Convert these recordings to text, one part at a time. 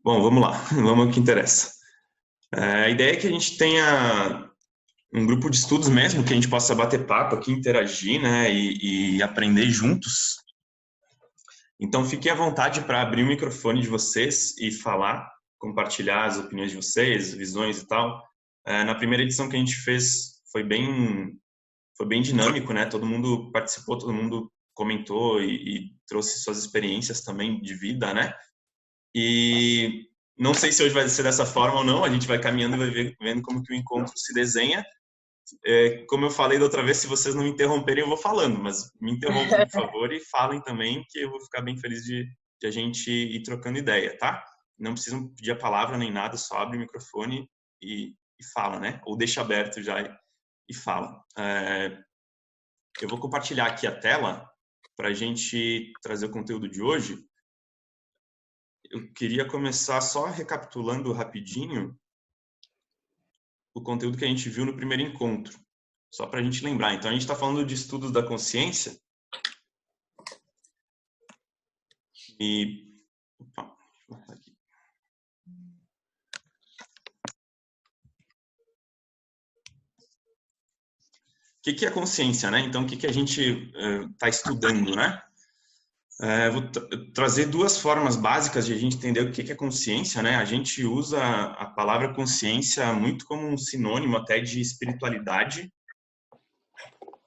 Bom, vamos lá, vamos ao que interessa. A ideia é que a gente tenha um grupo de estudos mesmo, que a gente possa bater papo aqui, interagir, né, e aprender juntos. Então, fiquem à vontade para abrir o microfone de vocês e falar, compartilhar as opiniões de vocês, visões e tal. Na primeira edição que a gente fez, foi bem dinâmico, né? Todo mundo participou, todo mundo comentou e trouxe suas experiências também de vida, né? E não sei se hoje vai ser dessa forma ou não, a gente vai caminhando e vai vendo como que o encontro se desenha. Como eu falei da outra vez, se vocês não me interromperem, eu vou falando, mas me interrompam, por favor, e falem também, que eu vou ficar bem feliz de a gente ir trocando ideia, tá? Não precisam pedir a palavra nem nada, só abre o microfone e fala, né? Ou deixa aberto já e fala. Eu vou compartilhar aqui a tela para a gente trazer o conteúdo de hoje. Eu queria começar só recapitulando rapidinho o conteúdo que a gente viu no primeiro encontro, só para a gente lembrar. Então, a gente está falando de estudos da consciência e... Opa, aqui. O que é consciência, né? Então, o que a gente está estudando, né? Vou trazer duas formas básicas de a gente entender o que é consciência, né? A gente usa a palavra consciência muito como um sinônimo até de espiritualidade,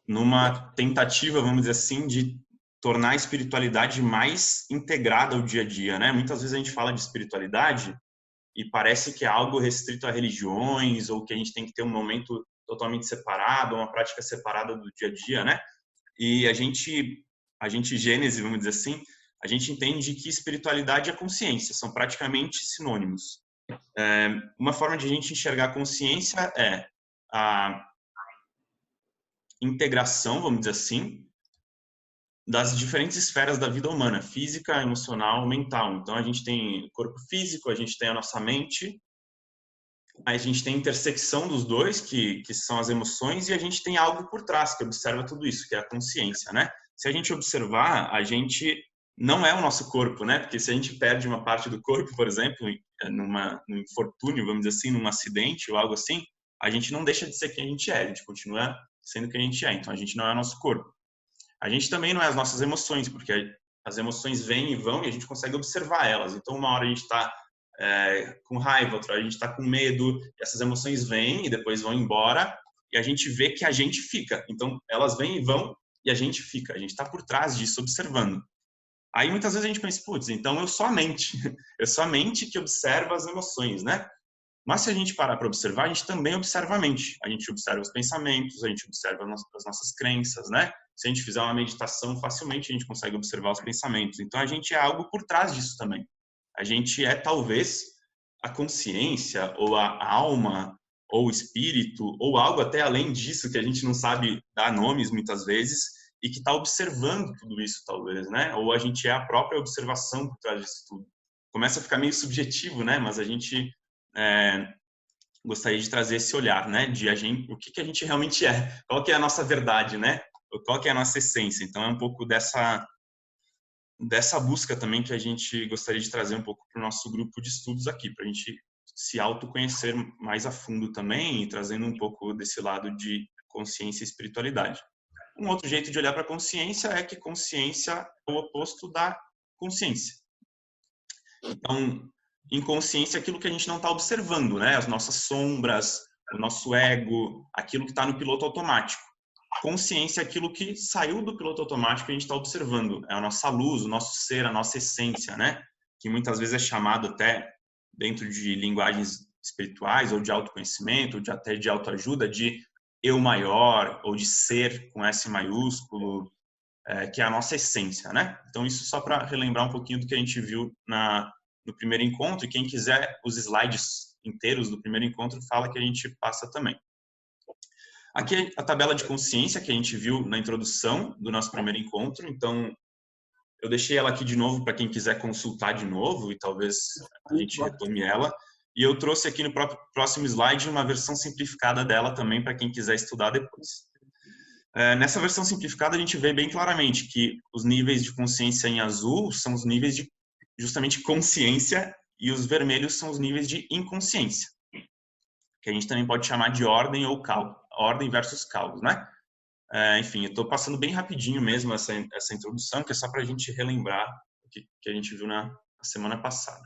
numa tentativa, vamos dizer assim, de tornar a espiritualidade mais integrada ao dia a dia, né? Muitas vezes a gente fala de espiritualidade e parece que é algo restrito a religiões ou que a gente tem que ter um momento totalmente separado, uma prática separada do dia a dia, né? E a gente Gênesis, vamos dizer assim, a gente entende que espiritualidade e consciência são praticamente sinônimos. Uma forma de a gente enxergar a consciência é a integração, vamos dizer assim, das diferentes esferas da vida humana, física, emocional, mental. Então, a gente tem o corpo físico, a gente tem a nossa mente, a gente tem a intersecção dos dois, que são as emoções, e a gente tem algo por trás que observa tudo isso, que é a consciência, né? Se a gente observar, a gente não é o nosso corpo, né? Porque se a gente perde uma parte do corpo, por exemplo, num infortúnio, vamos dizer assim, num acidente ou algo assim, a gente não deixa de ser quem a gente é, a gente continua sendo quem a gente é. Então, a gente não é o nosso corpo. A gente também não é as nossas emoções, porque as emoções vêm e vão e a gente consegue observar elas. Então, uma hora a gente está com raiva, outra hora a gente está com medo, essas emoções vêm e depois vão embora e a gente vê que a gente fica. Então, elas vêm e vão e a gente fica. A gente está por trás disso, observando. Aí, muitas vezes a gente pensa, putz, então eu sou a mente. Eu sou a mente que observa as emoções, né? Mas se a gente parar para observar, a gente também observa a mente. A gente observa os pensamentos, a gente observa as nossas crenças, né? Se a gente fizer uma meditação, facilmente a gente consegue observar os pensamentos. Então, a gente é algo por trás disso também. A gente é, talvez, a consciência, ou a alma, ou o espírito, ou algo até além disso, que a gente não sabe dar nomes muitas vezes, e que está observando tudo isso, talvez, né? Ou a gente é a própria observação por trás disso tudo. Começa a ficar meio subjetivo, né? Mas a gente gostaria de trazer esse olhar, né, de a gente, o que a gente realmente é, qual que é a nossa verdade, né, qual que é a nossa essência. Então é um pouco dessa busca também que a gente gostaria de trazer um pouco para o nosso grupo de estudos aqui, para a gente se autoconhecer mais a fundo também e trazendo um pouco desse lado de consciência e espiritualidade. Um outro jeito de olhar para a consciência é que consciência é o oposto da consciência. Então, inconsciência é aquilo que a gente não está observando, né? As nossas sombras, o nosso ego, aquilo que está no piloto automático. Consciência é aquilo que saiu do piloto automático e a gente está observando. É a nossa luz, o nosso ser, a nossa essência, né? Que muitas vezes é chamado até, dentro de linguagens espirituais, ou de autoconhecimento, ou de até de autoajuda, de eu maior, ou de ser com S maiúsculo, que é a nossa essência, né? Então, isso só para relembrar um pouquinho do que a gente viu no primeiro encontro, e quem quiser os slides inteiros do primeiro encontro, fala que a gente passa também. Aqui a tabela de consciência que a gente viu na introdução do nosso primeiro encontro, então eu deixei ela aqui de novo para quem quiser consultar de novo e talvez a gente retome ela. E eu trouxe aqui no próximo slide uma versão simplificada dela também para quem quiser estudar depois. Nessa versão simplificada, a gente vê bem claramente que os níveis de consciência em azul são os níveis de, justamente, consciência e os vermelhos são os níveis de inconsciência, que a gente também pode chamar de ordem ou caos, ordem versus caos, né? Enfim, eu estou passando bem rapidinho mesmo essa introdução, que é só para a gente relembrar o que a gente viu na semana passada.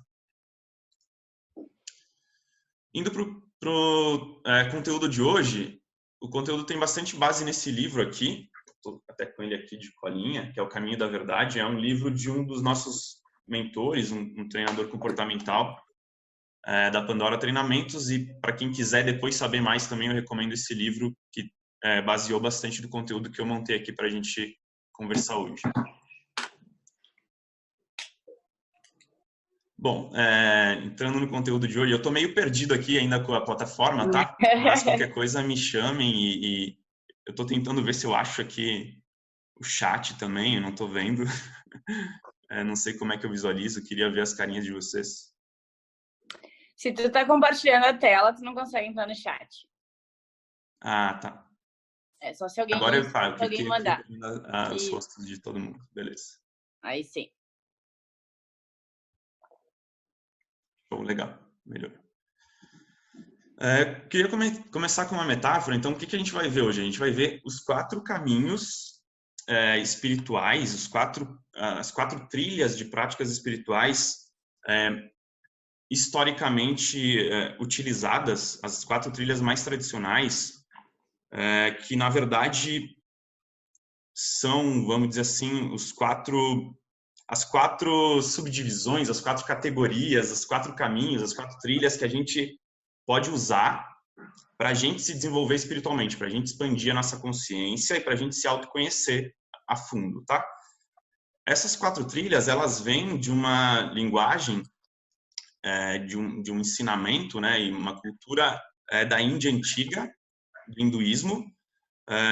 Indo para o conteúdo de hoje, o conteúdo tem bastante base nesse livro aqui, estou até com ele aqui de colinha, que é O Caminho da Verdade. É um livro de um dos nossos mentores, um treinador comportamental da Pandora Treinamentos, e para quem quiser depois saber mais também eu recomendo esse livro, que baseou bastante do conteúdo que eu montei aqui para a gente conversar hoje. Bom, entrando no conteúdo de hoje, eu estou meio perdido aqui ainda com a plataforma, tá? Mas qualquer coisa me chamem e eu estou tentando ver se eu acho aqui o chat também, eu não estou vendo. Não sei como é que eu visualizo, queria ver as carinhas de vocês. Se tu tá compartilhando a tela, tu não consegue entrar no chat. Ah, tá. É só se alguém, agora eu falo, se alguém mandar. Os rostos de todo mundo, beleza. Aí sim. Show, legal, melhor. Queria começar com uma metáfora. Então, o que a gente vai ver hoje? A gente vai ver os 4 caminhos espirituais, as 4 trilhas de práticas espirituais historicamente utilizadas, as 4 trilhas mais tradicionais, que na verdade são, vamos dizer assim, as 4 subdivisões, as 4 categorias, os 4 caminhos, as 4 trilhas que a gente pode usar para a gente se desenvolver espiritualmente, para a gente expandir a nossa consciência e para a gente se autoconhecer a fundo, tá? Essas 4 trilhas, elas vêm de uma linguagem, de um ensinamento, né, e uma cultura da Índia antiga, do hinduísmo,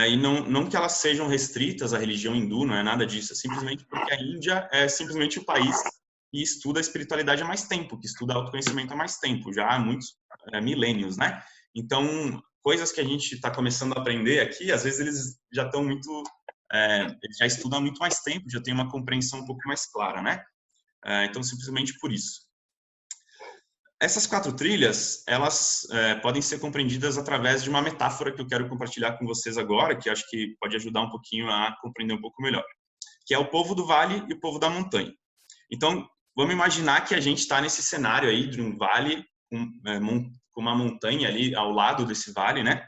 e não que elas sejam restritas à religião hindu, não é nada disso, é simplesmente porque a Índia é simplesmente o país que estuda a espiritualidade há mais tempo, que estuda autoconhecimento há mais tempo, já há muitos milênios, né? Então, coisas que a gente está começando a aprender aqui, às vezes eles já estão eles já estudam há muito mais tempo, já tem uma compreensão um pouco mais clara, né? Então, simplesmente por isso. Essas 4 trilhas, elas podem ser compreendidas através de uma metáfora que eu quero compartilhar com vocês agora, que acho que pode ajudar um pouquinho a compreender um pouco melhor, que é o povo do vale e o povo da montanha. Então, vamos imaginar que a gente está nesse cenário aí de um vale com uma montanha ali ao lado desse vale, né?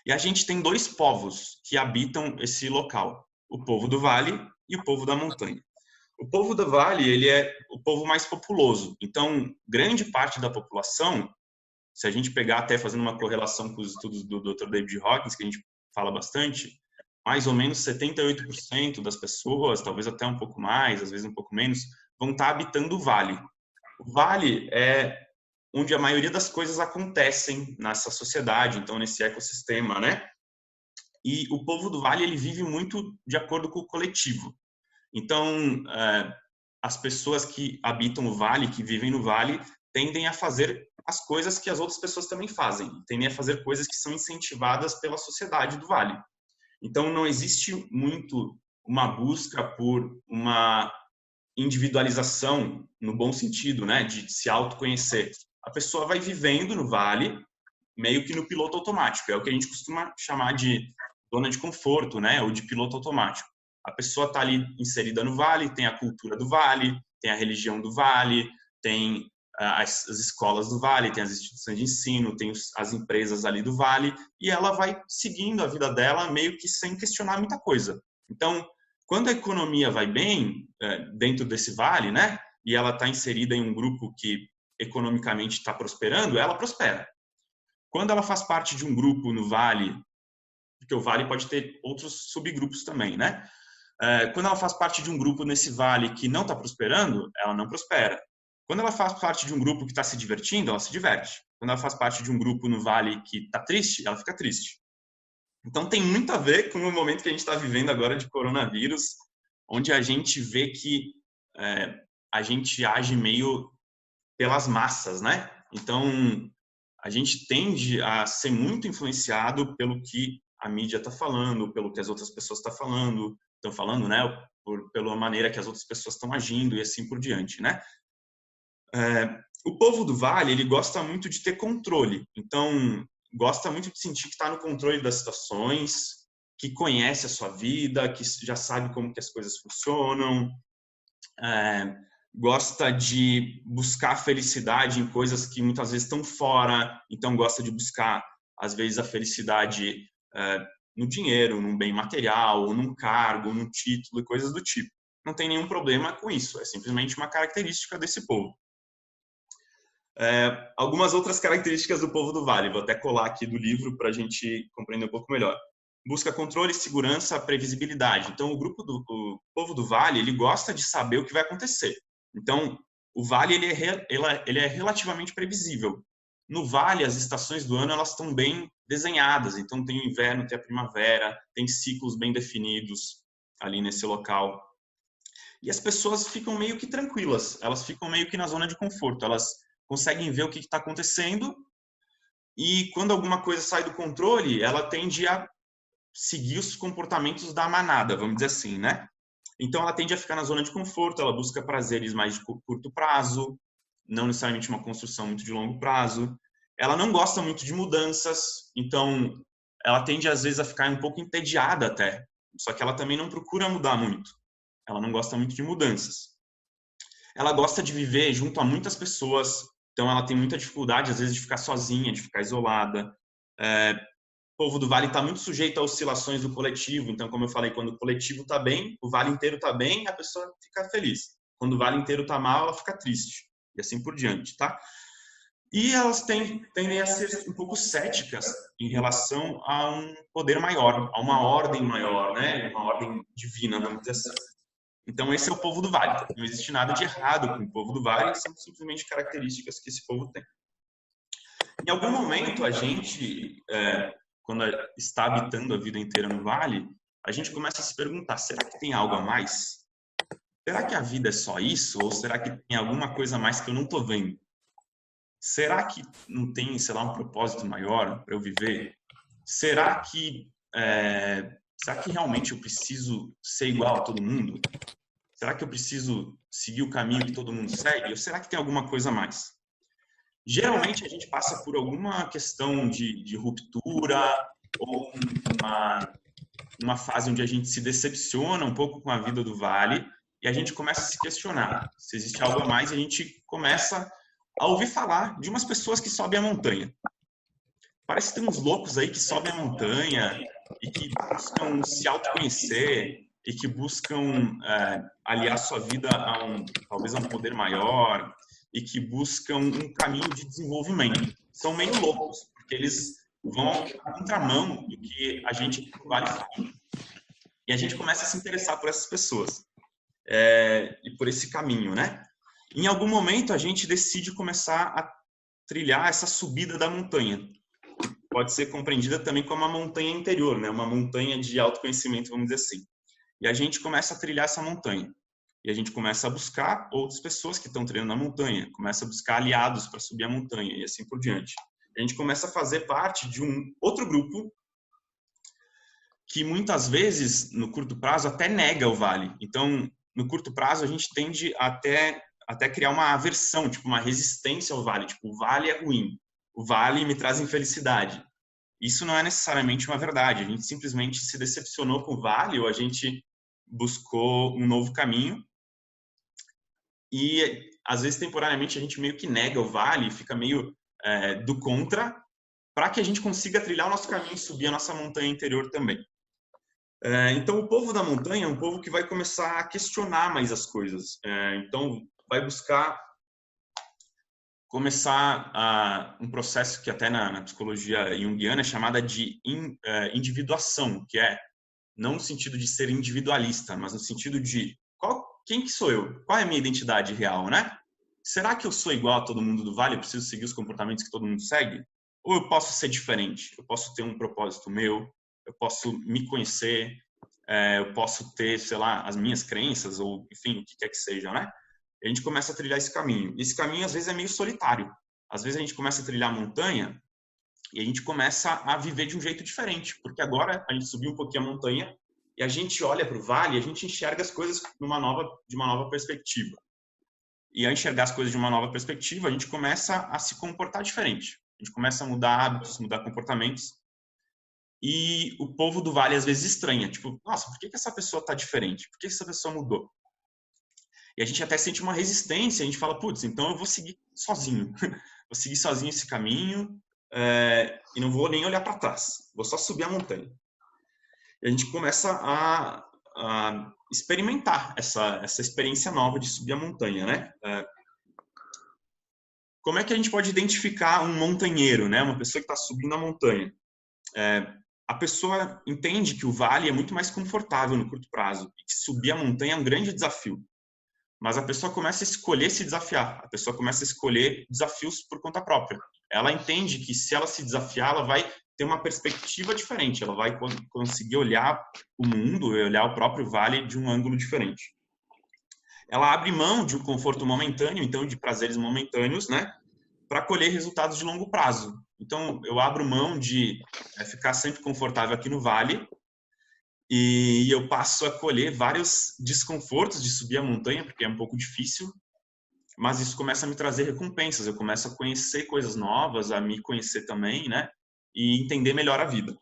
E a gente tem 2 povos que habitam esse local, o povo do vale e o povo da montanha. O povo do vale, ele é o povo mais populoso. Então, grande parte da população, se a gente pegar até fazendo uma correlação com os estudos do Dr. David Hawkins, que a gente fala bastante, mais ou menos 78% das pessoas, talvez até um pouco mais, às vezes um pouco menos, vão estar habitando o vale. O vale é onde a maioria das coisas acontecem nessa sociedade, então nesse ecossistema, né? E o povo do vale, ele vive muito de acordo com o coletivo. Então, as pessoas que habitam o vale, que vivem no vale, tendem a fazer as coisas que as outras pessoas também fazem, tendem a fazer coisas que são incentivadas pela sociedade do vale. Então, não existe muito uma busca por uma individualização, no bom sentido, né, de se autoconhecer. A pessoa vai vivendo no vale, meio que no piloto automático, é o que a gente costuma chamar de zona de conforto, né, ou de piloto automático. A pessoa está ali inserida no vale, tem a cultura do vale, tem a religião do vale, tem as escolas do vale, tem as instituições de ensino, tem as empresas ali do vale, e ela vai seguindo a vida dela meio que sem questionar muita coisa. Então, quando a economia vai bem dentro desse vale, né, e ela está inserida em um grupo que economicamente está prosperando, ela prospera. Quando ela faz parte de um grupo no vale, porque o vale pode ter outros subgrupos também, né? Quando ela faz parte de um grupo nesse vale que não está prosperando, ela não prospera. Quando ela faz parte de um grupo que está se divertindo, ela se diverte. Quando ela faz parte de um grupo no vale que está triste, ela fica triste. Então tem muito a ver com o momento que a gente está vivendo agora de coronavírus, onde a gente vê que a gente age meio pelas massas, né? Então a gente tende a ser muito influenciado pelo que a mídia está falando, pelo que as outras pessoas estão falando, né? Pela maneira que as outras pessoas estão agindo e assim por diante, né? O povo do Vale, ele gosta muito de ter controle. Então, gosta muito de sentir que está no controle das situações, que conhece a sua vida, que já sabe como que as coisas funcionam. Gosta de buscar felicidade em coisas que muitas vezes estão fora. Então, gosta de buscar, às vezes, a felicidade no dinheiro, num bem material, num cargo, num título e coisas do tipo. Não tem nenhum problema com isso. É simplesmente uma característica desse povo. Algumas outras características do povo do Vale. Vou até colar aqui do livro para a gente compreender um pouco melhor. Busca controle, segurança, previsibilidade. Então, o povo do Vale, ele gosta de saber o que vai acontecer. Então, o Vale ele é relativamente previsível. No Vale, as estações do ano elas estão bem desenhadas. Então, tem o inverno, tem a primavera, tem ciclos bem definidos ali nesse local. E as pessoas ficam meio que tranquilas. Elas ficam meio que na zona de conforto. Elas conseguem ver o que está acontecendo e quando alguma coisa sai do controle, ela tende a seguir os comportamentos da manada, vamos dizer assim, né? Então, ela tende a ficar na zona de conforto, ela busca prazeres mais de curto prazo, não necessariamente uma construção muito de longo prazo. Ela não gosta muito de mudanças, então ela tende, às vezes, a ficar um pouco entediada até. Só que ela também não procura mudar muito. Ela não gosta muito de mudanças. Ela gosta de viver junto a muitas pessoas, então ela tem muita dificuldade, às vezes, de ficar sozinha, de ficar isolada. O povo do Vale está muito sujeito a oscilações do coletivo. Então, como eu falei, quando o coletivo está bem, o Vale inteiro está bem, a pessoa fica feliz. Quando o Vale inteiro está mal, ela fica triste. E assim por diante, tá? E elas tendem a ser um pouco céticas em relação a um poder maior, a uma ordem maior, né? Uma ordem divina, vamos dizer assim. Então, esse é o povo do Vale. Não existe nada de errado com o povo do Vale, são simplesmente características que esse povo tem. Em algum momento, a gente, quando está habitando a vida inteira no Vale, a gente começa a se perguntar, será que tem algo a mais? Será que a vida é só isso? Ou será que tem alguma coisa a mais que eu não estou vendo? Será que não tem, sei lá, um propósito maior para eu viver? Será que realmente eu preciso ser igual a todo mundo? Será que eu preciso seguir o caminho que todo mundo segue? Ou será que tem alguma coisa a mais? Geralmente a gente passa por alguma questão de ruptura ou uma fase onde a gente se decepciona um pouco com a vida do Vale e a gente começa a se questionar se existe algo a mais e a gente começa a ouvir falar de umas pessoas que sobem a montanha. Parece que tem uns loucos aí que sobem a montanha e que buscam se autoconhecer e que buscam aliar sua vida talvez a um poder maior e que buscam um caminho de desenvolvimento. São meio loucos, porque eles vão à contramão do que a gente vale fazer. E a gente começa a se interessar por essas pessoas e por esse caminho, né? Em algum momento, a gente decide começar a trilhar essa subida da montanha. Pode ser compreendida também como uma montanha interior, né? Uma montanha de autoconhecimento, vamos dizer assim. E a gente começa a trilhar essa montanha. E a gente começa a buscar outras pessoas que estão treinando na montanha, começa a buscar aliados para subir a montanha e assim por diante. A gente começa a fazer parte de um outro grupo que muitas vezes, no curto prazo, até nega o Vale. Então, no curto prazo, a gente tende até criar uma aversão, tipo uma resistência ao Vale. Tipo, o Vale é ruim, o Vale me traz infelicidade. Isso não é necessariamente uma verdade. A gente simplesmente se decepcionou com o Vale ou a gente buscou um novo caminho. E, às vezes, temporariamente, a gente meio que nega o Vale, fica meio do contra, para que a gente consiga trilhar o nosso caminho e subir a nossa montanha interior também. Então, o povo da montanha é um povo que vai começar a questionar mais as coisas. Então, vai buscar começar um processo que até na psicologia junguiana é chamada de individuação, que é não no sentido de ser individualista, mas no sentido de quem que sou eu? Qual é a minha identidade real, né? Será que eu sou igual a todo mundo do Vale? Eu preciso seguir os comportamentos que todo mundo segue? Ou eu posso ser diferente? Eu posso ter um propósito meu? Eu posso me conhecer? Eu posso ter, sei lá, as minhas crenças? Ou, enfim, o que quer que seja, né? E a gente começa a trilhar esse caminho. E esse caminho, às vezes, é meio solitário. Às vezes, a gente começa a trilhar a montanha e a gente começa a viver de um jeito diferente. Porque agora, a gente subiu um pouquinho a montanha e a gente olha para o vale e a gente enxerga as coisas de uma nova perspectiva. e a enxergar as coisas de uma nova perspectiva, a gente começa a se comportar diferente. A gente começa a mudar hábitos, mudar comportamentos. E o povo do Vale às vezes estranha, tipo, nossa, por que essa pessoa está diferente? Por que essa pessoa mudou? E a gente até sente uma resistência, a gente fala, putz, então eu vou seguir sozinho. Vou seguir sozinho esse caminho e não vou nem olhar para trás. Vou só subir a montanha. E a gente começa a experimentar essa experiência nova de subir a montanha, né? Como é que a gente pode identificar um montanheiro, né? Uma pessoa que está subindo a montanha? A pessoa entende que o vale é muito mais confortável no curto prazo e que subir a montanha é um grande desafio. Mas a pessoa começa a escolher se desafiar. A pessoa começa a escolher desafios por conta própria. Ela entende que se ela se desafiar, ela vai ter uma perspectiva diferente. Ela vai conseguir olhar o mundo e olhar o próprio vale de um ângulo diferente. Ela abre mão de um conforto momentâneo, então de prazeres momentâneos, né, para colher resultados de longo prazo. Então, eu abro mão de ficar sempre confortável aqui no vale e eu passo a colher vários desconfortos de subir a montanha, porque é um pouco difícil, mas isso começa a me trazer recompensas. Eu começo a conhecer coisas novas, a me conhecer também, né, e entender melhor a vida.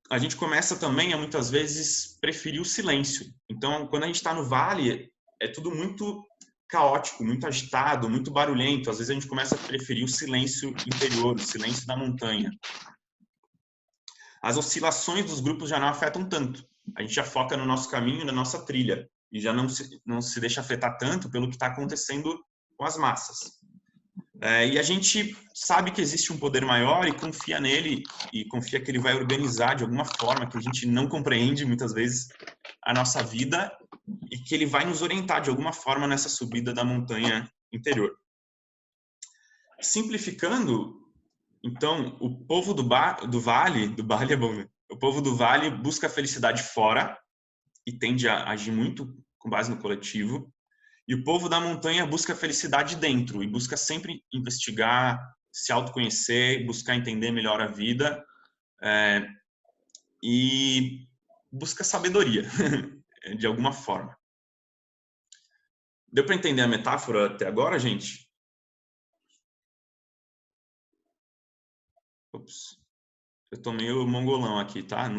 A gente começa também a muitas vezes preferir o silêncio. Então, quando a gente está no vale, é tudo muito caótico, muito agitado, muito barulhento. Às vezes a gente começa a preferir o silêncio interior, o silêncio da montanha. As oscilações dos grupos já não afetam tanto. A gente já foca no nosso caminho, na nossa trilha, e já não se deixa afetar tanto pelo que está acontecendo com as massas. E a gente sabe que existe um poder maior e confia nele, e confia que ele vai organizar de alguma forma que a gente não compreende muitas vezes a nossa vida e que ele vai nos orientar de alguma forma nessa subida da montanha interior. Simplificando, então, o povo do vale é bom, né? O povo do vale busca a felicidade fora e tende a agir muito com base no coletivo. E o povo da montanha busca a felicidade dentro e busca sempre investigar, se autoconhecer, buscar entender melhor a vida e busca sabedoria, de alguma forma. Deu para entender a metáfora até agora, gente? Ops. Eu tô meio mongolão aqui, tá?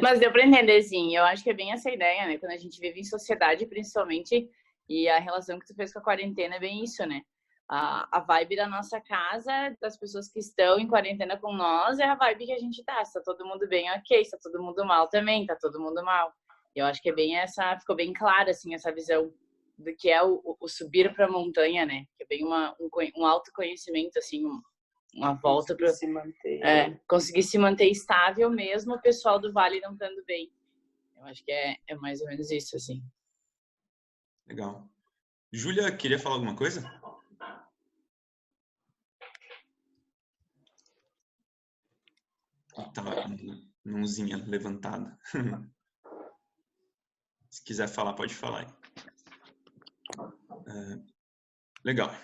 Mas deu para entender, sim. Eu acho que é bem essa ideia, né? Quando a gente vive em sociedade, principalmente, e a relação que tu fez com a quarentena é bem isso, né? A vibe da nossa casa, das pessoas que estão em quarentena com nós, é a vibe que a gente tá. Se tá todo mundo bem, ok. Se tá todo mundo mal também, tá todo mundo mal. Eu acho que é bem essa... Ficou bem clara, assim, essa visão do que é o subir pra montanha, né? Que é bem um autoconhecimento, assim, uma volta para se manter. Conseguir se manter estável mesmo o pessoal do vale não estando bem. Eu acho que é mais ou menos isso, assim. Legal. Júlia, queria falar alguma coisa? Tava com mãozinha levantada. Se quiser falar, pode falar aí. Legal.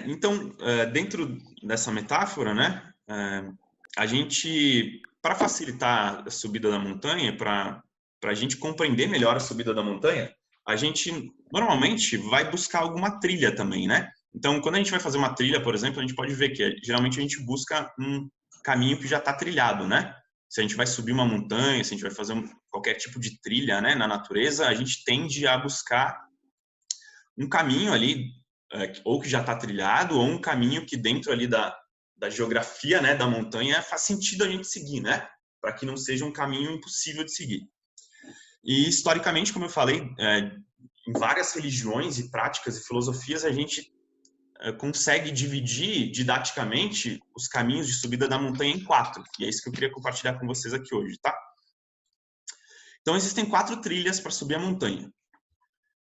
Então, dentro dessa metáfora, né, a gente, para facilitar a subida da montanha, para a gente compreender melhor a subida da montanha, a gente normalmente vai buscar alguma trilha também, né? Então, quando a gente vai fazer uma trilha, por exemplo, a gente pode ver que geralmente a gente busca um caminho que já está trilhado, né? Se a gente vai subir uma montanha, se a gente vai fazer qualquer tipo de trilha, né, na natureza, a gente tende a buscar um caminho ali, ou que já está trilhado, ou um caminho que dentro ali da geografia, né, da montanha faz sentido a gente seguir, né? Para que não seja um caminho impossível de seguir. E historicamente, como eu falei, em várias religiões e práticas e filosofias, a gente consegue dividir didaticamente os caminhos de subida da montanha em 4. E é isso que eu queria compartilhar com vocês aqui hoje, tá? Então, existem 4 trilhas para subir a montanha.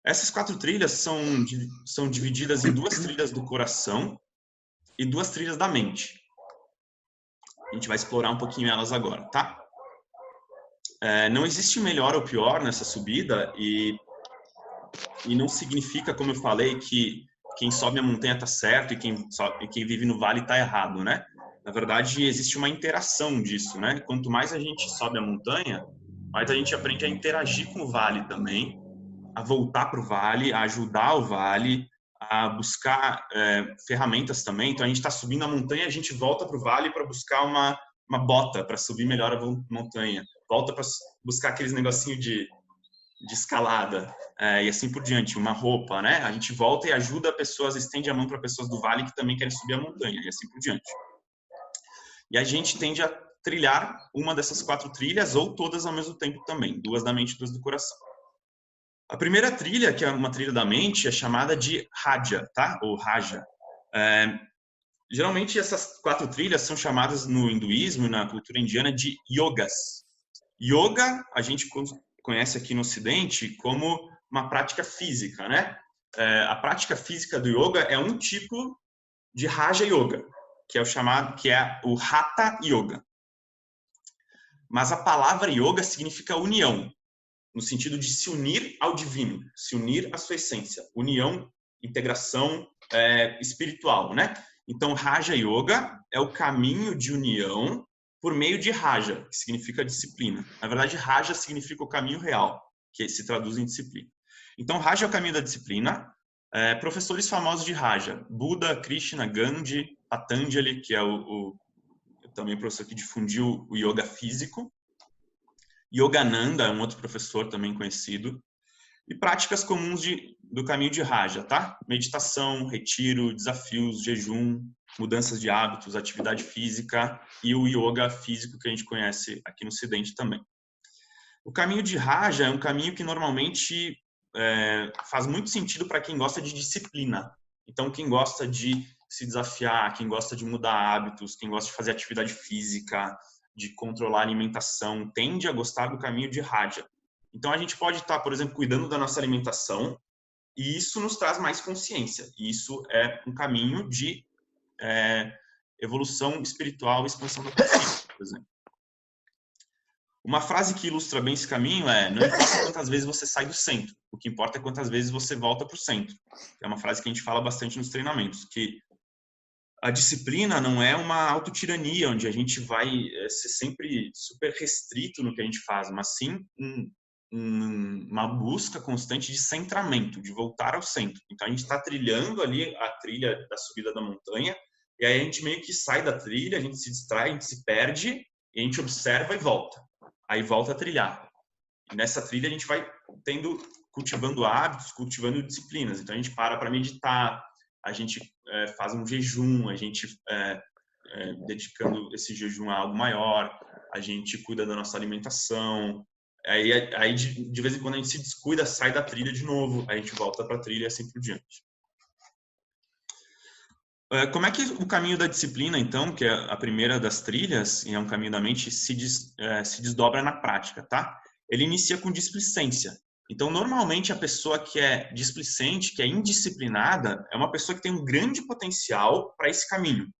Essas 4 trilhas são divididas em 2 trilhas do coração e 2 trilhas da mente. A gente vai explorar um pouquinho elas agora, tá? Não existe melhor ou pior nessa subida e não significa, como eu falei, que quem sobe a montanha está certo e quem vive no vale está errado, né? Na verdade, existe uma interação disso, né? Quanto mais a gente sobe a montanha, mas a gente aprende a interagir com o vale também, a voltar para o vale, a ajudar o vale, a buscar ferramentas também. Então, a gente está subindo a montanha, a gente volta para o vale para buscar uma bota para subir melhor a montanha. Volta para buscar aqueles negocinho de escalada e assim por diante, uma roupa, né? A gente volta e ajuda pessoas, estende a mão para pessoas do vale que também querem subir a montanha e assim por diante. E a gente tende a trilhar uma dessas 4 trilhas ou todas ao mesmo tempo também, 2 da mente e 2 do coração. A primeira trilha, que é uma trilha da mente, é chamada de Raja, tá? Ou Raja. Geralmente essas 4 trilhas são chamadas no hinduísmo e na cultura indiana de yogas. Yoga, a gente conhece aqui no Ocidente como uma prática física, né? A prática física do yoga é um tipo de Raja Yoga, que é o Hatha Yoga. Mas a palavra yoga significa união, no sentido de se unir ao divino, se unir à sua essência, união, integração espiritual, né? Então, Raja Yoga é o caminho de união por meio de Raja, que significa disciplina. Na verdade, Raja significa o caminho real, que se traduz em disciplina. Então, Raja é o caminho da disciplina. Professores famosos de Raja: Buda, Krishna, Gandhi, Patanjali, que é também professor que difundiu o yoga físico. Yogananda é um outro professor também conhecido. E práticas comuns do caminho de Raja, tá? Meditação, retiro, desafios, jejum, mudanças de hábitos, atividade física e o yoga físico que a gente conhece aqui no Ocidente também. O caminho de Raja é um caminho que normalmente faz muito sentido para quem gosta de disciplina. Então, quem gosta de se desafiar, quem gosta de mudar hábitos, quem gosta de fazer atividade física, de controlar a alimentação, tende a gostar do caminho de Raja. Então, a gente pode estar, por exemplo, cuidando da nossa alimentação e isso nos traz mais consciência. E isso é um caminho de evolução espiritual e expansão da consciência, por exemplo. Uma frase que ilustra bem esse caminho é: não importa quantas vezes você sai do centro, o que importa é quantas vezes você volta para o centro. É uma frase que a gente fala bastante nos treinamentos, que a disciplina não é uma autotirania, onde a gente vai ser sempre super restrito no que a gente faz, mas sim uma busca constante de centramento, de voltar ao centro. Então, a gente está trilhando ali a trilha da subida da montanha, e aí a gente meio que sai da trilha, a gente se distrai, a gente se perde, e a gente observa e volta. Aí volta a trilhar. E nessa trilha a gente vai cultivando hábitos, cultivando disciplinas. Então, a gente para meditar, a gente faz um jejum, a gente dedicando esse jejum a algo maior, a gente cuida da nossa alimentação. Aí de vez em quando a gente se descuida, sai da trilha de novo, aí a gente volta para a trilha e assim por diante. Como é que o caminho da disciplina, então, que é a primeira das trilhas, e é um caminho da mente, se desdobra na prática, tá? Ele inicia com displicência. Então, normalmente, a pessoa que é displicente, que é indisciplinada, é uma pessoa que tem um grande potencial para esse caminho.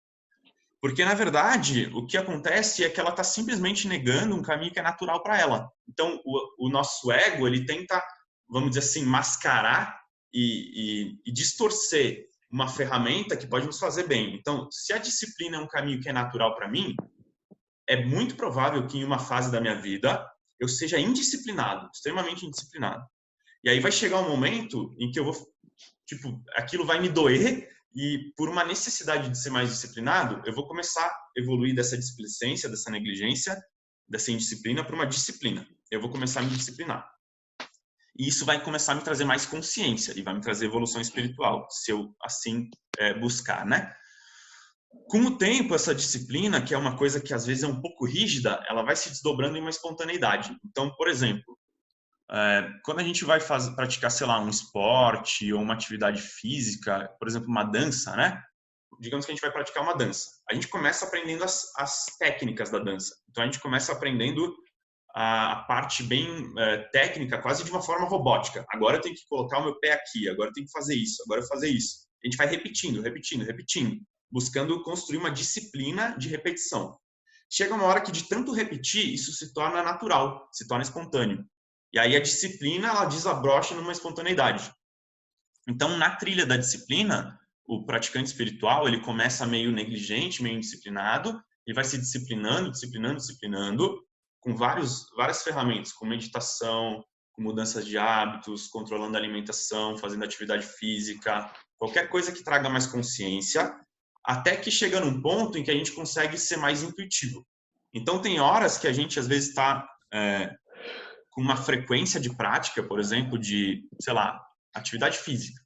Porque, na verdade, o que acontece é que ela está simplesmente negando um caminho que é natural para ela. Então, o nosso ego, ele tenta, vamos dizer assim, mascarar e distorcer uma ferramenta que pode nos fazer bem. Então, se a disciplina é um caminho que é natural para mim, é muito provável que em uma fase da minha vida eu seja indisciplinado, extremamente indisciplinado. E aí vai chegar um momento em que eu vou, aquilo vai me doer e por uma necessidade de ser mais disciplinado, eu vou começar a evoluir dessa displicência, dessa negligência, dessa indisciplina para uma disciplina. Eu vou começar a me disciplinar. E isso vai começar a me trazer mais consciência e vai me trazer evolução espiritual, se eu assim buscar, né? Com o tempo, essa disciplina, que é uma coisa que às vezes é um pouco rígida, ela vai se desdobrando em uma espontaneidade. Então, por exemplo, quando a gente vai praticar, sei lá, um esporte ou uma atividade física, por exemplo, uma dança, né? Digamos que a gente vai praticar uma dança. A gente começa aprendendo as técnicas da dança. Então, a gente começa aprendendo a parte bem técnica, quase de uma forma robótica. Agora eu tenho que colocar o meu pé aqui, agora eu tenho que fazer isso, agora eu vou fazer isso. A gente vai repetindo, buscando construir uma disciplina de repetição. Chega uma hora que de tanto repetir, isso se torna natural, se torna espontâneo. E aí a disciplina, ela desabrocha numa espontaneidade. Então, na trilha da disciplina, o praticante espiritual, ele começa meio negligente, meio indisciplinado, ele vai se disciplinando, com várias ferramentas, com meditação, com mudanças de hábitos, controlando a alimentação, fazendo atividade física, qualquer coisa que traga mais consciência, até que chega num ponto em que a gente consegue ser mais intuitivo. Então, tem horas que a gente, às vezes, está com uma frequência de prática, por exemplo, de, sei lá, atividade física.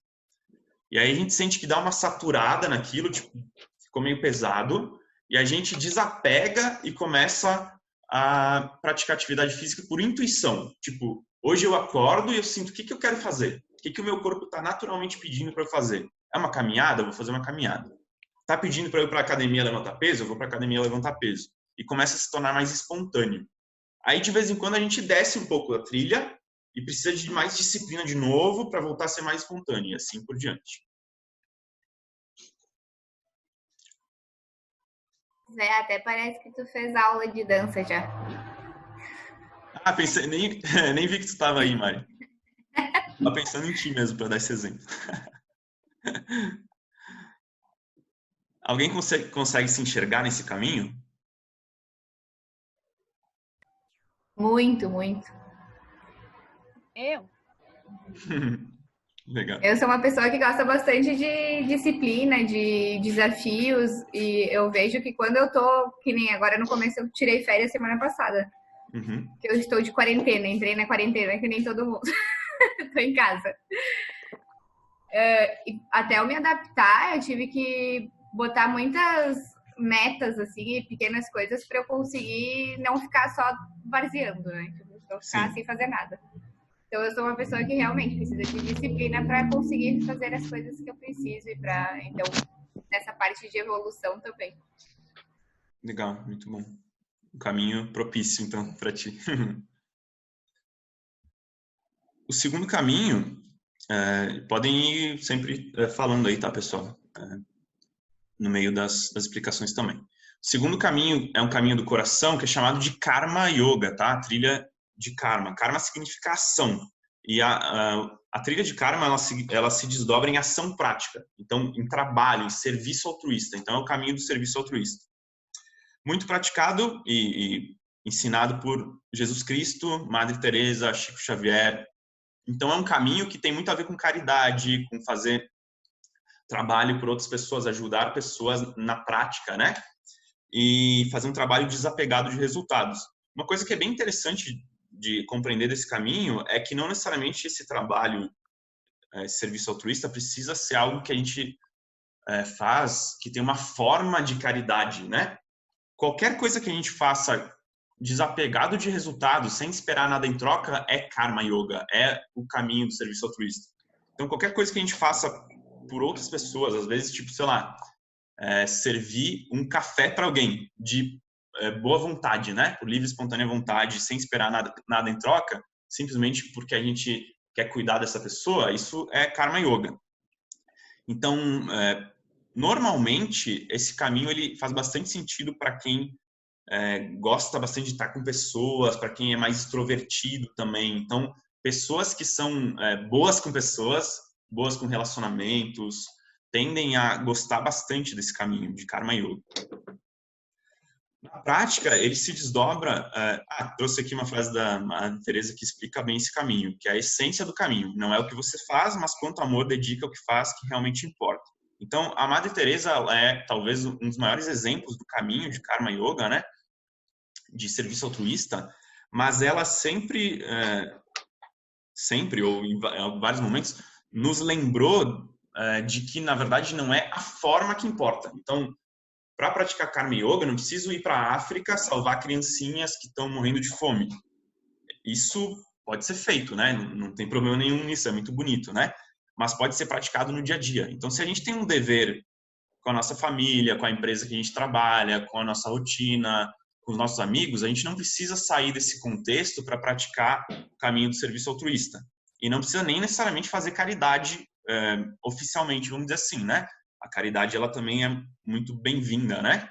E aí a gente sente que dá uma saturada naquilo, tipo, ficou meio pesado, e a gente desapega e começa a praticar atividade física por intuição. Tipo, hoje eu acordo e eu sinto o que eu quero fazer, o que o meu corpo está naturalmente pedindo para eu fazer. É uma caminhada? Eu vou fazer uma caminhada. Está pedindo para eu ir para a academia levantar peso? Eu vou para a academia levantar peso. E começa a se tornar mais espontâneo. Aí, de vez em quando, a gente desce um pouco da trilha e precisa de mais disciplina de novo para voltar a ser mais espontâneo, e assim por diante. Zé, até parece que tu fez aula de dança já. Ah, pensei, nem vi que tu estava aí, Mari. Estava pensando em ti mesmo para dar esse exemplo. Alguém consegue se enxergar nesse caminho? Muito, muito. Eu? Legal. Eu sou uma pessoa que gosta bastante de disciplina, de desafios, e eu vejo que quando eu tô, que nem agora no começo, eu tirei férias semana passada, que eu estou de quarentena, entrei na quarentena, que nem todo mundo, tô em casa. Até eu me adaptar, eu tive que botar muitas metas, assim, e pequenas coisas para eu conseguir não ficar só varzeando, né? Não ficar sem fazer nada. Então, eu sou uma pessoa que realmente precisa de disciplina para conseguir fazer as coisas que eu preciso e para, então, nessa parte de evolução também. Legal, muito bom. Um caminho propício, então, para ti. O segundo caminho, podem ir sempre falando aí, tá, pessoal? No meio das explicações também. O segundo caminho é um caminho do coração que é chamado de Karma Yoga, tá? A trilha de Karma. Karma significa ação. E a trilha de Karma, ela se desdobra em ação prática. Então, em trabalho, em serviço altruísta. Então, é o caminho do serviço altruísta. Muito praticado e ensinado por Jesus Cristo, Madre Teresa, Chico Xavier. Então, é um caminho que tem muito a ver com caridade, com fazer trabalho por outras pessoas, ajudar pessoas na prática, né? E fazer um trabalho desapegado de resultados. Uma coisa que é bem interessante de compreender desse caminho é que não necessariamente esse trabalho, esse serviço altruísta, precisa ser algo que a gente faz, que tem uma forma de caridade, né? Qualquer coisa que a gente faça desapegado de resultados, sem esperar nada em troca, é Karma Yoga, é o caminho do serviço altruísta. Então, qualquer coisa que a gente faça por outras pessoas, às vezes, tipo, sei lá, servir um café para alguém de boa vontade, né? Por livre e espontânea vontade, sem esperar nada em troca, simplesmente porque a gente quer cuidar dessa pessoa, isso é Karma Yoga. Então, normalmente, esse caminho ele faz bastante sentido para quem gosta bastante de estar com pessoas, para quem é mais extrovertido também. Então, pessoas que são boas com pessoas, boas com relacionamentos, tendem a gostar bastante desse caminho de Karma Yoga. Na prática, ele se desdobra... trouxe aqui uma frase da Madre Teresa que explica bem esse caminho, que é a essência do caminho. Não é o que você faz, mas quanto amor dedica ao que faz, que realmente importa. Então, a Madre Teresa é talvez um dos maiores exemplos do caminho de Karma Yoga, né? De serviço altruísta, mas ela sempre, ou em vários momentos, nos lembrou de que, na verdade, não é a forma que importa. Então, para praticar Karma Yoga, eu não preciso ir para a África salvar criancinhas que estão morrendo de fome. Isso pode ser feito, né? Não tem problema nenhum nisso, é muito bonito, né? Mas pode ser praticado no dia a dia. Então, se a gente tem um dever com a nossa família, com a empresa que a gente trabalha, com a nossa rotina, com os nossos amigos, a gente não precisa sair desse contexto para praticar o caminho do serviço altruísta. E não precisa nem necessariamente fazer caridade oficialmente, vamos dizer assim, né? A caridade, ela também é muito bem-vinda, né?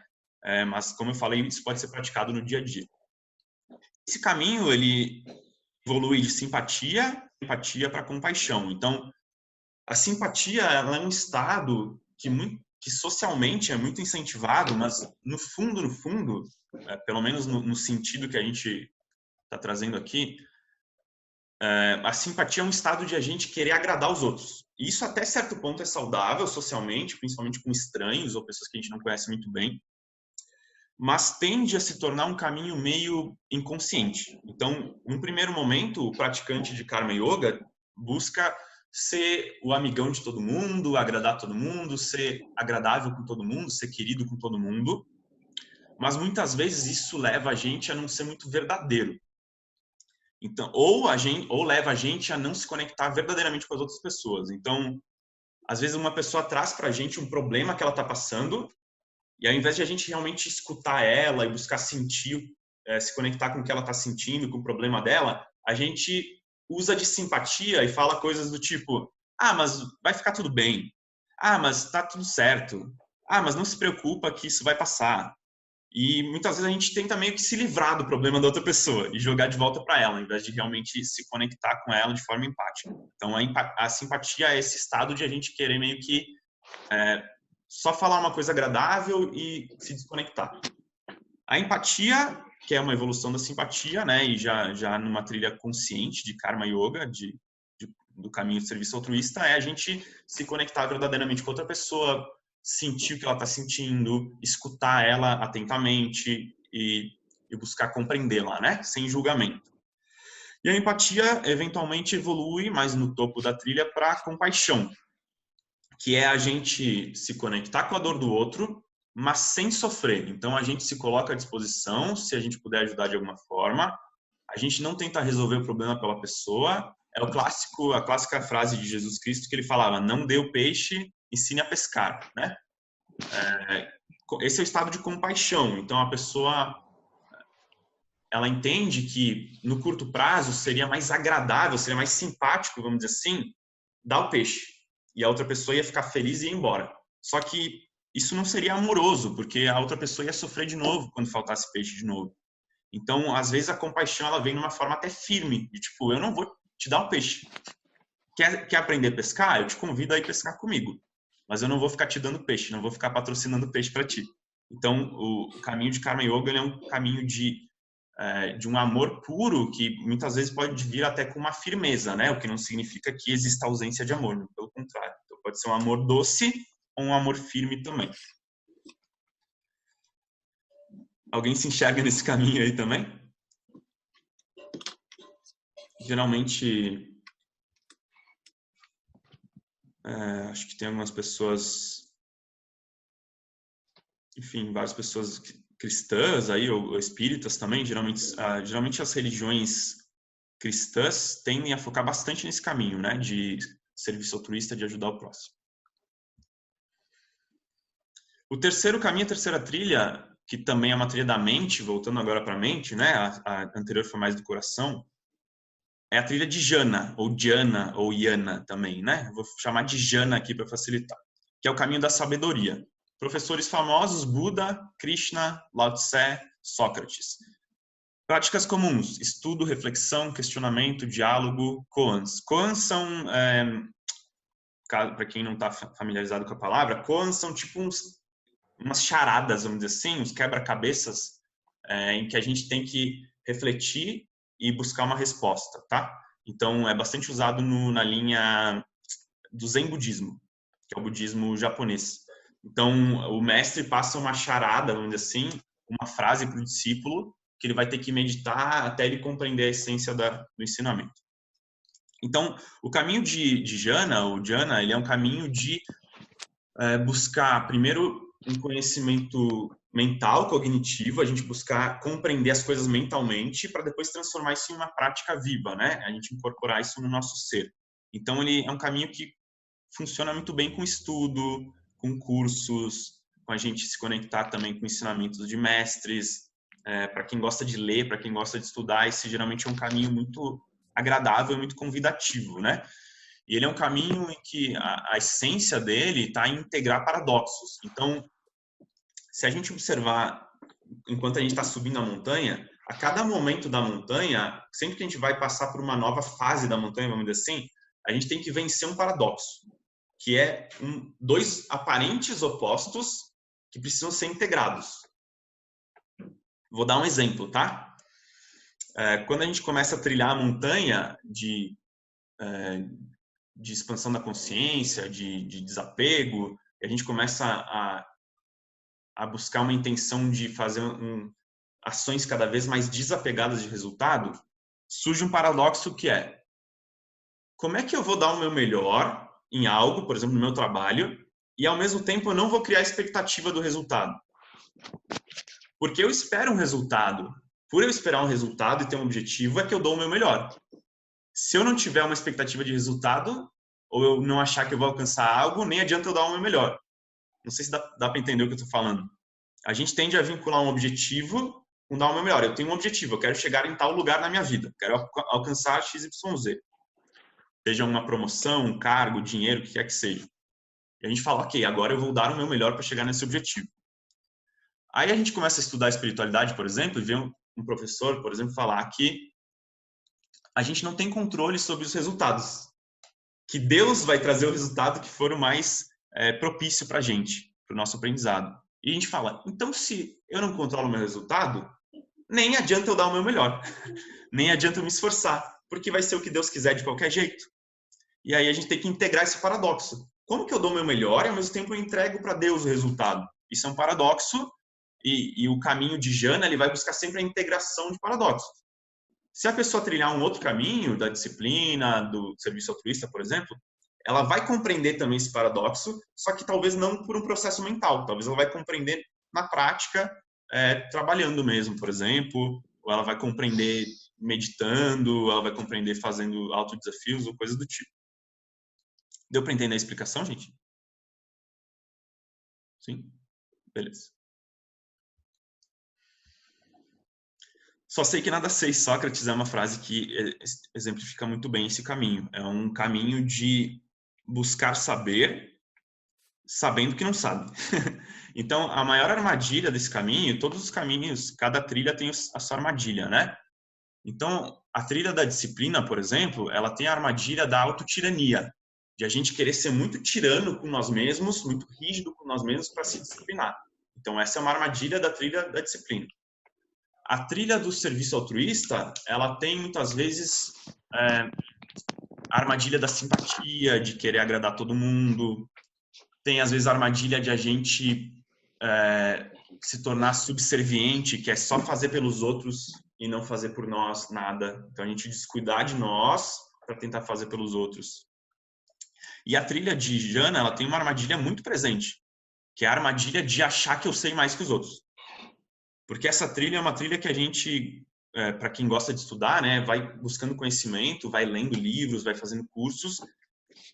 Mas, como eu falei, isso pode ser praticado no dia a dia. Esse caminho, ele evolui de simpatia para compaixão. Então, a simpatia, ela é um estado que socialmente é muito incentivado, mas no fundo, pelo menos no sentido que a gente tá trazendo aqui, a simpatia é um estado de a gente querer agradar os outros. E isso até certo ponto é saudável socialmente, principalmente com estranhos ou pessoas que a gente não conhece muito bem, mas tende a se tornar um caminho meio inconsciente. Então, num primeiro momento, o praticante de Karma Yoga busca ser o amigão de todo mundo, agradar todo mundo, ser agradável com todo mundo, ser querido com todo mundo, mas muitas vezes isso leva a gente a não ser muito verdadeiro. Então, ou leva a gente a não se conectar verdadeiramente com as outras pessoas. Então, às vezes uma pessoa traz pra gente um problema que ela tá passando, e ao invés de a gente realmente escutar ela e buscar sentir, se conectar com o que ela tá sentindo, com o problema dela, a gente usa de simpatia e fala coisas do tipo: ah, mas vai ficar tudo bem. Ah, mas tá tudo certo. Ah, mas não se preocupa que isso vai passar. E muitas vezes a gente tenta meio que se livrar do problema da outra pessoa e jogar de volta para ela, ao invés de realmente se conectar com ela de forma empática. Então, a simpatia é esse estado de a gente querer meio que só falar uma coisa agradável e se desconectar. A empatia, que é uma evolução da simpatia, né, e já numa trilha consciente de Karma Yoga, do caminho de serviço altruísta, é a gente se conectar verdadeiramente com outra pessoa, sentir o que ela está sentindo, escutar ela atentamente e buscar compreendê-la, né? Sem julgamento. E a empatia eventualmente evolui mais no topo da trilha para a compaixão, que é a gente se conectar com a dor do outro, mas sem sofrer. Então a gente se coloca à disposição, se a gente puder ajudar de alguma forma. A gente não tenta resolver o problema pela pessoa. É a clássica frase de Jesus Cristo que ele falava: não dê o peixe, ensine a pescar, né? Esse é o estado de compaixão. Então a pessoa, ela entende que no curto prazo seria mais agradável, seria mais simpático, vamos dizer assim, dar o peixe. E a outra pessoa ia ficar feliz e ir embora. Só que isso não seria amoroso, porque a outra pessoa ia sofrer de novo quando faltasse peixe de novo. Então, às vezes a compaixão ela vem numa forma até firme, de tipo, eu não vou te dar o peixe. Quer aprender a pescar? Eu te convido a ir pescar comigo. Mas eu não vou ficar te dando peixe, não vou ficar patrocinando peixe para ti. Então, o caminho de Karma Yoga ele é um caminho de um amor puro que muitas vezes pode vir até com uma firmeza, né? O que não significa que exista ausência de amor, não, pelo contrário. Então, pode ser um amor doce ou um amor firme também. Alguém se enxerga nesse caminho aí também? Geralmente, acho que tem algumas pessoas, enfim, várias pessoas cristãs aí, ou espíritas também. Geralmente as religiões cristãs tendem a focar bastante nesse caminho, né, de serviço altruísta, de ajudar o próximo. O terceiro caminho, a terceira trilha, que também é uma trilha da mente, voltando agora para a mente, né, a anterior foi mais do coração, é a trilha de Jana, ou Dhyana, ou Yana também, né? Vou chamar de Jana aqui para facilitar, que é o caminho da sabedoria. Professores famosos: Buda, Krishna, Lao Tse, Sócrates. Práticas comuns: estudo, reflexão, questionamento, diálogo, koans. Koans são, para quem não está familiarizado com a palavra, koans são tipo umas charadas, vamos dizer assim, uns quebra-cabeças em que a gente tem que refletir e buscar uma resposta, tá? Então, é bastante usado na linha do Zen budismo, que é o budismo japonês. Então, o mestre passa uma charada, vamos dizer assim, uma frase para o discípulo, que ele vai ter que meditar até ele compreender a essência do ensinamento. Então, o caminho de Jana, ou Dhyana, ele é um caminho de buscar, primeiro, um conhecimento mental, cognitivo, a gente buscar compreender as coisas mentalmente para depois transformar isso em uma prática viva, né? A gente incorporar isso no nosso ser. Então, ele é um caminho que funciona muito bem com estudo, com cursos, com a gente se conectar também com ensinamentos de mestres. Para quem gosta de ler, para quem gosta de estudar, esse geralmente é um caminho muito agradável, muito convidativo, né? E ele é um caminho em que a essência dele está em integrar paradoxos. Então, se a gente observar, enquanto a gente está subindo a montanha, a cada momento da montanha, sempre que a gente vai passar por uma nova fase da montanha, vamos dizer assim, a gente tem que vencer um paradoxo, que é dois aparentes opostos que precisam ser integrados. Vou dar um exemplo, tá? quando a gente começa a trilhar a montanha de expansão da consciência, de desapego, e a gente começa a buscar uma intenção de fazer ações cada vez mais desapegadas de resultado, surge um paradoxo que é: como é que eu vou dar o meu melhor em algo, por exemplo, no meu trabalho, e ao mesmo tempo eu não vou criar expectativa do resultado? Porque eu espero um resultado. Por eu esperar um resultado e ter um objetivo, é que eu dou o meu melhor. Se eu não tiver uma expectativa de resultado, ou eu não achar que eu vou alcançar algo, nem adianta eu dar o meu melhor. Não sei se dá para entender o que eu estou falando. A gente tende a vincular um objetivo com dar o meu melhor. Eu tenho um objetivo, eu quero chegar em tal lugar na minha vida, quero alcançar XYZ. Seja uma promoção, um cargo, dinheiro, o que quer que seja. E a gente fala, ok, agora eu vou dar o meu melhor para chegar nesse objetivo. Aí a gente começa a estudar espiritualidade, por exemplo, e vê um professor, por exemplo, falar que a gente não tem controle sobre os resultados. Que Deus vai trazer o resultado que for o mais propício para a gente, para o nosso aprendizado. E a gente fala, então se eu não controlo o meu resultado, nem adianta eu dar o meu melhor. Nem adianta eu me esforçar, porque vai ser o que Deus quiser de qualquer jeito. E aí a gente tem que integrar esse paradoxo. Como que eu dou o meu melhor e ao mesmo tempo eu entrego para Deus o resultado? Isso é um paradoxo e o caminho de Jana, ele vai buscar sempre a integração de paradoxos. Se a pessoa trilhar um outro caminho, da disciplina, do serviço altruísta, por exemplo, ela vai compreender também esse paradoxo, só que talvez não por um processo mental. Talvez ela vai compreender na prática, trabalhando mesmo, por exemplo, ou ela vai compreender meditando, ela vai compreender fazendo autodesafios ou coisas do tipo. Deu para entender a explicação, gente? Sim? Beleza. Só sei que nada sei, Sócrates, é uma frase que exemplifica muito bem esse caminho. É um caminho de buscar saber, sabendo que não sabe. Então, a maior armadilha desse caminho, todos os caminhos, cada trilha tem a sua armadilha, né? Então, a trilha da disciplina, por exemplo, ela tem a armadilha da autotirania, de a gente querer ser muito tirano com nós mesmos, muito rígido com nós mesmos para se disciplinar. Então, essa é uma armadilha da trilha da disciplina. A trilha do serviço altruísta, ela tem muitas vezes a armadilha da simpatia, de querer agradar todo mundo. Tem, às vezes, a armadilha de a gente se tornar subserviente, que é só fazer pelos outros e não fazer por nós nada. Então, a gente descuidar de nós para tentar fazer pelos outros. E a trilha de Jana, ela tem uma armadilha muito presente, que é a armadilha de achar que eu sei mais que os outros. Porque essa trilha é uma trilha que a gente, para quem gosta de estudar, né, vai buscando conhecimento, vai lendo livros, vai fazendo cursos,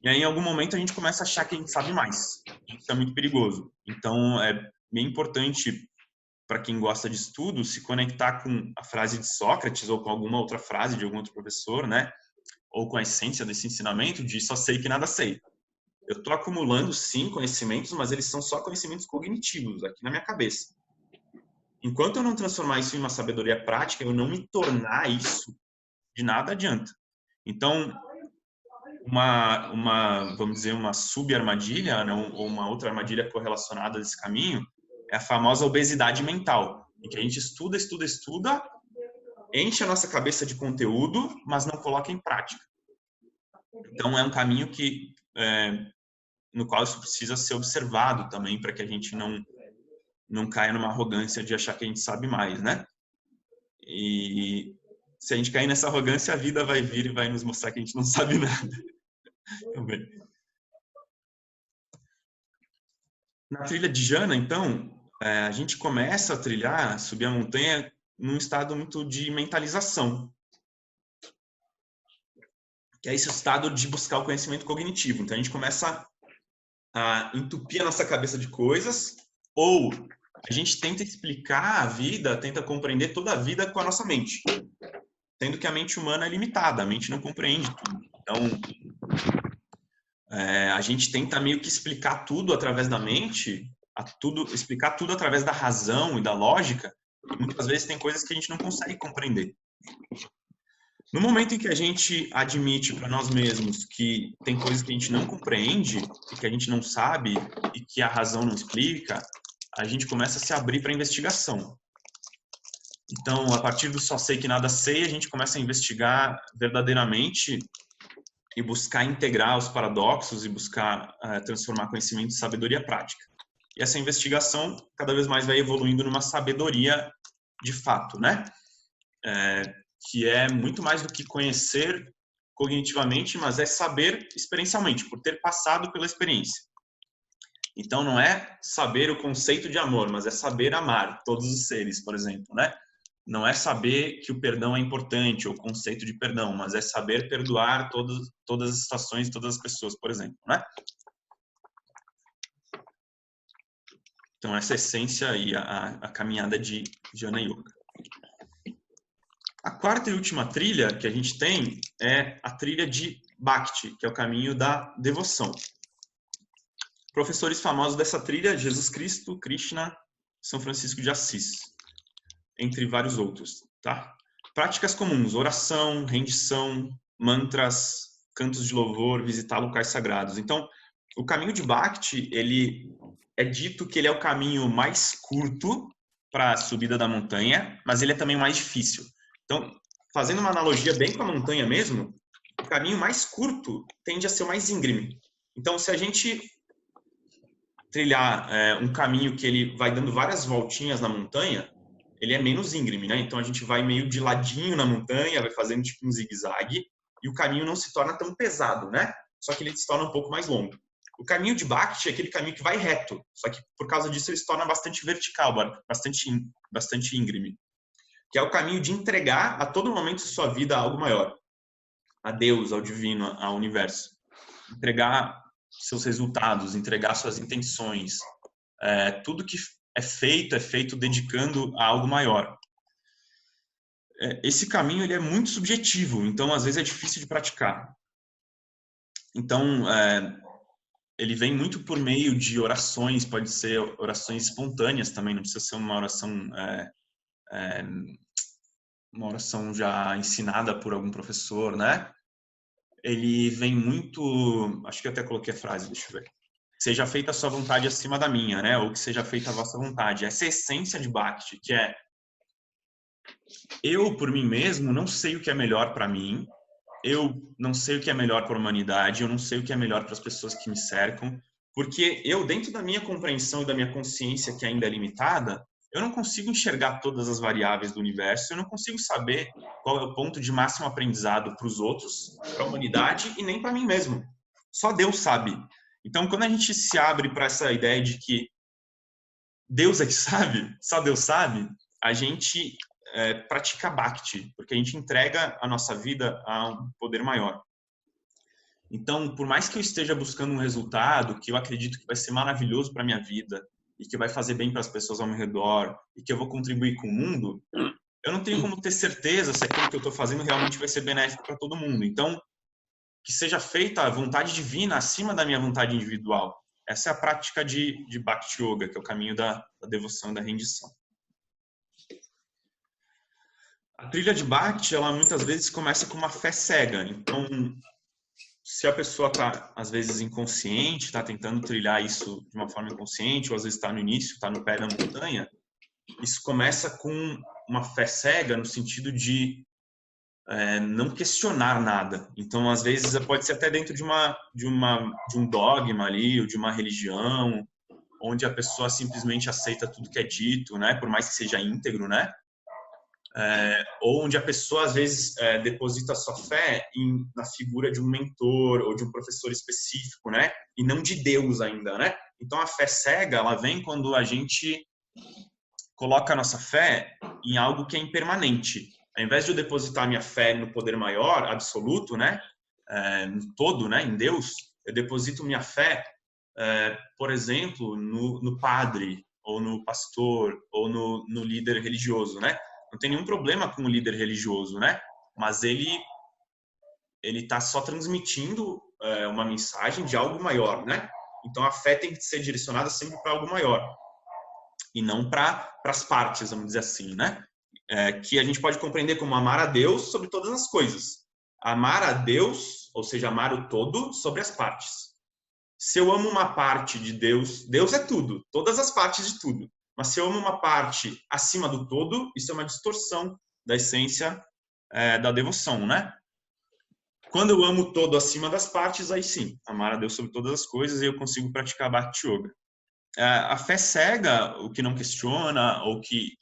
e aí em algum momento a gente começa a achar que a gente sabe mais. Isso é muito perigoso. Então, é bem importante para quem gosta de estudo se conectar com a frase de Sócrates ou com alguma outra frase de algum outro professor, né, ou com a essência desse ensinamento de só sei que nada sei. Eu estou acumulando, sim, conhecimentos, mas eles são só conhecimentos cognitivos aqui na minha cabeça. Enquanto eu não transformar isso em uma sabedoria prática, eu não me tornar isso, de nada adianta. Então, vamos dizer, uma sub-armadilha, né, ou uma outra armadilha correlacionada desse caminho, é a famosa obesidade mental, em que a gente estuda, enche a nossa cabeça de conteúdo, mas não coloca em prática. Então, é um caminho no qual isso precisa ser observado também, para que a gente não caia numa arrogância de achar que a gente sabe mais, né? E se a gente cair nessa arrogância, a vida vai vir e vai nos mostrar que a gente não sabe nada. Também. Na trilha de Jana, então, a gente começa a trilhar, subir a montanha, num estado muito de mentalização. Que é esse estado de buscar o conhecimento cognitivo. Então, a gente começa a entupir a nossa cabeça de coisas, ou a gente tenta explicar a vida, tenta compreender toda a vida com a nossa mente. Sendo que a mente humana é limitada, a mente não compreende tudo. Então, a gente tenta meio que explicar tudo através da mente, explicar tudo através da razão e da lógica, e muitas vezes tem coisas que a gente não consegue compreender. No momento em que a gente admite para nós mesmos que tem coisas que a gente não compreende, e que a gente não sabe, e que a razão não explica, a gente começa a se abrir para a investigação. Então, a partir do só sei que nada sei, a gente começa a investigar verdadeiramente e buscar integrar os paradoxos e buscar transformar conhecimento em sabedoria prática. E essa investigação cada vez mais vai evoluindo numa sabedoria de fato, né? Que é muito mais do que conhecer cognitivamente, mas é saber experiencialmente, por ter passado pela experiência. Então, não é saber o conceito de amor, mas é saber amar todos os seres, por exemplo, né? Não é saber que o perdão é importante, ou o conceito de perdão, mas é saber perdoar todas as situações, todas as pessoas, por exemplo, né? Então, essa essência e a caminhada de Jnana Yoga. A quarta e última trilha que a gente tem é a trilha de Bhakti, que é o caminho da devoção. Professores famosos dessa trilha, Jesus Cristo, Krishna, São Francisco de Assis, entre vários outros, tá? Práticas comuns, oração, rendição, mantras, cantos de louvor, visitar locais sagrados. Então, o caminho de Bhakti, ele é dito que ele é o caminho mais curto para a subida da montanha, mas ele é também o mais difícil. Então, fazendo uma analogia bem com a montanha mesmo, o caminho mais curto tende a ser o mais íngreme. Então, se a gente trilhar um caminho que ele vai dando várias voltinhas na montanha, ele é menos íngreme, né? Então, a gente vai meio de ladinho na montanha, vai fazendo tipo um zigue-zague, e o caminho não se torna tão pesado, né? Só que ele se torna um pouco mais longo. O caminho de Bhakti é aquele caminho que vai reto, só que por causa disso ele se torna bastante vertical, bastante íngreme. Que é o caminho de entregar a todo momento de sua vida a algo maior. A Deus, ao divino, ao universo. Entregar seus resultados, entregar suas intenções. Tudo que é feito dedicando a algo maior. Esse caminho ele é muito subjetivo, então às vezes é difícil de praticar. Então, ele vem muito por meio de orações, pode ser orações espontâneas também, não precisa ser uma oração já ensinada por algum professor, né? Ele vem muito, acho que eu até coloquei a frase, deixa eu ver. Seja feita a sua vontade acima da minha, né? Ou que seja feita a vossa vontade. Essa é a essência de Bhakti, que é eu, por mim mesmo, não sei o que é melhor para mim, eu não sei o que é melhor para a humanidade, eu não sei o que é melhor para as pessoas que me cercam, porque eu, dentro da minha compreensão e da minha consciência, que ainda é limitada, eu não consigo enxergar todas as variáveis do universo, eu não consigo saber qual é o ponto de máximo aprendizado para os outros, para a humanidade e nem para mim mesmo. Só Deus sabe. Então, quando a gente se abre para essa ideia de que Deus é que sabe, só Deus sabe, a gente pratica Bhakti, porque a gente entrega a nossa vida a um poder maior. Então, por mais que eu esteja buscando um resultado que eu acredito que vai ser maravilhoso para a minha vida e que vai fazer bem para as pessoas ao meu redor e que eu vou contribuir com o mundo, eu não tenho como ter certeza se aquilo que eu estou fazendo realmente vai ser benéfico para todo mundo. Então, que seja feita a vontade divina acima da minha vontade individual. Essa é a prática de Bhakti Yoga, que é o caminho da devoção e da rendição. A trilha de Bhakti, ela muitas vezes começa com uma fé cega. Então, se a pessoa está, às vezes, inconsciente, está tentando trilhar isso de uma forma inconsciente, ou às vezes está no início, está no pé da montanha, isso começa com uma fé cega no sentido de não questionar nada. Então, às vezes, pode ser até dentro de um dogma ali, ou de uma religião, onde a pessoa simplesmente aceita tudo que é dito, né? Por mais que seja íntegro, né? Ou onde a pessoa, às vezes, deposita sua fé na figura de um mentor ou de um professor específico, né? E não de Deus ainda, né? Então, a fé cega, ela vem quando a gente coloca a nossa fé em algo que é impermanente. Ao invés de eu depositar minha fé no poder maior, absoluto, né? No todo, né? Em Deus, eu deposito minha fé, por exemplo, no padre, ou no pastor, ou no líder religioso, né? Não tem nenhum problema com o líder religioso, né? Mas ele está só transmitindo uma mensagem de algo maior, né? Então, a fé tem que ser direcionada sempre para algo maior. E não para as partes, vamos dizer assim, né? Que a gente pode compreender como amar a Deus sobre todas as coisas. Amar a Deus, ou seja, amar o todo sobre as partes. Se eu amo uma parte de Deus, Deus é tudo, todas as partes de tudo. Mas se eu amo uma parte acima do todo, isso é uma distorção da essência da devoção, né? Quando eu amo o todo acima das partes, aí sim, amar a Deus sobre todas as coisas e eu consigo praticar Bhakti Yoga. A fé cega, o que não questiona ou que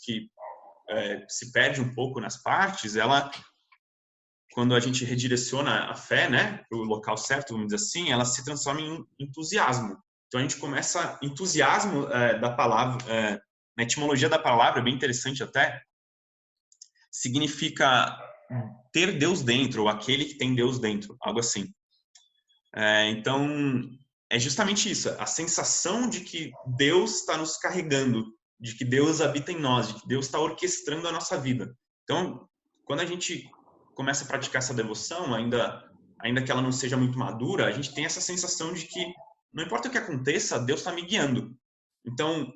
se perde um pouco nas partes, ela, quando a gente redireciona a fé, né, para o local certo, vamos dizer assim, ela se transforma em entusiasmo. Então a gente começa, entusiasmo da palavra, na etimologia da palavra, bem interessante até, significa ter Deus dentro, ou aquele que tem Deus dentro, algo assim. Então, é justamente isso, a sensação de que Deus está nos carregando, de que Deus habita em nós, de que Deus está orquestrando a nossa vida. Então, quando a gente começa a praticar essa devoção, ainda que ela não seja muito madura, a gente tem essa sensação de que, não importa o que aconteça, Deus está me guiando. Então,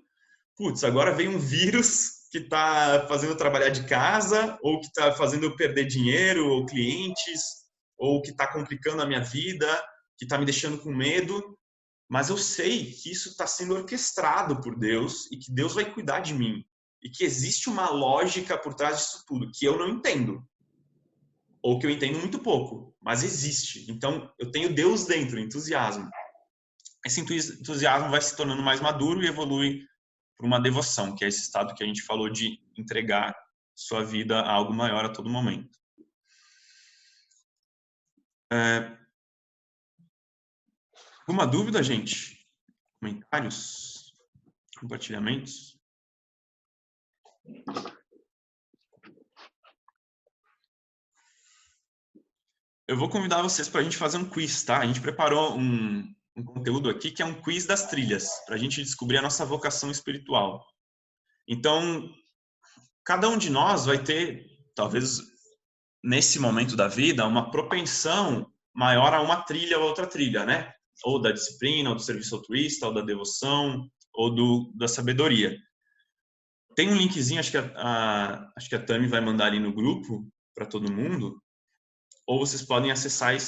putz, agora veio um vírus que está fazendo eu trabalhar de casa, ou que está fazendo eu perder dinheiro, ou clientes, ou que está complicando a minha vida, que está me deixando com medo. Mas eu sei que isso está sendo orquestrado por Deus e que Deus vai cuidar de mim. E que existe uma lógica por trás disso tudo, que eu não entendo. Ou que eu entendo muito pouco, mas existe. Então, eu tenho Deus dentro, entusiasmo. Esse entusiasmo vai se tornando mais maduro e evolui para uma devoção, que é esse estado que a gente falou de entregar sua vida a algo maior a todo momento. Alguma dúvida, gente? Comentários? Compartilhamentos? Eu vou convidar vocês para a gente fazer um quiz, tá? A gente preparou um conteúdo aqui que é um quiz das trilhas, para a gente descobrir a nossa vocação espiritual. Então, cada um de nós vai ter, talvez nesse momento da vida, uma propensão maior a uma trilha ou outra trilha, né? Ou da disciplina, ou do serviço altruísta, ou da devoção, ou da sabedoria. Tem um linkzinho, acho que a Tami vai mandar ali no grupo para todo mundo, ou vocês podem acessar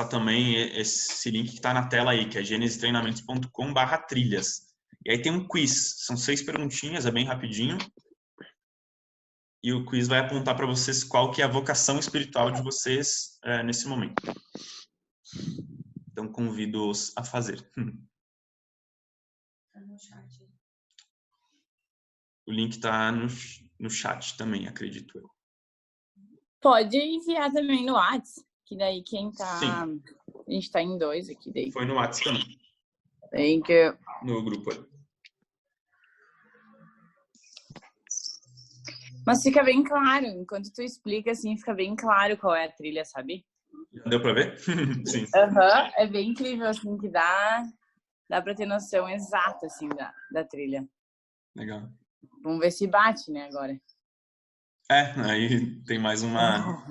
também esse link que está na tela aí, que é genesetreinamentos.com/trilhas. E aí tem um quiz, são 6 perguntinhas, é bem rapidinho. E o quiz vai apontar para vocês qual que é a vocação espiritual de vocês nesse momento. Então, convido-os a fazer. O link está no chat também, acredito eu. Pode enviar também no WhatsApp, que daí quem tá... Sim. A gente tá em 2 aqui daí. Foi no WhatsApp também. Tem que... No grupo aí. Mas fica bem claro, enquanto tu explica, assim, fica bem claro qual é a trilha, sabe? Deu para ver? Sim. É bem incrível, assim, que dá para ter noção exata, assim, da trilha. Legal. Vamos ver se bate, né, agora. Aí tem mais uma...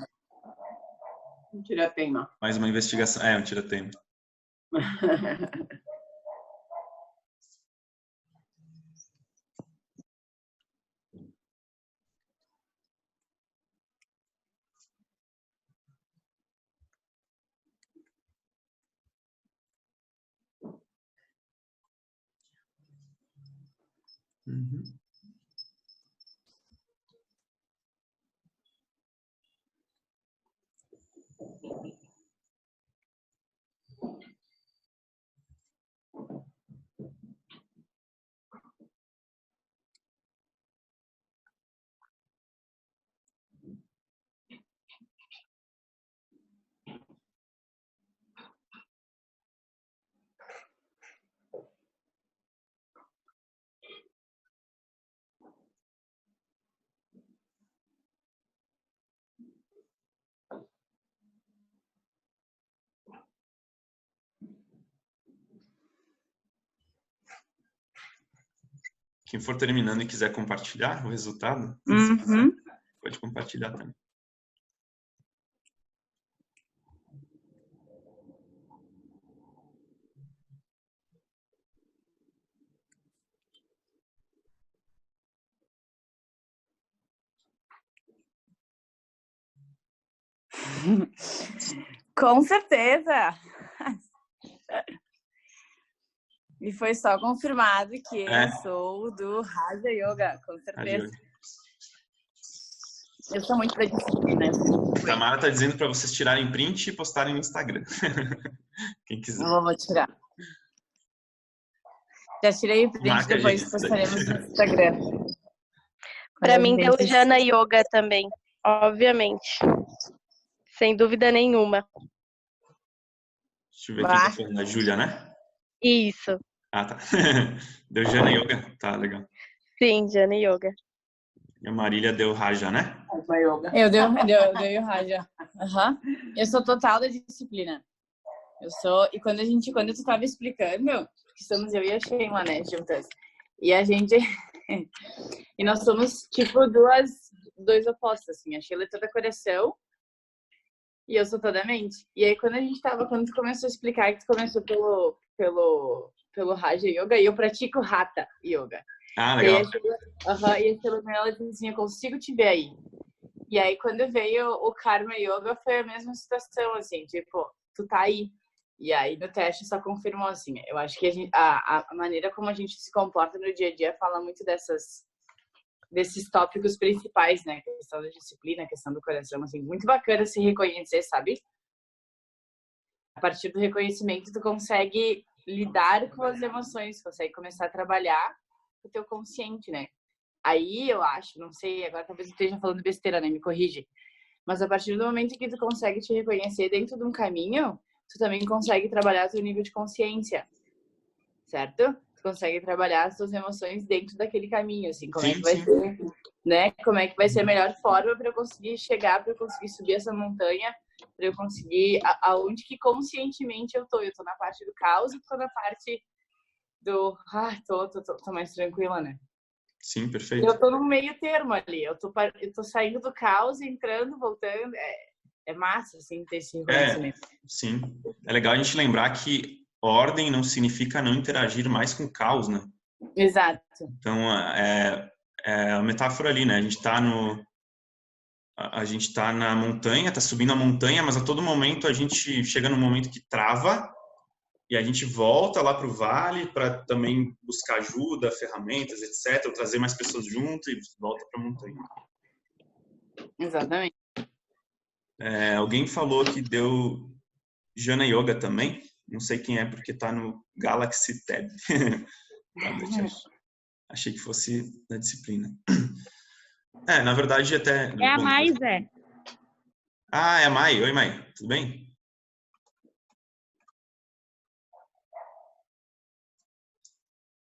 Um tira-teima. Mais uma investigação. Um tira-teima. Uhum. Quem for terminando e quiser compartilhar o resultado, pode compartilhar também. Com certeza! E foi só confirmado que É. eu sou do Raja Yoga, com certeza. Eu sou muito da disciplina. Tamara tá dizendo para vocês tirarem print e postarem no Instagram. Quem quiser. Eu vou tirar. Já tirei o print, Marca a depois gente. postaremos no Instagram. Para mim deu Jana Yoga também, obviamente. Sem dúvida nenhuma. Deixa eu ver quem tá falando. A Júlia, né? Isso. Ah, tá. Deu Jana Yoga? Tá, legal. Sim, Jana Yoga. E a Marília deu Raja, né? Eu dei o Raja. Uhum. Eu sou total da disciplina. Eu sou... E quando tu tava explicando, que somos eu e a Sheila, né, juntas. E a gente... e nós somos, tipo, dois opostos, assim. A Sheila é toda coração e eu sou toda mente. E aí, quando tu começou a explicar que tu começou pelo Raja Yoga, e eu pratico Hatha Yoga. Ah, legal. E a Sheila, ela disse assim, eu consigo te ver aí. E aí, quando veio o Karma Yoga, foi a mesma situação, assim, tipo, tu tá aí. E aí, no teste, só confirmou, assim, eu acho que a maneira como a gente se comporta no dia a dia fala muito desses tópicos principais, né? A questão da disciplina, a questão do coração, assim, muito bacana se reconhecer, sabe? A partir do reconhecimento, tu consegue lidar com as emoções, consegue começar a trabalhar o teu consciente, né? Aí, eu acho, não sei, agora talvez eu esteja falando besteira, né? Me corrige. Mas a partir do momento que tu consegue te reconhecer dentro de um caminho, tu também consegue trabalhar teu nível de consciência, certo? Tu consegue trabalhar as tuas emoções dentro daquele caminho, assim, como é que vai ser, né? Como é que vai ser a melhor forma para eu conseguir chegar, para eu conseguir subir essa montanha, para eu conseguir aonde que conscientemente eu tô na parte do caos, tô na parte do tô mais tranquila, né? Sim, perfeito. Eu tô no meio termo ali, eu tô saindo do caos, entrando, voltando, é massa, assim, ter esse reconhecimento. Sim. É legal a gente lembrar que ordem não significa não interagir mais com o caos, né? Exato. Então, é a metáfora ali, né? A gente tá na montanha, tá subindo a montanha, mas a todo momento a gente chega num momento que trava e a gente volta lá pro vale para também buscar ajuda, ferramentas, etc. Ou trazer mais pessoas junto e volta pra montanha. Exatamente. Alguém falou que deu Jana Yoga também. Não sei quem é, porque tá no Galaxy Tab. Achei que fosse da disciplina. Na verdade, até... É a Mai, Zé. Ah, é a Mai. Oi, Mai. Tudo bem?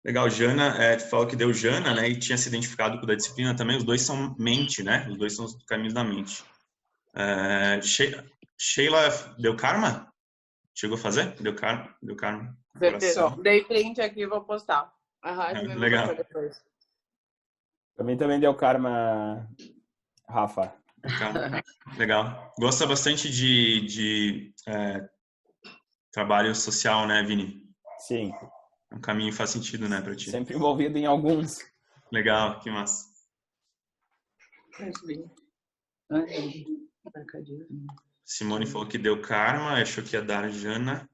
Legal, Jana, tu falou que deu Jana, né? E tinha se identificado com o da disciplina também. Os dois são mente, né? Os dois são os caminhos da mente. Sheila deu karma? Chegou a fazer? Deu karma. Dei print aqui e vou postar. Legal. Pra mim também deu karma, Rafa. Legal. Gosta bastante de trabalho social, né, Vini? Sim. É um caminho que faz sentido, né, pra ti? Sempre envolvido em alguns. Legal, que massa. Simone falou que deu karma, achou que ia dar Jana.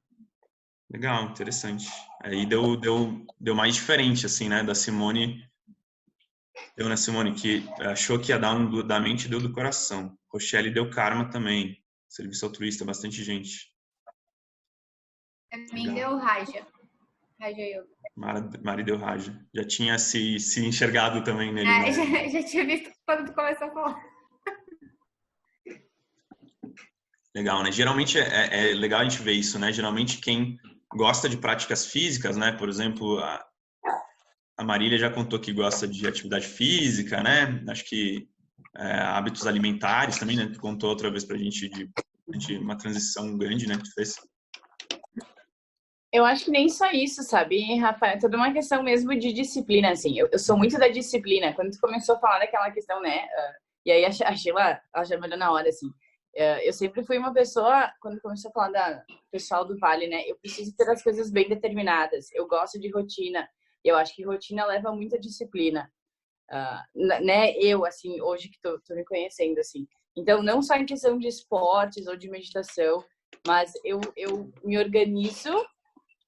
Legal, interessante. Aí deu mais diferente, assim, né, da Simone. Deu na Simone, que achou que ia dar da mente e deu do coração. Rochelle deu karma também. Serviço altruísta, bastante gente. Também deu Raja. Raja Yoga. Mari deu Raja. Já tinha se enxergado também nele. Né? Já tinha visto quando tu começou a falar. Legal, né? Geralmente é legal a gente ver isso, né? Geralmente quem gosta de práticas físicas, né? Por exemplo, a Marília já contou que gosta de atividade física, né? Acho que hábitos alimentares também, né? Tu contou outra vez pra gente de uma transição grande, né? Que tu fez. Eu acho que nem só isso, sabe, Rafael? É toda uma questão mesmo de disciplina, assim. Eu sou muito da disciplina. Quando tu começou a falar daquela questão, né? E aí a Sheila, ela já me olhou na hora, assim. Eu sempre fui uma pessoa, quando começou a falar da pessoal do Vale, né? Eu preciso ter as coisas bem determinadas. Eu gosto de rotina. Eu acho que rotina leva muita disciplina. Né? Eu, assim, hoje que tô me conhecendo, assim. Então, não só em questão de esportes ou de meditação, mas eu me organizo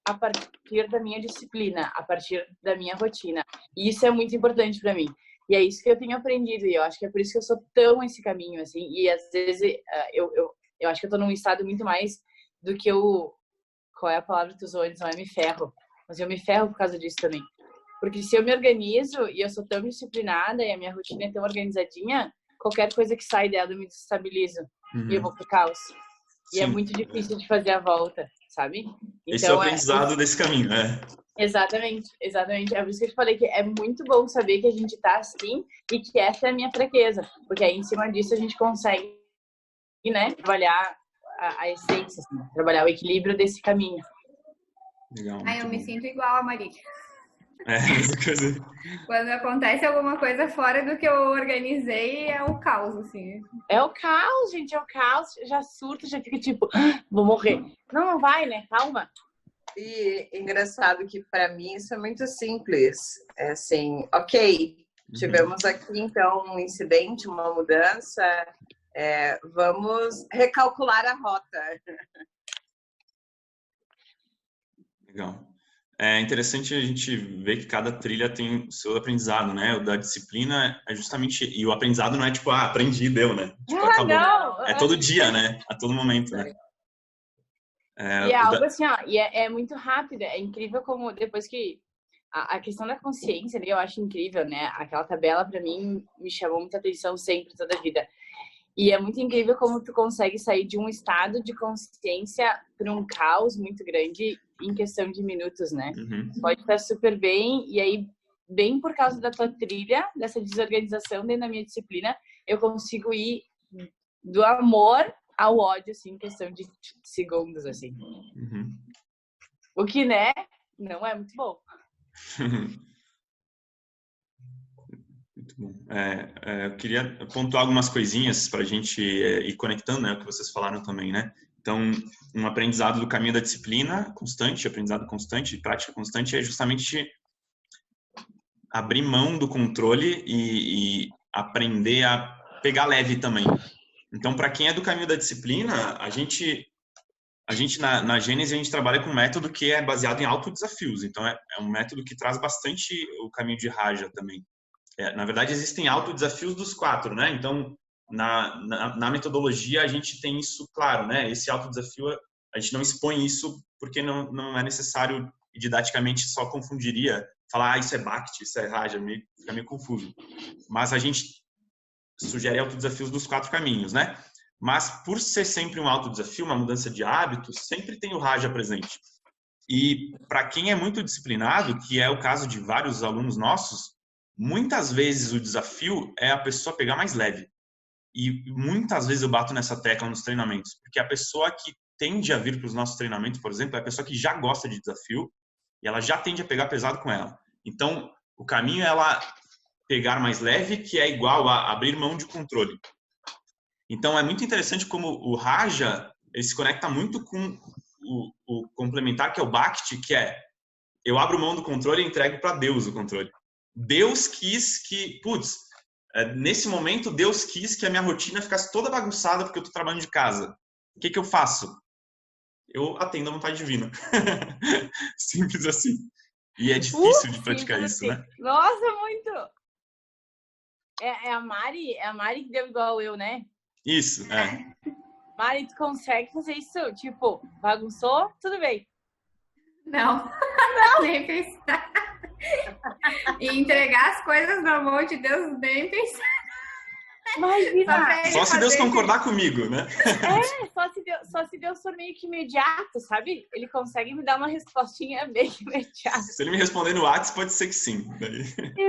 a partir da minha disciplina, a partir da minha rotina. E isso é muito importante para mim. E é isso que eu tenho aprendido. E eu acho que é por isso que eu sou tão esse caminho, assim. E às vezes eu acho que eu tô num estado muito mais do que eu... Qual é a palavra que tu usou antes? Não é me ferro. Mas eu me ferro por causa disso também. Porque se eu me organizo e eu sou tão disciplinada e a minha rotina é tão organizadinha, qualquer coisa que sai dela eu me desestabilizo. E eu vou pro caos. E Sim. é muito difícil de fazer a volta, sabe? Então, esse é o aprendizado desse caminho, né? Exatamente, exatamente. É por isso que eu te falei que é muito bom saber que a gente tá assim e que essa é a minha fraqueza. Porque aí, em cima disso, a gente consegue, né, trabalhar a essência, assim, trabalhar o equilíbrio desse caminho. Legal. Eu me sinto igual a Maria. Essa coisa. Quando acontece alguma coisa fora do que eu organizei, é o caos, assim. É o caos, gente, é o caos. Já surta, já fica tipo, vou morrer. Não vai, né? Calma. E engraçado que para mim isso é muito simples. É assim, ok, tivemos aqui então um incidente, uma mudança, vamos recalcular a rota. Legal. É interessante a gente ver que cada trilha tem o seu aprendizado, né? O da disciplina é justamente... E o aprendizado não é tipo, aprendi, deu, né? Tipo, acabou. Não. É todo dia, né? A todo momento, né? E é algo assim, ó, e é muito rápido. É incrível como depois que... A questão da consciência, eu acho incrível, né? Aquela tabela, pra mim, me chamou muita atenção sempre, toda a vida. E é muito incrível como tu consegue sair de um estado de consciência para um caos muito grande em questão de minutos, né? Pode estar super bem, e aí, bem por causa da tua trilha, dessa desorganização dentro da minha disciplina, eu consigo ir do amor ao ódio, assim, em questão de segundos, assim. O que, né, não é muito bom. Muito bom. Eu queria pontuar algumas coisinhas para a gente ir conectando, né, o que vocês falaram também, né? Então, um aprendizado do caminho da disciplina constante, aprendizado constante, prática constante, é justamente abrir mão do controle e aprender a pegar leve também. Então, para quem é do caminho da disciplina, a gente na Gênese, a gente trabalha com um método que é baseado em autodesafios. Então, é um método que traz bastante o caminho de Raja também. Na verdade, existem autodesafios dos 4, né? Então, na metodologia, a gente tem isso claro, né? Esse autodesafio, a gente não expõe isso porque não é necessário, e didaticamente só confundiria, falar, isso é Bhakti, isso é Raja, fica meio confuso. Mas a gente sugere autodesafios dos 4 caminhos, né? Mas, por ser sempre um autodesafio, uma mudança de hábitos, sempre tem o Raja presente. E, para quem é muito disciplinado, que é o caso de vários alunos nossos, muitas vezes o desafio é a pessoa pegar mais leve. E muitas vezes eu bato nessa tecla nos treinamentos, porque a pessoa que tende a vir para os nossos treinamentos, por exemplo, é a pessoa que já gosta de desafio e ela já tende a pegar pesado com ela. Então, o caminho é ela pegar mais leve, que é igual a abrir mão de controle. Então, é muito interessante como o Raja, ele se conecta muito com o complementar, que é o Bhakti, que é eu abro mão do controle e entrego para Deus o controle. Deus quis que, nesse momento, Deus quis que a minha rotina ficasse toda bagunçada porque eu estou trabalhando de casa. O que eu faço? Eu atendo a vontade divina. Simples assim. E é difícil de praticar isso, né? Nossa, muito! É a Mari que deu igual eu, né? Isso, Mari, tu consegue fazer isso? Tipo, bagunçou? Tudo bem. Não, nem pensar. E entregar as coisas na mão de Deus, nem pensar. Imagina! Só se Deus concordar comigo, né? Só se Deus for meio que imediato, sabe? Ele consegue me dar uma respostinha bem imediata. Se ele me responder no WhatsApp, pode ser que sim.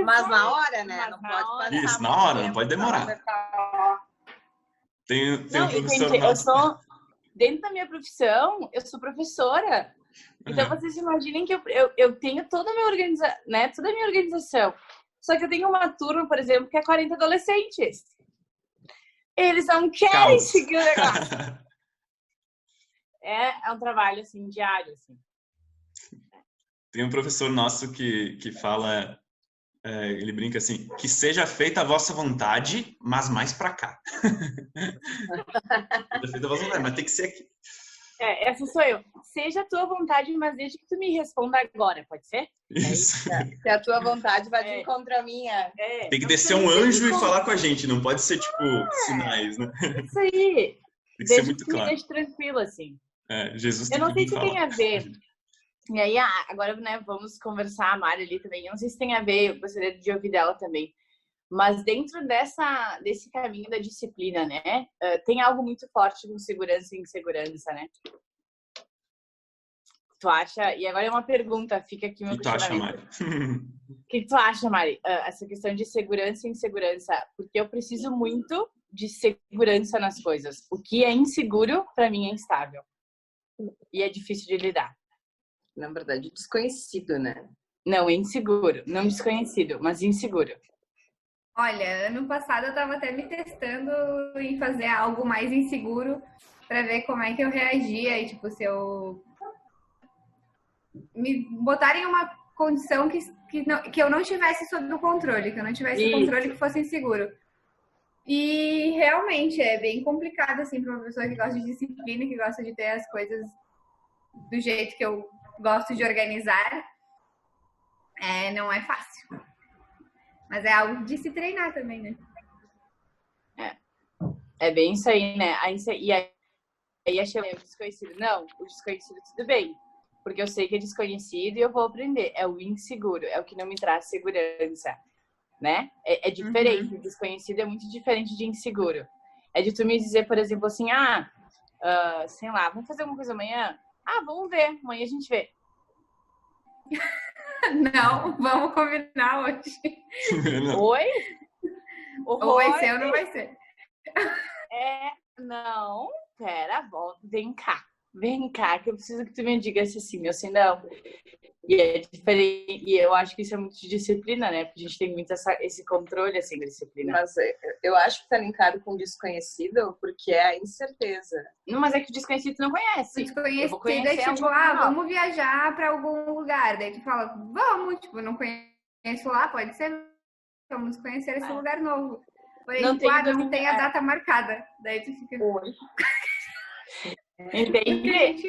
Mas na hora, né? Não pode passar. Isso, na hora, não pode demorar. Tem um professor gente, nosso. Dentro da minha profissão, eu sou professora. Então, vocês imaginem que eu tenho toda a minha organização. Só que eu tenho uma turma, por exemplo, que é 40 adolescentes. Eles não querem seguir o negócio. É um trabalho, assim, diário, assim. Tem um professor nosso que fala, ele brinca assim, que seja feita a vossa vontade, mas mais pra cá. Seja feita a vossa vontade, mas tem que ser aqui. Essa sou eu. Seja a tua vontade, mas desde que tu me responda agora, pode ser? Isso. Se a tua vontade vai vir contra a minha. Tem que descer um anjo e falar com a gente, não pode ser, tipo, sinais, né? Isso aí. Tem que ser muito Que me claro. deixe tranquilo, assim. Jesus Eu tem não que sei vir se falar. tem a ver. E aí, agora, né, vamos conversar, a Mari ali também. Eu não sei se tem a ver, eu gostaria de ouvir dela também. Mas dentro desse caminho da disciplina, né, tem algo muito forte com segurança e insegurança, né? Tu acha? E agora é uma pergunta, fica aqui meu O que tu acha, questionamento. Mari? O que tu acha, Mari? Essa questão de segurança e insegurança, porque eu preciso muito de segurança nas coisas. O que é inseguro, para mim, é instável. E é difícil de lidar. Na verdade, desconhecido, né? Não, é inseguro. Não desconhecido, mas inseguro. Olha, ano passado eu tava até me testando em fazer algo mais inseguro para ver como é que eu reagia e, tipo, se eu me botarem em uma condição que eu não tivesse sob o controle, que eu não tivesse o controle que fosse inseguro. E realmente é bem complicado, assim, para uma pessoa que gosta de disciplina, que gosta de ter as coisas do jeito que eu gosto de organizar. Não é fácil. Mas é algo de se treinar também, né? É bem isso aí, né? E aí achei o desconhecido. Não, o desconhecido tudo bem. Porque eu sei que é desconhecido e eu vou aprender. É o inseguro, é o que não me traz segurança, né? É diferente. O desconhecido é muito diferente de inseguro. É de tu me dizer, por exemplo, assim, sei lá, vamos fazer alguma coisa amanhã? Vamos ver. Amanhã a gente vê. Não, vamos combinar hoje. Oi? Ou vai ser ou não vai ser. Não, pera, volta, vem cá, que eu preciso que tu me diga se sim ou se não. E é diferente, e eu acho que isso é muito de disciplina, né? Porque a gente tem muito esse controle, assim, da disciplina. Mas eu acho que tá linkado com o desconhecido, porque é a incerteza. Não, mas é que o desconhecido tu não conhece. O desconhecido é tipo, vamos viajar pra algum lugar. Daí tu fala, vamos, tipo, não conheço lá, pode ser, vamos conhecer esse lugar novo. Porém, não tem a data marcada. Daí tu fica... Oi. Entende?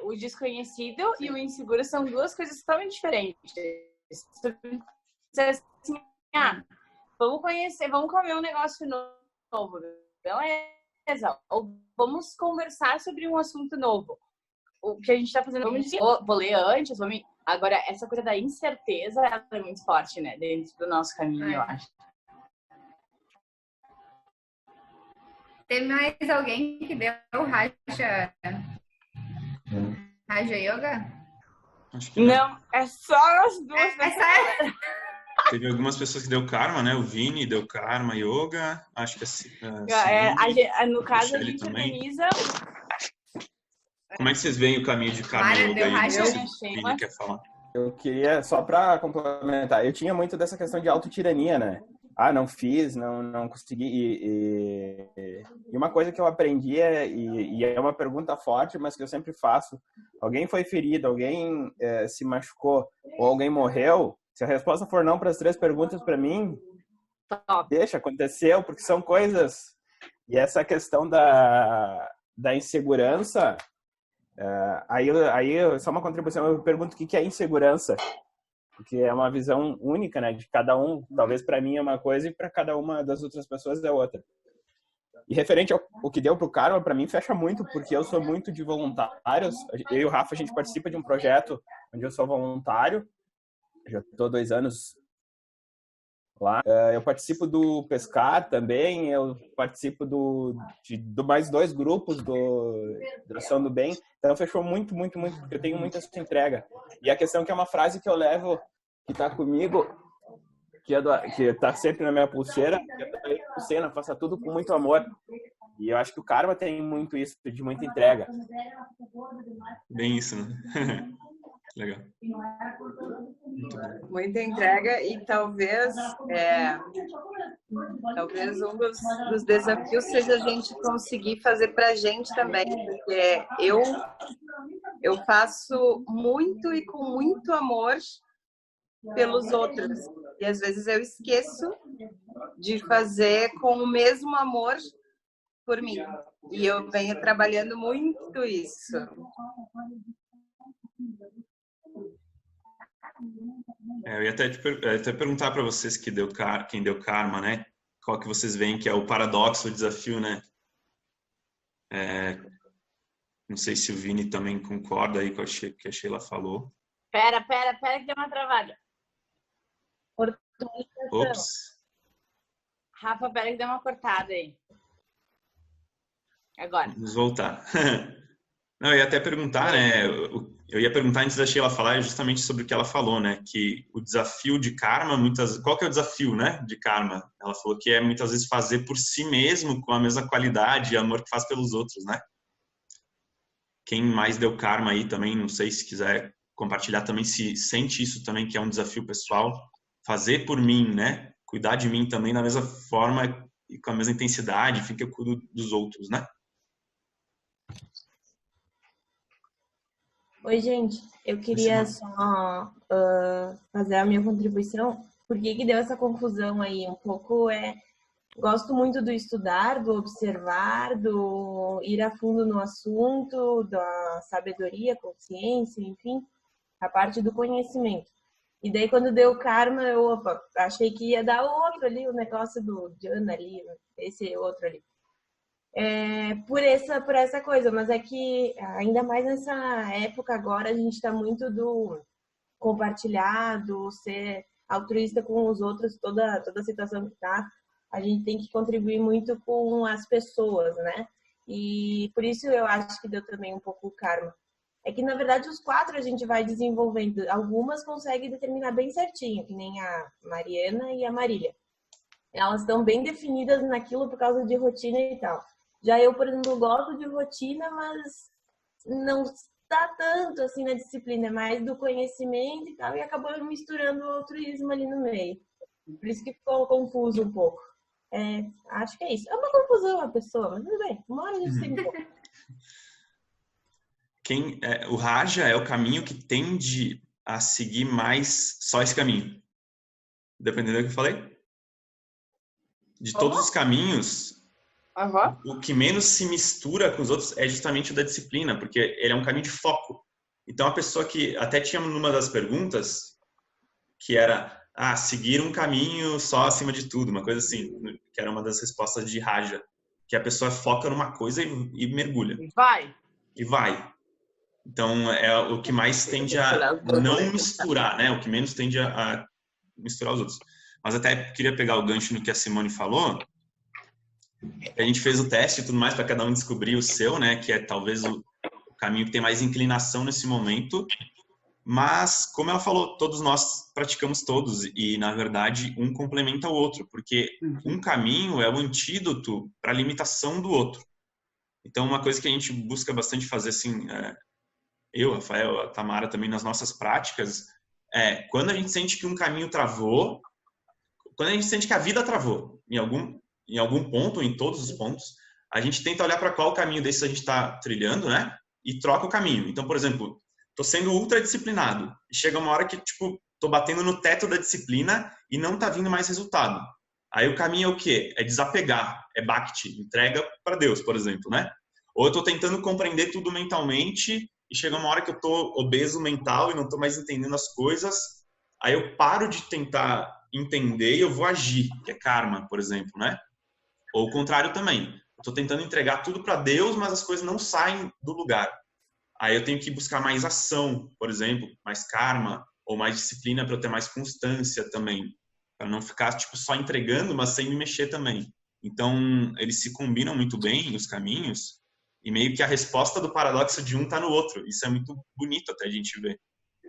O desconhecido e o inseguro são duas coisas totalmente diferentes. Assim, vamos conhecer, vamos comer um negócio novo, beleza? Ou vamos conversar sobre um assunto novo. O que a gente tá fazendo, vou ler antes, agora essa coisa da incerteza ela é muito forte, né? Dentro do nosso caminho, eu acho. Tem mais alguém que deu Raja Yoga? Acho que não. É só as duas. Teve algumas pessoas que deu Karma, né? O Vini deu Karma Yoga. Acho que no caso, a gente organiza. Como é que vocês veem o caminho de Karma Yoga aí? Não sei se o Vini quer falar. Eu queria, só para complementar, eu tinha muito dessa questão de autotirania, né? Não fiz, não consegui. E uma coisa que eu aprendi e é uma pergunta forte, mas que eu sempre faço: alguém foi ferido, alguém se machucou ou alguém morreu? Se a resposta for não para as 3 perguntas, para mim, deixa, aconteceu, porque são coisas. E essa questão da insegurança, aí só uma contribuição, eu pergunto o que é insegurança. Porque é uma visão única, né, de cada um. Talvez para mim é uma coisa e para cada uma das outras pessoas é outra. E referente ao que deu pro Karma, para mim fecha muito, porque eu sou muito de voluntários. Eu e o Rafa, a gente participa de um projeto onde eu sou voluntário. Já estou 2 anos lá. Eu participo do Pescar também. Eu participo de mais 2 grupos do Ação do Bem. Então fechou muito, muito, muito, porque eu tenho muita essa entrega. E a questão que é uma frase que eu levo, que tá comigo, que tá sempre na minha pulseira, que é Lucena, faça tudo com muito amor. E eu acho que o Karma tem muito isso, de muita entrega. Bem isso, né? Legal. Muita entrega e talvez um dos desafios seja a gente conseguir fazer pra gente também, porque eu faço muito e com muito amor pelos outros. E às vezes eu esqueço de fazer com o mesmo amor por mim. E eu venho trabalhando muito isso. Eu ia até perguntar para vocês quem deu karma, né? Qual que vocês veem que é o paradoxo, o desafio, né? Não sei se o Vini também concorda aí com o que a Sheila falou. Pera, que deu uma travada. Ops. Rafa, pera que deu uma cortada aí. Agora. Vamos voltar. Não, eu ia até perguntar, né? Eu ia perguntar antes da Sheila falar justamente sobre o que ela falou, né? Que o desafio de karma, qual que é o desafio, né? De karma? Ela falou que é muitas vezes fazer por si mesmo com a mesma qualidade e amor que faz pelos outros, né? Quem mais deu karma aí também, não sei se quiser compartilhar também, se sente isso também que é um desafio pessoal, fazer por mim, né? Cuidar de mim também da mesma forma e com a mesma intensidade, enfim, que eu cuido dos outros, né? Oi, gente. Eu queria só fazer a minha contribuição. Por que deu essa confusão aí? Um pouco gosto muito do estudar, do observar, do ir a fundo no assunto, da sabedoria, consciência, enfim, a parte do conhecimento. E daí, quando deu karma, eu achei que ia dar outro ali, o negócio do Jana ali, esse outro ali. Por essa coisa, mas é que ainda mais nessa época agora a gente está muito do compartilhar, do ser altruísta com os outros, toda a situação que tá, a gente tem que contribuir muito com as pessoas, né? E por isso eu acho que deu também um pouco o karma. É que, na verdade, os 4 a gente vai desenvolvendo. Algumas conseguem determinar bem certinho, que nem a Mariana e a Marília. Elas estão bem definidas naquilo por causa de rotina e tal. Já eu, por exemplo, gosto de rotina, mas não está tanto assim na disciplina, é mais do conhecimento e tal, e acabou misturando o altruísmo ali no meio. Por isso que ficou confuso um pouco. Acho que é isso. É uma confusão a pessoa, mas tudo bem. Uma hora a gente tem um pouco. O Raja é o caminho que tende a seguir mais só esse caminho. Dependendo do que eu falei? De todos os caminhos, o que menos se mistura com os outros é justamente o da disciplina, porque ele é um caminho de foco. Então, a pessoa que até tinha numa das perguntas, que era seguir um caminho só acima de tudo, uma coisa assim, que era uma das respostas de Raja, que a pessoa foca numa coisa e mergulha. E vai. Então, é o que mais tende a não misturar, né? O que menos tende a misturar os outros. Mas até queria pegar o gancho no que a Simone falou. A gente fez o teste e tudo mais para cada um descobrir o seu, né? Que é talvez o caminho que tem mais inclinação nesse momento. Mas, como ela falou, todos nós praticamos todos. E, na verdade, um complementa o outro. Porque um caminho é o antídoto para a limitação do outro. Então, uma coisa que a gente busca bastante fazer, assim... eu, Rafael, a Tamara também nas nossas práticas, quando a gente sente que um caminho travou, quando a gente sente que a vida travou em algum ponto, ou em todos os pontos, a gente tenta olhar para qual caminho desses a gente está trilhando, né? E troca o caminho. Então, por exemplo, tô sendo ultra disciplinado e chega uma hora que, tipo, tô batendo no teto da disciplina e não tá vindo mais resultado. Aí o caminho é o quê? É desapegar, é bhakti, entrega para Deus, por exemplo, né? Ou eu tô tentando compreender tudo mentalmente e chega uma hora que eu tô obeso mental e não tô mais entendendo as coisas, aí eu paro de tentar entender e eu vou agir, que é karma, por exemplo, né? Ou o contrário também. Eu tô tentando entregar tudo para Deus, mas as coisas não saem do lugar. Aí eu tenho que buscar mais ação, por exemplo, mais karma ou mais disciplina para eu ter mais constância também, para não ficar tipo só entregando, mas sem me mexer também. Então, eles se combinam muito bem, os caminhos, e meio que a resposta do paradoxo de um está no outro. Isso é muito bonito até a gente ver.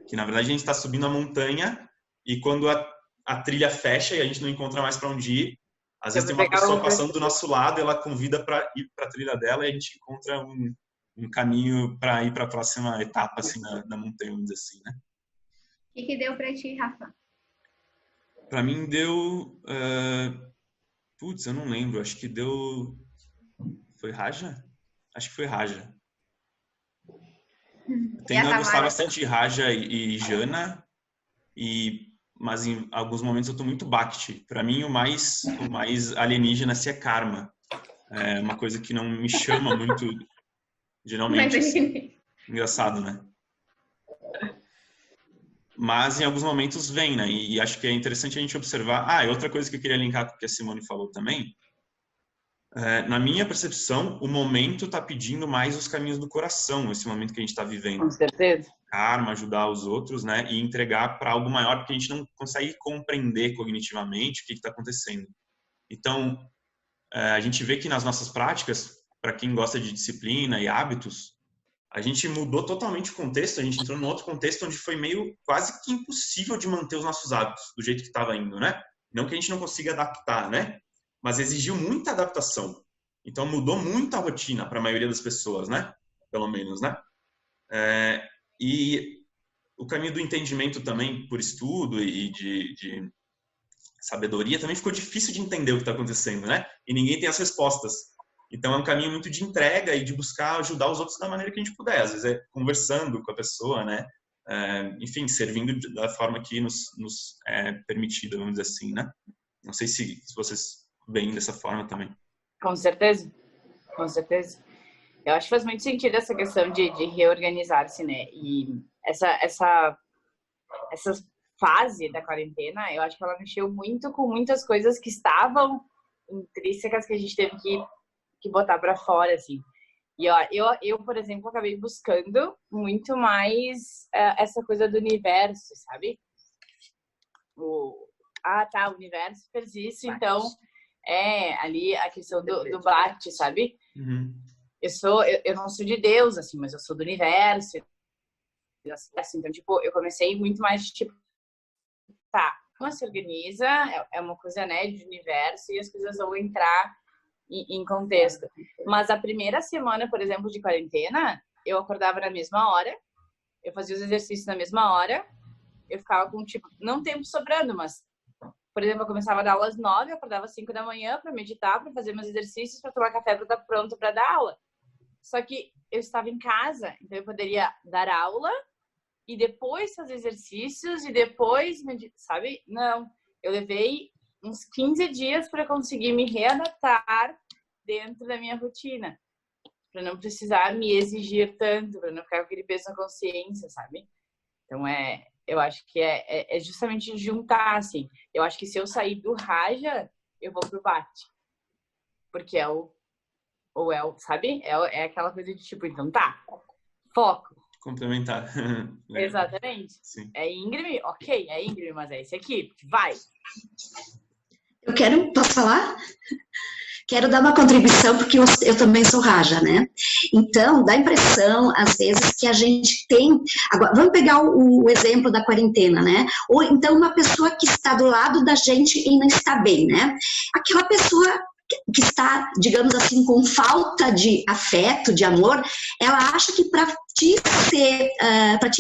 Que, na verdade, a gente está subindo a montanha e quando a trilha fecha e a gente não encontra mais para onde ir, às vezes tem uma pessoa passando do nosso lado, ela convida para ir para a trilha dela e a gente encontra um caminho para ir para a próxima etapa assim, da montanha, vamos dizer assim, né? O que deu para ti, Rafa? Para mim deu... Putz, eu não lembro. Acho que deu... Foi Raja? Acho que foi Raja. Tendo a gostar bastante de Raja e Jana, mas em alguns momentos eu tô muito Bhakti. Para mim, o mais alienígena é Karma. É uma coisa que não me chama muito, geralmente, assim. Engraçado, né? Mas em alguns momentos vem, né? E acho que é interessante a gente observar. E outra coisa que eu queria linkar com o que a Simone falou também. Na minha percepção, o momento está pedindo mais os caminhos do coração, esse momento que a gente está vivendo. Com certeza. Karma, ajudar os outros, né? E entregar para algo maior, porque a gente não consegue compreender cognitivamente o que está acontecendo. Então, a gente vê que nas nossas práticas, para quem gosta de disciplina e hábitos, a gente mudou totalmente o contexto, a gente entrou num outro contexto onde foi meio quase que impossível de manter os nossos hábitos do jeito que estava indo, né? Não que a gente não consiga adaptar, né? Mas exigiu muita adaptação. Então mudou muito a rotina para a maioria das pessoas, né? Pelo menos, né? E o caminho do entendimento também, por estudo e de sabedoria, também ficou difícil de entender o que está acontecendo, né? E ninguém tem as respostas. Então é um caminho muito de entrega e de buscar ajudar os outros da maneira que a gente puder. Às vezes é conversando com a pessoa, né? Enfim, servindo da forma que nos é permitida, vamos dizer assim, né? Não sei se vocês veem dessa forma também. Com certeza. Com certeza. Eu acho que faz muito sentido essa questão de reorganizar-se, né? E essa fase da quarentena, eu acho que ela mexeu muito com muitas coisas que estavam intrínsecas que a gente teve que botar para fora, assim. E ó, eu, por exemplo, acabei buscando muito mais essa coisa do universo, sabe? O universo fez isso, então ali a questão do bate, sabe? Uhum. Eu não sou de Deus, assim, mas eu sou do universo. Assim, então, tipo, eu comecei muito mais de, tipo, como se organiza, é uma coisa, né, de universo, e as coisas vão entrar em contexto. Mas a primeira semana, por exemplo, de quarentena, eu acordava na mesma hora, eu fazia os exercícios na mesma hora, eu ficava com, tipo, não tempo sobrando, mas, por exemplo, eu começava a dar aula às 9, eu acordava às 5 da manhã para meditar, para fazer meus exercícios, para tomar café, para estar pronto para dar aula. Só que eu estava em casa, então eu poderia dar aula e depois fazer exercícios e depois, sabe? Não, eu levei uns 15 dias para conseguir me readaptar dentro da minha rotina, para não precisar me exigir tanto, para não ficar com aquele peso na consciência, sabe? Então eu acho que é justamente juntar, assim. Eu acho que se eu sair do Raja, eu vou pro Bate, porque sabe? É aquela coisa de tipo, então foco. Complementar. Exatamente. Sim. É íngreme? Ok, é íngreme, mas é esse aqui. Vai! Posso falar? Quero dar uma contribuição, porque eu também sou Raja, né? Então, dá a impressão, às vezes, que a gente tem... Agora, vamos pegar o exemplo da quarentena, né? Ou então uma pessoa que está do lado da gente e não está bem, né? Aquela pessoa que está, digamos assim, com falta de afeto, de amor, ela acha que para te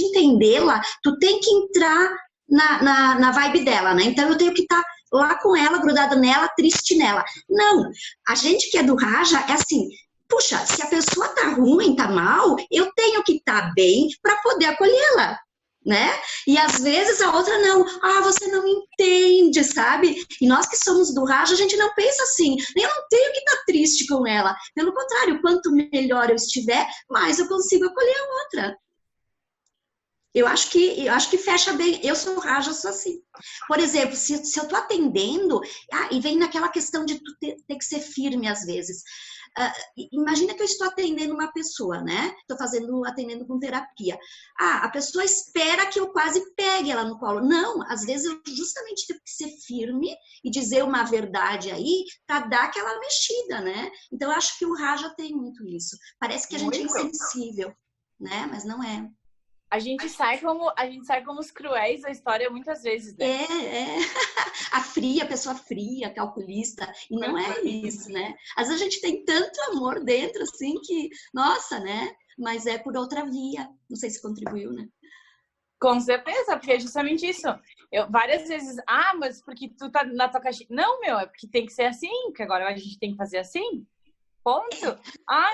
entendê-la, tu tem que entrar na vibe dela, né? Então eu tenho que estar lá com ela, grudada nela, triste nela. Não, a gente que é do Raja é assim, puxa, se a pessoa tá ruim, tá mal, eu tenho que estar bem para poder acolhê-la, né? E às vezes a outra não, você não entende, sabe? E nós que somos do Raja, a gente não pensa assim, eu não tenho que estar triste com ela, pelo contrário, quanto melhor eu estiver, mais eu consigo acolher a outra. Eu acho que fecha bem. Eu sou Raja, eu sou assim. Por exemplo, se eu tô atendendo, e vem naquela questão de tu ter que ser firme às vezes. Imagina que eu estou atendendo uma pessoa, né? Estou atendendo com terapia. A pessoa espera que eu quase pegue ela no colo. Não, às vezes eu justamente tenho que ser firme e dizer uma verdade aí para dar aquela mexida, né? Então eu acho que o Raja tem muito isso. Parece que a gente é insensível, né? Mas não é. A gente sai como os cruéis da história muitas vezes, né? A pessoa fria, calculista, e não é isso, né? Às vezes a gente tem tanto amor dentro, assim, que, nossa, né? Mas é por outra via. Não sei se contribuiu, né? Com certeza, porque é justamente isso. Eu várias vezes, mas porque tu tá na tua caixinha. Não, é porque tem que ser assim, que agora a gente tem que fazer assim. Ponto.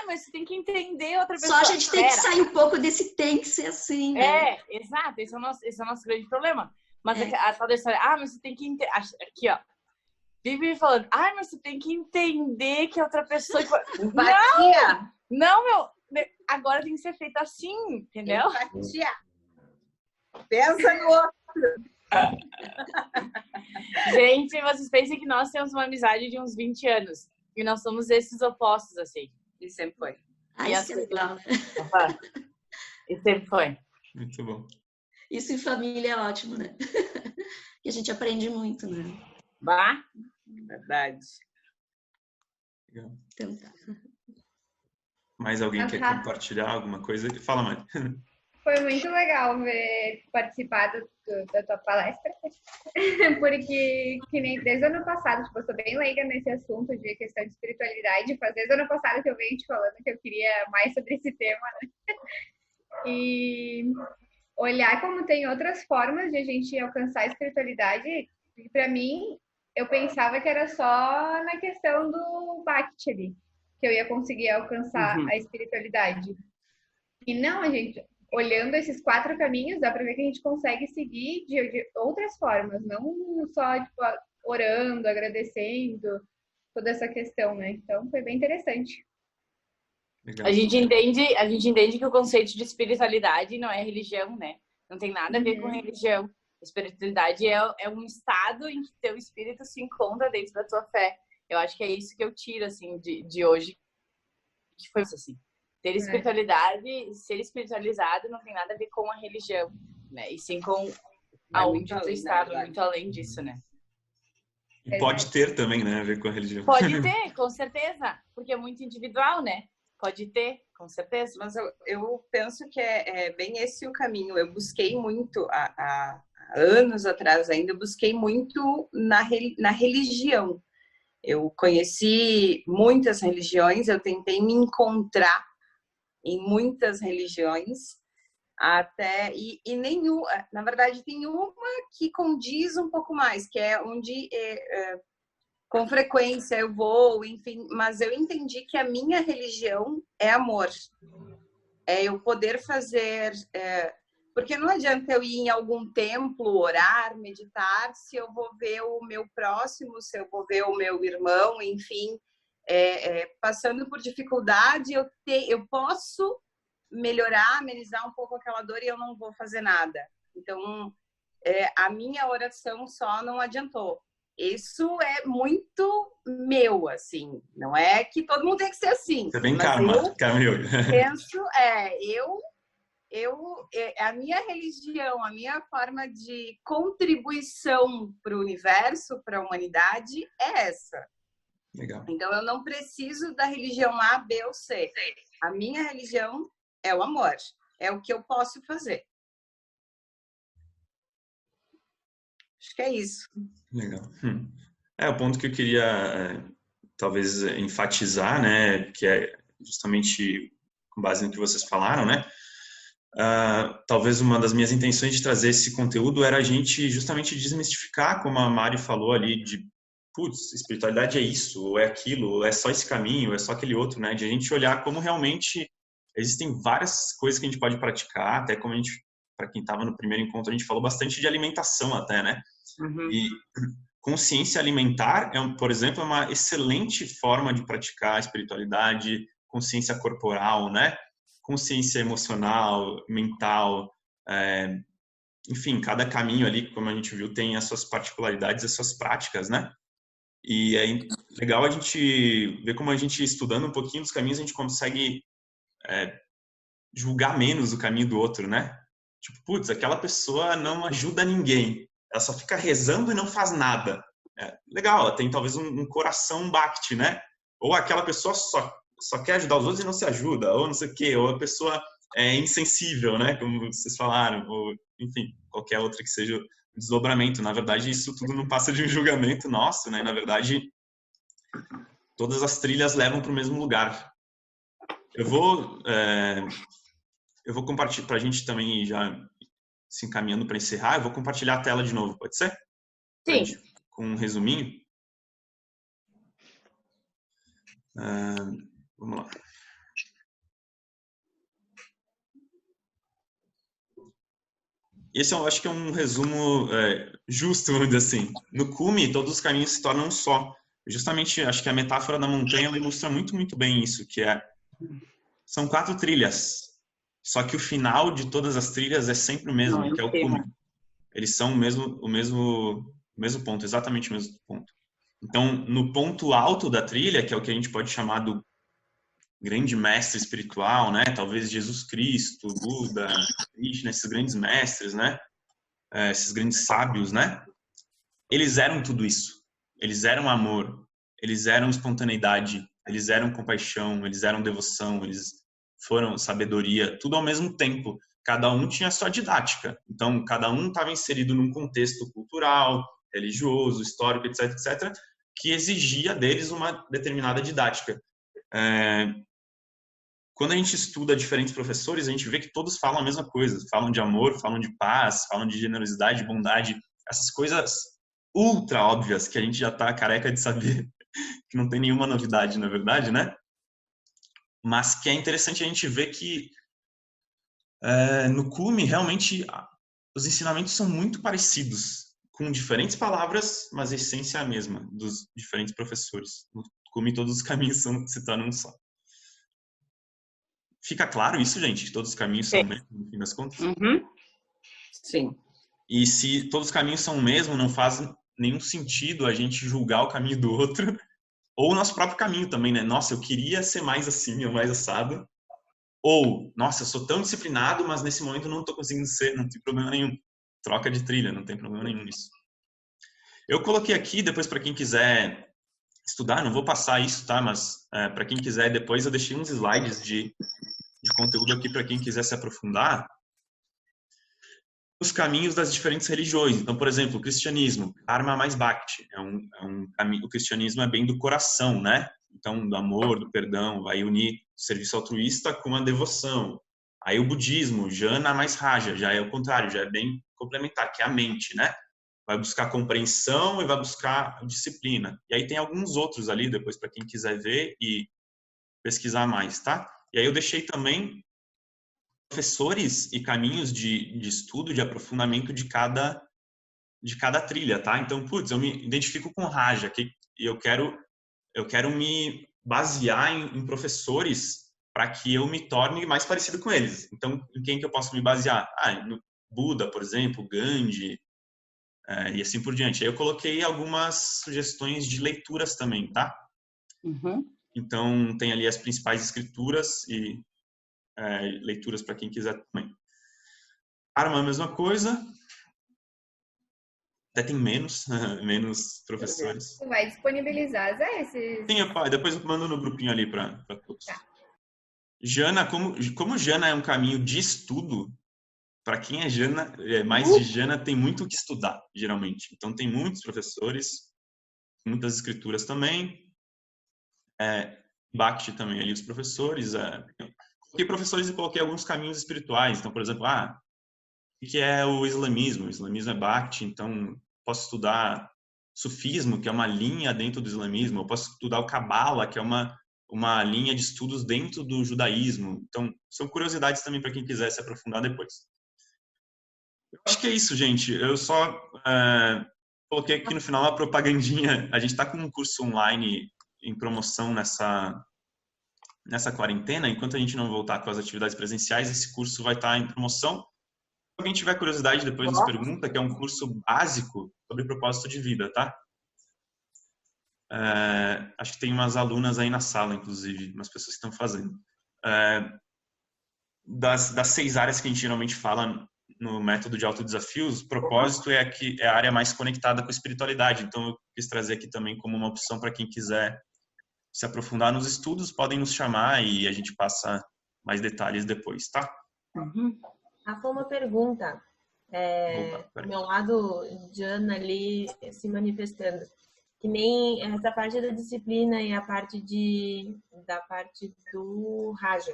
Mas você tem que entender outra pessoa. Só a gente tem que sair um pouco desse tem que ser assim, né? Exato. Esse é o nosso grande problema. Mas a tal da história, mas você tem que entender. Aqui, ó. vive falando, ai, mas você tem que entender que a outra pessoa... Empatia. Não, meu, agora tem que ser feito assim, entendeu? Empatia. Pensa no outro. Gente, vocês pensem que nós temos uma amizade de uns 20 anos. E nós somos esses opostos, assim. E sempre foi. Ai, isso é legal. E sempre foi. Muito bom. Isso em família é ótimo, né? E a gente aprende muito, né? Bah? Verdade. Legal. Então tá. Mais alguém quer compartilhar alguma coisa? Fala, Mari. Foi muito legal participar da tua palestra, porque que nem desde o ano passado, tipo, eu sou bem leiga nesse assunto de questão de espiritualidade, faz desde o ano passado que eu venho te falando que eu queria mais sobre esse tema, né? E olhar como tem outras formas de a gente alcançar a espiritualidade, para mim, eu pensava que era só na questão do Bhakti ali, que eu ia conseguir alcançar a espiritualidade. E não, a gente... Olhando esses 4 caminhos, dá para ver que a gente consegue seguir de outras formas, não só tipo, orando, agradecendo, toda essa questão, né? Então, foi bem interessante. Legal. A gente entende que o conceito de espiritualidade não é religião, né? Não tem nada a ver com religião. Espiritualidade é um estado em que teu espírito se encontra dentro da tua fé. Eu acho que é isso que eu tiro, assim, de hoje. Que foi assim. Ter espiritualidade, ser espiritualizado não tem nada a ver com a religião, né? E sim com aonde tu está, muito além disso, né? E pode ter também, né, a ver com a religião. Pode ter, com certeza, porque é muito individual, né? Pode ter, com certeza. Mas eu penso que é bem esse o caminho. Eu busquei muito, há anos atrás ainda, eu busquei muito na religião. Eu conheci muitas religiões, eu tentei me encontrar em muitas religiões, até e nenhum, na verdade tem uma que condiz um pouco mais, que é onde com frequência eu vou, enfim, mas eu entendi que a minha religião é amor, é eu poder fazer, porque não adianta eu ir em algum templo, orar, meditar, se eu vou ver o meu próximo, se eu vou ver o meu irmão, enfim, passando por dificuldade, eu posso melhorar, amenizar um pouco aquela dor e eu não vou fazer nada. Então, a minha oração só não adiantou. Isso é muito meu, assim. Não é que todo mundo tem que ser assim. Você é bem mas karma eu penso, a minha religião, a minha forma de contribuição para o universo, para a humanidade, é essa. Legal. Então, eu não preciso da religião A, B ou C. A minha religião é o amor. É o que eu posso fazer. Acho que é isso. Legal. O ponto que eu queria, talvez, enfatizar, né, que é justamente com base no que vocês falaram, né, talvez uma das minhas intenções de trazer esse conteúdo era a gente justamente desmistificar, como a Mari falou ali, de putz, espiritualidade é isso, ou é aquilo, ou é só esse caminho, ou é só aquele outro, né? De a gente olhar como realmente existem várias coisas que a gente pode praticar, até como a gente, para quem estava no primeiro encontro, a gente falou bastante de alimentação até, né? E consciência alimentar, por exemplo, é uma excelente forma de praticar a espiritualidade, consciência corporal, né? Consciência emocional, mental, enfim, cada caminho ali, como a gente viu, tem as suas particularidades, as suas práticas, né? E é legal a gente ver como a gente, estudando um pouquinho dos caminhos, a gente consegue julgar menos o caminho do outro, né? Tipo, putz, aquela pessoa não ajuda ninguém. Ela só fica rezando e não faz nada. Legal, ela tem talvez um coração bhakti, né? Ou aquela pessoa só quer ajudar os outros e não se ajuda, ou não sei o quê, ou a pessoa é insensível, né? Como vocês falaram, ou enfim, qualquer outra que seja desdobramento. Na verdade, isso tudo não passa de um julgamento nosso, né? Na verdade, todas as trilhas levam para o mesmo lugar. Eu vou compartilhar, para a gente também já se encaminhando para encerrar, eu vou compartilhar a tela de novo, pode ser? Sim. Com um resuminho. Vamos lá. esse eu acho que é um resumo justo, vamos dizer assim. No cume, todos os caminhos se tornam um só. Justamente, acho que a metáfora da montanha ela ilustra muito, muito bem isso, que são 4 trilhas, só que o final de todas as trilhas é sempre o mesmo, que é o cume. Eles são o mesmo ponto, exatamente o mesmo ponto. Então, no ponto alto da trilha, que é o que a gente pode chamar do grande mestre espiritual, né? Talvez Jesus Cristo, Buda, Krishna, esses grandes mestres, né? Esses grandes sábios, né? Eles eram tudo isso. Eles eram amor, eles eram espontaneidade, eles eram compaixão, eles eram devoção, eles foram sabedoria, tudo ao mesmo tempo. Cada um tinha a sua didática. Então, cada um estava inserido num contexto cultural, religioso, histórico, etc., etc., que exigia deles uma determinada didática. Quando a gente estuda diferentes professores, a gente vê que todos falam a mesma coisa. Falam de amor, falam de paz, falam de generosidade, bondade. Essas coisas ultra óbvias que a gente já está careca de saber, que não tem nenhuma novidade, na verdade, né? Mas que é interessante a gente ver que no cume, realmente, os ensinamentos são muito parecidos, com diferentes palavras, mas a essência é a mesma, dos diferentes professores. No cume, todos os caminhos se tornam um só. Fica claro isso, gente? Que todos os caminhos são o mesmo, no fim das contas? Sim. E se todos os caminhos são o mesmo, não faz nenhum sentido a gente julgar o caminho do outro, ou o nosso próprio caminho também, né? Nossa, eu queria ser mais assim, ou mais assado. Ou, nossa, eu sou tão disciplinado, mas nesse momento não estou conseguindo ser, não tem problema nenhum. Troca de trilha, não tem problema nenhum nisso. Eu coloquei aqui, depois para quem quiser estudar, não vou passar isso, tá? Mas para quem quiser, depois eu deixei uns slides de conteúdo aqui para quem quiser se aprofundar. Os caminhos das diferentes religiões. Então, por exemplo, o cristianismo, Karma mais Bhakti. O cristianismo é bem do coração, né? Então, do amor, do perdão, vai unir o serviço altruísta com a devoção. Aí o budismo, Jana mais Raja, já é o contrário, já é bem complementar, que é a mente, né? Vai buscar compreensão e vai buscar disciplina. E aí tem alguns outros ali, depois para quem quiser ver e pesquisar mais, tá? E aí eu deixei também professores e caminhos de estudo, de aprofundamento de cada trilha, tá? Então, putz, eu me identifico com Raja, e eu quero me basear em professores para que eu me torne mais parecido com eles. Então, em quem que eu posso me basear? No Buda, por exemplo, Gandhi, e assim por diante. Aí eu coloquei algumas sugestões de leituras também, tá? Então, tem ali as principais escrituras e leituras para quem quiser também. Karma, a mesma coisa. Até tem menos professores. Tu vai disponibilizar esses? Sim, depois eu mando no grupinho ali para todos. Tá. Jana, como Jana é um caminho de estudo, para quem é Jana, mais de Jana, tem muito o que estudar, geralmente. Então, tem muitos professores, muitas escrituras também. Bhakti também ali, os professores. Coloquei professores e coloquei alguns caminhos espirituais. Então, por exemplo, o que é o islamismo? O islamismo é Bhakti, então posso estudar sufismo, que é uma linha dentro do islamismo. Eu posso estudar o Kabbalah, que é uma linha de estudos dentro do judaísmo. Então, são curiosidades também para quem quiser se aprofundar depois. Eu acho que é isso, gente. Eu só coloquei aqui no final uma propagandinha. A gente está com um curso online em promoção nessa quarentena. Enquanto a gente não voltar com as atividades presenciais, esse curso vai estar em promoção. Se alguém tiver curiosidade, depois nos pergunta, que é um curso básico sobre propósito de vida, tá? Acho que tem umas alunas aí na sala, inclusive, umas pessoas que estão fazendo. Das 6 áreas que a gente geralmente fala no método de autodesafios, propósito é a área mais conectada com a espiritualidade. Então, eu quis trazer aqui também como uma opção para quem quiser se aprofundar nos estudos, podem nos chamar e a gente passa mais detalhes depois, tá? Rafa, uma pergunta. Do meu lado, Jana ali se manifestando. Que nem essa parte da disciplina e a parte da parte do Raja.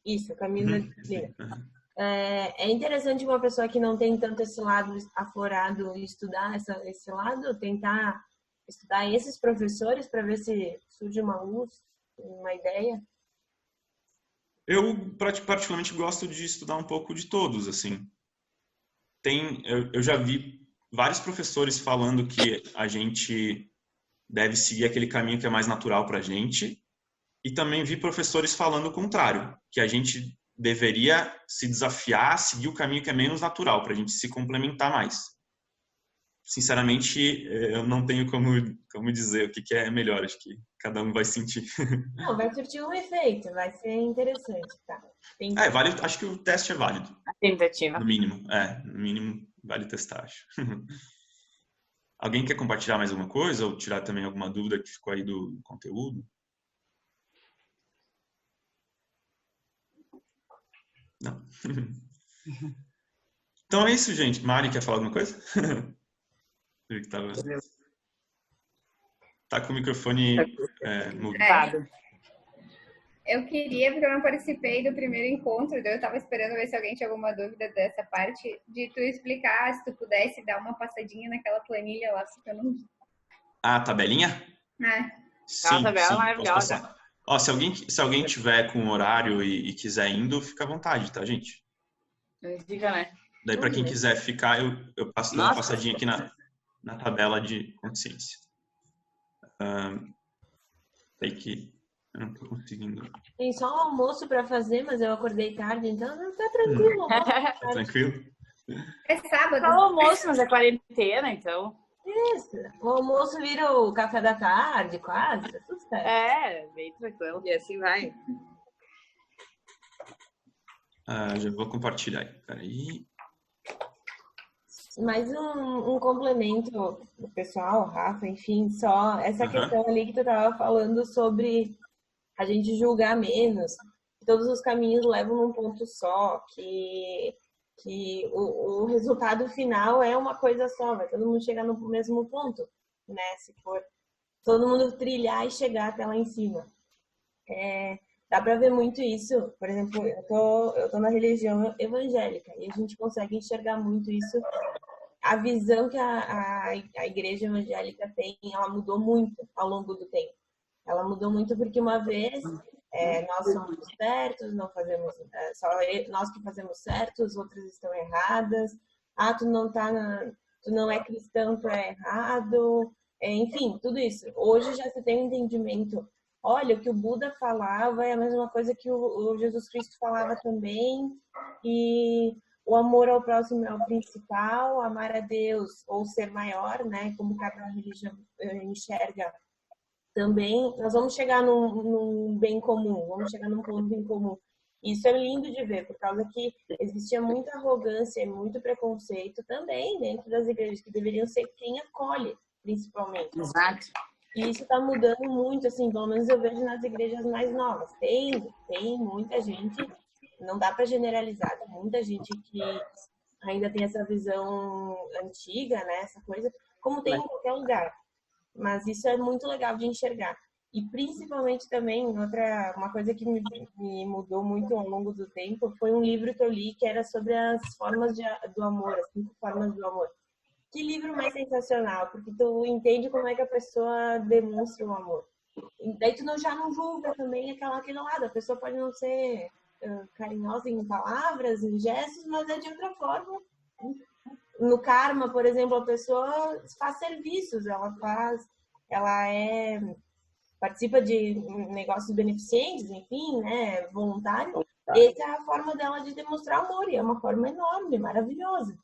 Isso, o caminho da disciplina. É interessante uma pessoa que não tem tanto esse lado aflorado estudar esse lado, tentar estudar esses professores para ver se surge uma luz, uma ideia? Eu particularmente gosto de estudar um pouco de todos, assim. eu já vi vários professores falando que a gente deve seguir aquele caminho que é mais natural para a gente, e também vi professores falando o contrário, que a gente deveria se desafiar a seguir o caminho que é menos natural, para a gente se complementar mais. Sinceramente, eu não tenho como dizer o que é melhor, acho que cada um vai sentir. Não, vai surtir um efeito, vai ser interessante, tá? Acho que o teste é válido. A tentativa. No mínimo, vale testar, acho. Alguém quer compartilhar mais alguma coisa ou tirar também alguma dúvida que ficou aí do conteúdo? Não. Então é isso, gente. Mari, quer falar alguma coisa? Tá com o microfone mutado. Eu queria, porque eu não participei do primeiro encontro, eu estava esperando ver se alguém tinha alguma dúvida dessa parte, de tu explicar, se tu pudesse dar uma passadinha naquela planilha lá, porque eu não vi. Ah, a tabelinha? Sim, a tabela maravilhosa. Ó, se alguém tiver com horário e quiser indo, fica à vontade, tá, gente? Fica, né? Daí, para quem quiser ficar, eu passo uma passadinha aqui na tabela de consciência. Daí que eu não tô conseguindo. Tem só um almoço para fazer, mas eu acordei tarde, então não tá tranquilo. Tá tranquilo? É sábado. É o almoço, mas é quarentena, então. Isso. O almoço vira o café da tarde, quase. Tá tudo certo. Bem tranquilo. E assim vai. Já vou compartilhar aí. Peraí. Mais um complemento do pessoal, Rafa, enfim, só essa questão ali que tu tava falando sobre a gente julgar menos, que todos os caminhos levam num ponto só, que o resultado final é uma coisa só, vai todo mundo chegar no mesmo ponto, né? Se for todo mundo trilhar e chegar até lá em cima. Dá para ver muito isso, por exemplo, eu tô na religião evangélica e a gente consegue enxergar muito isso. A visão que a igreja evangélica tem, ela mudou muito ao longo do tempo. Ela mudou muito porque uma vez nós somos certos, não fazemos, só nós que fazemos certo, os outros estão erradas. Tu não é cristão, tu é errado. Enfim, tudo isso. Hoje já se tem um entendimento. Olha, o que o Buda falava é a mesma coisa que o Jesus Cristo falava também. E o amor ao próximo é o principal, amar a Deus ou ser maior, né? Como cada religião enxerga também. Nós vamos chegar num bem comum, vamos chegar num ponto em comum. Isso é lindo de ver, por causa que existia muita arrogância e muito preconceito também dentro das igrejas, que deveriam ser quem acolhe, principalmente. Exato. E isso está mudando muito, assim, pelo menos eu vejo nas igrejas mais novas. Tem muita gente, não dá para generalizar, tem muita gente que ainda tem essa visão antiga, né, essa coisa, como tem em qualquer lugar. Mas isso é muito legal de enxergar. E principalmente também, uma coisa que me mudou muito ao longo do tempo, foi um livro que eu li que era sobre as formas do amor, as 5 formas do amor. Que livro mais sensacional, porque tu entende como é que a pessoa demonstra o amor. E daí tu já não julga também aquele lado. A pessoa pode não ser carinhosa em palavras, em gestos, mas é de outra forma. No karma, por exemplo, a pessoa faz serviços, participa de negócios beneficentes, enfim, né, voluntário. Essa é a forma dela de demonstrar amor, e é uma forma enorme, maravilhosa.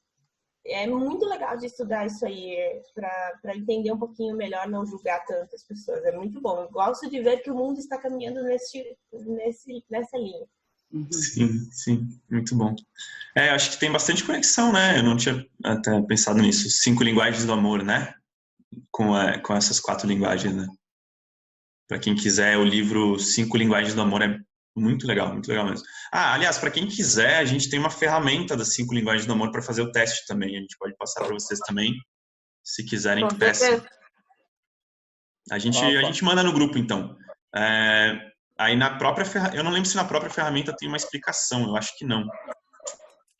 É muito legal de estudar isso aí, para entender um pouquinho melhor, não julgar tantas pessoas. É muito bom. Eu gosto de ver que o mundo está caminhando nessa linha. Sim, muito bom. Acho que tem bastante conexão, né? Eu não tinha até pensado nisso. 5 linguagens do amor, né? Com essas 4 linguagens, né? Para quem quiser, o livro 5 linguagens do amor é muito legal mesmo. Aliás, para quem quiser, a gente tem uma ferramenta das 5 linguagens do amor para fazer o teste também. A gente pode passar para vocês também, se quiserem que peçam. A gente manda no grupo, então. Aí na própria ferramenta, eu não lembro se na própria ferramenta tem uma explicação, eu acho que não.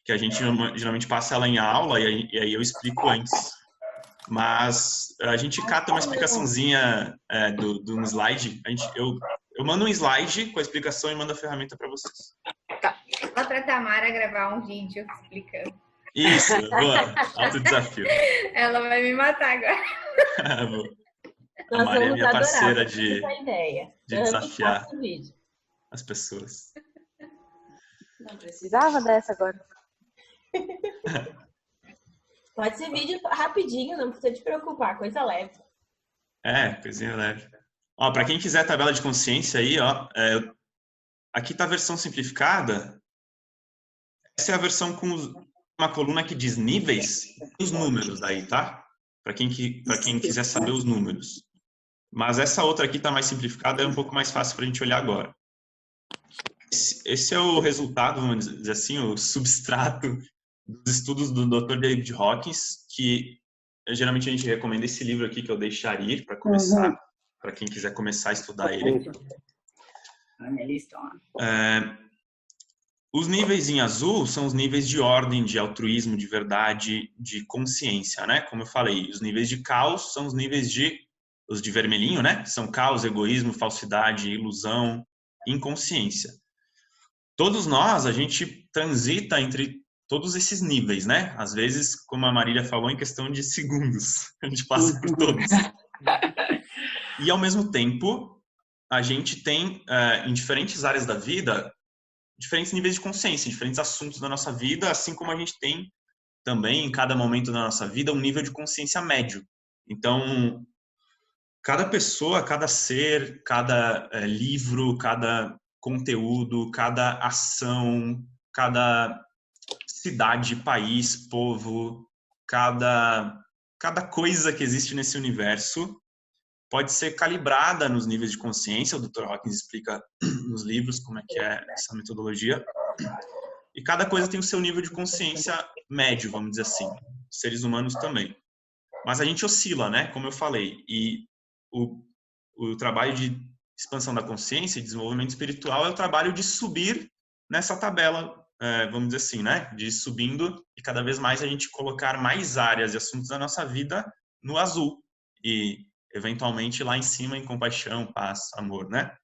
Que a gente geralmente passa ela em aula e aí eu explico antes. Mas a gente cata uma explicaçãozinha do slide. Eu mando um slide com a explicação e mando a ferramenta para vocês. Tá. Só para Tamara gravar um vídeo explicando. Isso, boa. Alto desafio. Ela vai me matar agora. A Nós Maria é vamos minha adorar parceira de essa ideia. desafiar Faça um vídeo. as pessoas. Não precisava dessa agora. Pode ser vídeo rapidinho, não precisa te preocupar, coisa leve. Coisinha leve. Ó, para quem quiser a tabela de consciência aí, ó, aqui tá a versão simplificada. Essa é a versão com uma coluna que diz níveis e os números aí, tá? Para quem quiser saber os números. Mas essa outra aqui tá mais simplificada, é um pouco mais fácil para a gente olhar agora. Esse é o resultado, vamos dizer assim, o substrato dos estudos do Dr. David Hawkins, que geralmente a gente recomenda esse livro aqui, que é o Deixar Ir, para começar, para quem quiser começar a estudar ele. Os níveis em azul são os níveis de ordem, de altruísmo, de verdade, de consciência, né? Como eu falei, os níveis de caos são os níveis os de vermelhinho, né? São caos, egoísmo, falsidade, ilusão, inconsciência. Todos nós, a gente transita entre todos esses níveis, né? Às vezes, como a Marília falou, em questão de segundos, a gente passa por todos. E, ao mesmo tempo, a gente tem, em diferentes áreas da vida, diferentes níveis de consciência, diferentes assuntos da nossa vida, assim como a gente tem também, em cada momento da nossa vida, um nível de consciência médio. Então, cada pessoa, cada ser, cada livro, cada conteúdo, cada ação, cada cidade, país, povo, cada coisa que existe nesse universo pode ser calibrada nos níveis de consciência. O Dr. Hawkins explica nos livros como é que é essa metodologia. E cada coisa tem o seu nível de consciência médio, vamos dizer assim. Seres humanos também. Mas a gente oscila, né? Como eu falei. E o trabalho de expansão da consciência e desenvolvimento espiritual é o trabalho de subir nessa tabela, vamos dizer assim, né? De ir subindo e cada vez mais a gente colocar mais áreas e assuntos da nossa vida no azul. E eventualmente lá em cima em compaixão, paz, amor, né?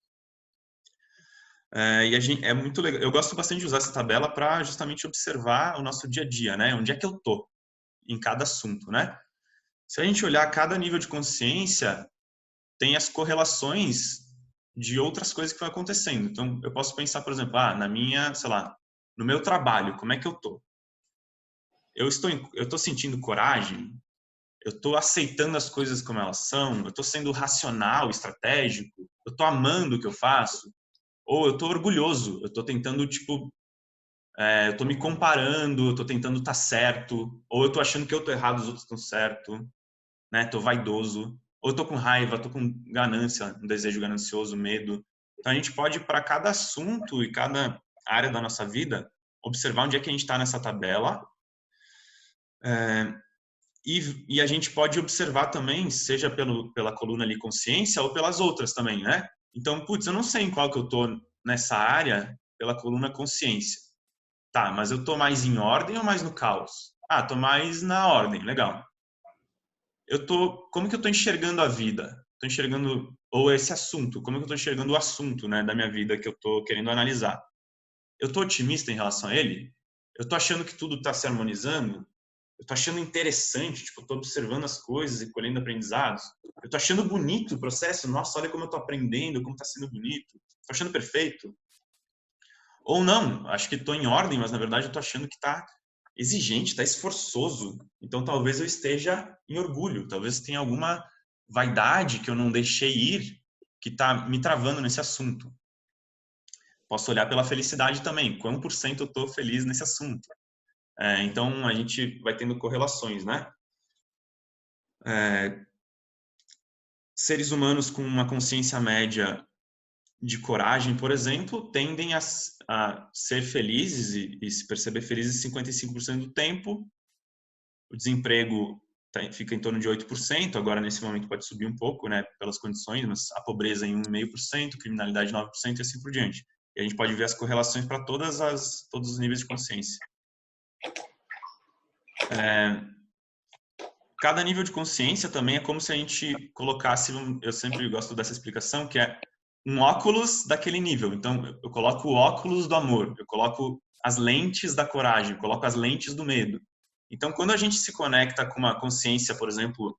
E a gente, é muito legal. Eu gosto bastante de usar essa tabela para justamente observar o nosso dia a dia, né? Onde é que eu tô em cada assunto, né? Se a gente olhar cada nível de consciência, tem as correlações de outras coisas que estão acontecendo. Então, eu posso pensar, por exemplo, na minha, sei lá, no meu trabalho, como é que eu tô? Eu tô sentindo coragem? Eu tô aceitando as coisas como elas são? Eu tô sendo racional, estratégico? Eu tô amando o que eu faço? Ou eu tô orgulhoso? Eu tô tentando, eu tô me comparando, eu tô tentando estar certo? Ou eu tô achando que eu tô errado, os outros estão certo? Né? Tô vaidoso? Ou eu tô com raiva, tô com ganância, um desejo ganancioso, medo? Então, a gente pode, para cada assunto e cada área da nossa vida, observar onde é que a gente está nessa tabela. E a gente pode observar também, seja pela coluna ali consciência ou pelas outras também, né? Então, eu não sei em qual que eu tô nessa área pela coluna consciência. Tá, mas eu tô mais em ordem ou mais no caos? Tô mais na ordem, legal. Como que eu tô enxergando a vida? Tô enxergando, ou esse assunto, como que eu tô enxergando o assunto, né, da minha vida que eu tô querendo analisar? Eu tô otimista em relação a ele? Eu tô achando que tudo tá se harmonizando? Eu tô achando interessante, eu tô observando as coisas e colhendo aprendizados? Eu tô achando bonito o processo? Nossa, olha como eu tô aprendendo, como tá sendo bonito. Tô achando perfeito? Ou não, acho que tô em ordem, mas na verdade eu tô achando que tá exigente, tá esforçoso. Então talvez eu esteja em orgulho, talvez tenha alguma vaidade que eu não deixei ir, que tá me travando nesse assunto. Posso olhar pela felicidade também, quão por cento eu tô feliz nesse assunto. Então a gente vai tendo correlações, né? Seres humanos com uma consciência média de coragem, por exemplo, tendem a ser felizes e se perceber felizes 55% do tempo. O desemprego fica em torno de 8%, agora nesse momento pode subir um pouco, né, pelas condições, mas a pobreza em 1,5%, criminalidade 9% e assim por diante. E a gente pode ver as correlações para todos os níveis de consciência. Cada nível de consciência também é como se a gente colocasse, eu sempre gosto dessa explicação, que é um óculos daquele nível. Então, eu coloco o óculos do amor, eu coloco as lentes da coragem, eu coloco as lentes do medo. Então, quando a gente se conecta com uma consciência, por exemplo,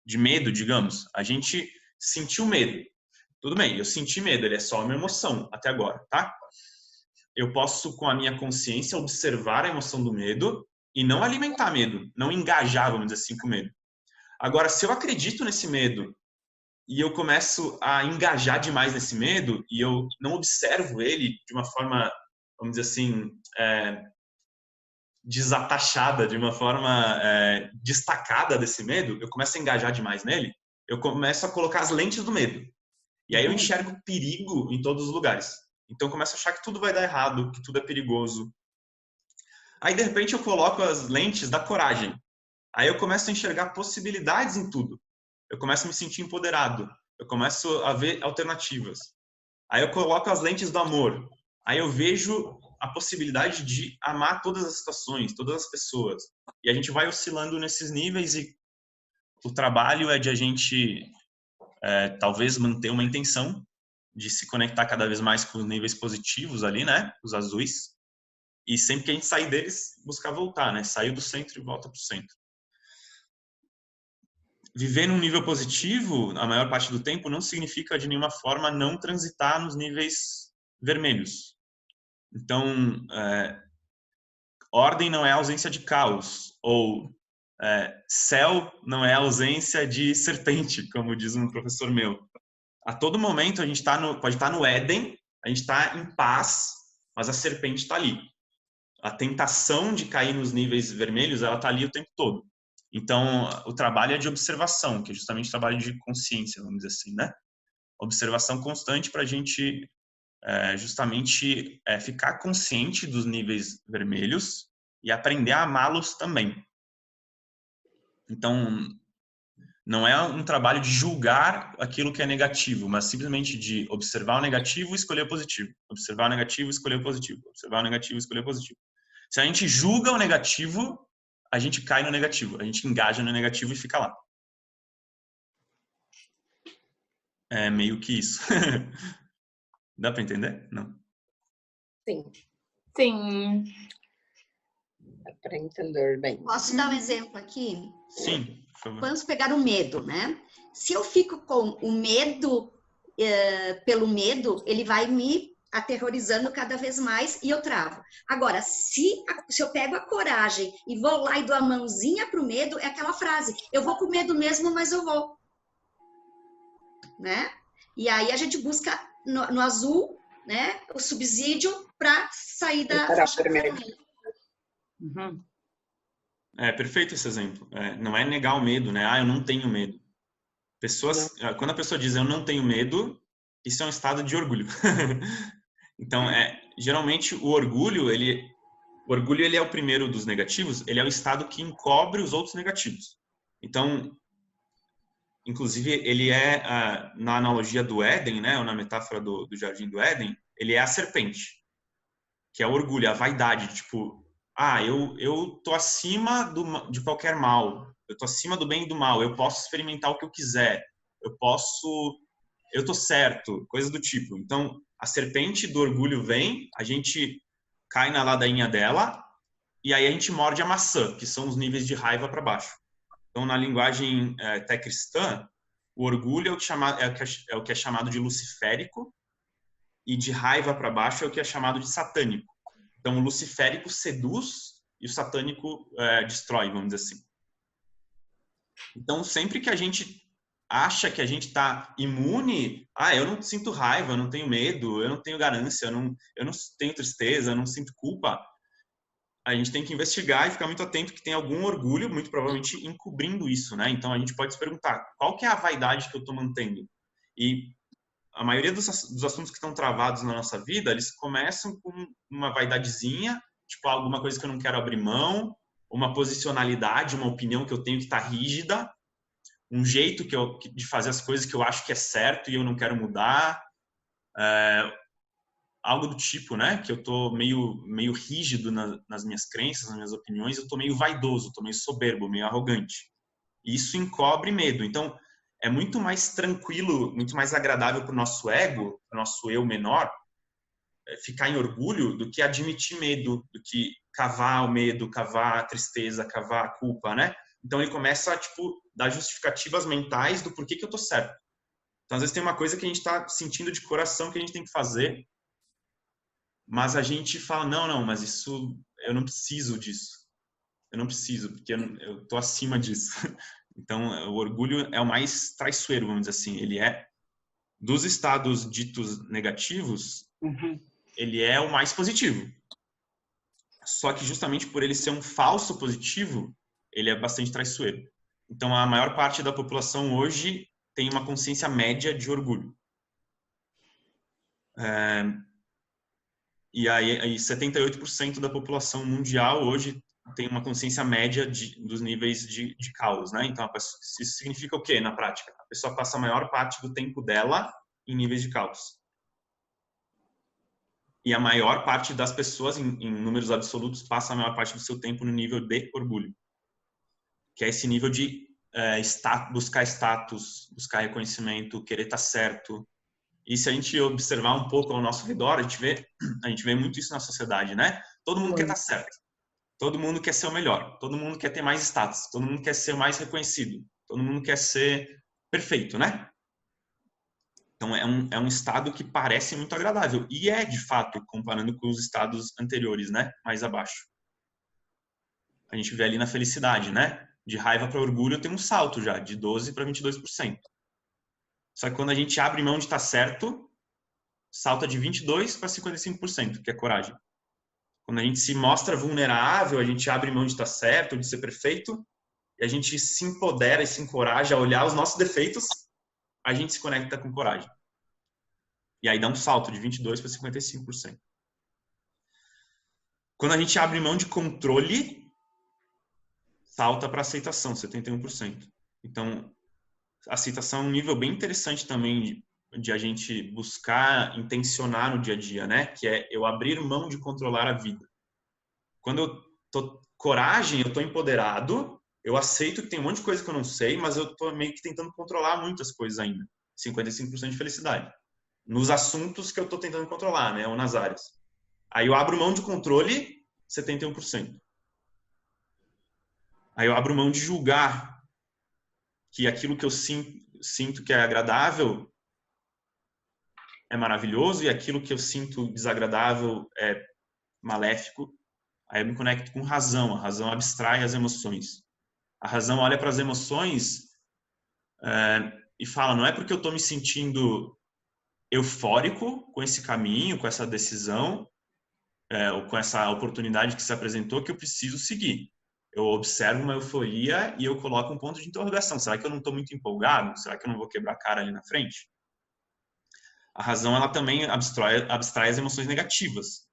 de medo, digamos, a gente sentiu medo. Tudo bem, eu senti medo, ele é só uma emoção até agora, tá? Eu posso, com a minha consciência, observar a emoção do medo e não alimentar medo, não engajar, vamos dizer assim, com medo. Agora, se eu acredito nesse medo e eu começo a engajar demais nesse medo e eu não observo ele de uma forma, vamos dizer assim, desatachada, de uma forma destacada desse medo, eu começo a engajar demais nele, eu começo a colocar as lentes do medo. E aí eu enxergo perigo em todos os lugares. Então eu começo a achar que tudo vai dar errado, que tudo é perigoso. Aí de repente eu coloco as lentes da coragem. Aí eu começo a enxergar possibilidades em tudo. Eu começo a me sentir empoderado. Eu começo a ver alternativas. Aí eu coloco as lentes do amor. Aí eu vejo a possibilidade de amar todas as situações, todas as pessoas. E a gente vai oscilando nesses níveis e o trabalho é de a gente talvez manter uma intenção de se conectar cada vez mais com os níveis positivos ali, né? Os azuis. E sempre que a gente sair deles, buscar voltar, né? Sair do centro e volta para o centro. Viver num nível positivo, a maior parte do tempo, não significa de nenhuma forma não transitar nos níveis vermelhos. Então, ordem não é ausência de caos, ou céu não é ausência de serpente, como diz um professor meu. A todo momento a gente pode estar no Éden, a gente está em paz, mas a serpente está ali. A tentação de cair nos níveis vermelhos, ela está ali o tempo todo. Então, o trabalho é de observação, que é justamente o trabalho de consciência, vamos dizer assim, né? Observação constante para a gente justamente ficar consciente dos níveis vermelhos e aprender a amá-los também. Então, não é um trabalho de julgar aquilo que é negativo, mas simplesmente de observar o negativo e escolher o positivo. Observar o negativo e escolher o positivo. Observar o negativo e escolher o positivo. Se a gente julga o negativo, a gente cai no negativo. A gente engaja no negativo e fica lá. É meio que isso. Dá para entender? Não. Sim. Sim. Dá para entender bem. Posso dar um exemplo aqui? Sim, por favor. Vamos pegar o medo, né? Se eu fico com o medo, pelo medo, ele vai me aterrorizando cada vez mais e eu travo. Agora, se eu pego a coragem e vou lá e dou a mãozinha pro medo, é aquela frase, eu vou com medo mesmo, mas eu vou. Né? E aí a gente busca no azul, né, o subsídio para sair da... Uhum. Perfeito esse exemplo. Não é negar o medo, né? Eu não tenho medo. Quando a pessoa diz eu não tenho medo, isso é um estado de orgulho. Então, geralmente o orgulho ele é o primeiro dos negativos, ele é o estado que encobre os outros negativos. Então, inclusive, ele na analogia do Éden, né, ou na metáfora do Jardim do Éden, ele é a serpente, que é o orgulho, a vaidade, tipo, eu tô acima de qualquer mal, eu tô acima do bem e do mal, eu posso experimentar o que eu quiser, eu tô certo, coisa do tipo. Então, a serpente do orgulho vem, a gente cai na ladainha dela, e aí a gente morde a maçã, que são os níveis de raiva para baixo. Então, na linguagem até cristã, o orgulho é o que é chamado de luciférico, e de raiva para baixo é o que é chamado de satânico. Então, o luciférico seduz e o satânico destrói, vamos dizer assim. Então, sempre que a gente acha que a gente está imune, eu não sinto raiva, eu não tenho medo, eu não tenho ganância, eu não tenho tristeza, eu não sinto culpa, a gente tem que investigar e ficar muito atento que tem algum orgulho, muito provavelmente, encobrindo isso, né? Então, a gente pode se perguntar, qual que é a vaidade que eu estou mantendo? E a maioria dos assuntos que estão travados na nossa vida, eles começam com uma vaidadezinha, tipo alguma coisa que eu não quero abrir mão, uma posicionalidade, uma opinião que eu tenho que está rígida, um jeito de fazer as coisas que eu acho que é certo e eu não quero mudar, algo do tipo, né? Que eu tô meio rígido nas minhas crenças, nas minhas opiniões, eu tô meio vaidoso, tô meio soberbo, meio arrogante. E isso encobre medo. Então, é muito mais tranquilo, muito mais agradável para o nosso ego, para o nosso eu menor, ficar em orgulho do que admitir medo, do que cavar o medo, cavar a tristeza, cavar a culpa, né? Então ele começa a, tipo, dar justificativas mentais do porquê que eu tô certo. Então às vezes tem uma coisa que a gente tá sentindo de coração que a gente tem que fazer, mas a gente fala, não, mas isso, eu não preciso disso. Eu não preciso, porque eu tô acima disso. Então o orgulho é o mais traiçoeiro, vamos dizer assim. Ele é, dos estados ditos negativos, ele é o mais positivo. Só que justamente por ele ser um falso positivo, ele é bastante traiçoeiro. Então a maior parte da população hoje tem uma consciência média de orgulho. E aí 78% da população mundial hoje tem uma consciência média dos níveis de caos, né? Então isso significa o quê na prática? A pessoa passa a maior parte do tempo dela em níveis de caos. E a maior parte das pessoas, em números absolutos, passa a maior parte do seu tempo no nível de orgulho. Que é esse nível de buscar status, buscar reconhecimento, querer estar certo. E se a gente observar um pouco ao nosso redor, a gente vê muito isso na sociedade, né? Todo mundo quer estar certo. Todo mundo quer ser o melhor. Todo mundo quer ter mais status. Todo mundo quer ser mais reconhecido. Todo mundo quer ser perfeito, né? Então, é um estado que parece muito agradável. E é, de fato, comparando com os estados anteriores, né? Mais abaixo. A gente vê ali na felicidade, né? De raiva para orgulho tem um salto já, de 12% para 22%. Só que quando a gente abre mão de estar certo, salta de 22% para 55%, que é coragem. Quando a gente se mostra vulnerável, a gente abre mão de estar certo, de ser perfeito, e a gente se empodera e se encoraja a olhar os nossos defeitos, a gente se conecta com coragem. E aí dá um salto de 22% para 55%. Quando a gente abre mão de controle, salta para aceitação, 71%. Então, a aceitação é um nível bem interessante também de a gente buscar intencionar no dia a dia, né? Que é eu abrir mão de controlar a vida. Quando eu tô coragem, eu tô empoderado, eu aceito que tem um monte de coisa que eu não sei, mas eu tô meio que tentando controlar muitas coisas ainda. 55% de felicidade. Nos assuntos que eu tô tentando controlar, né? Ou nas áreas. Aí eu abro mão de controle, 71%. Aí eu abro mão de julgar que aquilo que eu sinto que é agradável é maravilhoso e aquilo que eu sinto desagradável é maléfico. Aí eu me conecto com razão. A razão abstrai as emoções. A razão olha para as emoções e fala, não é porque eu estou me sentindo eufórico com esse caminho, com essa decisão, ou com essa oportunidade que se apresentou, que eu preciso seguir. Eu observo uma euforia e eu coloco um ponto de interrogação. Será que eu não estou muito empolgado? Será que eu não vou quebrar a cara ali na frente? A razão, ela também abstrai as emoções negativas.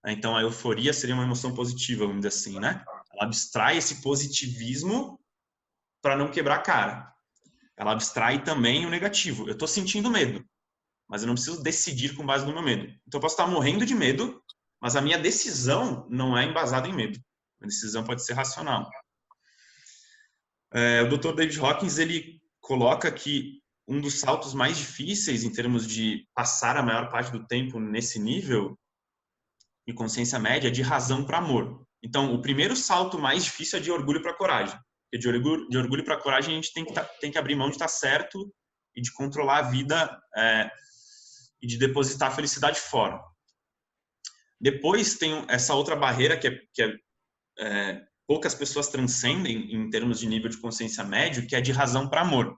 Então, a euforia seria uma emoção positiva, vamos dizer assim, né? Ela abstrai esse positivismo para não quebrar a cara. Ela abstrai também o negativo. Eu estou sentindo medo, mas eu não preciso decidir com base no meu medo. Então, eu posso estar morrendo de medo, mas a minha decisão não é embasada em medo. A decisão pode ser racional. O Dr. David Hawkins, ele coloca que um dos saltos mais difíceis em termos de passar a maior parte do tempo nesse nível de consciência média é de razão para amor. Então, o primeiro salto mais difícil é de orgulho para coragem. Porque de orgulho para coragem a gente tem que abrir mão de estar certo e de controlar a vida e de depositar a felicidade fora. Depois tem essa outra barreira que poucas pessoas transcendem em termos de nível de consciência médio, que é de razão para amor.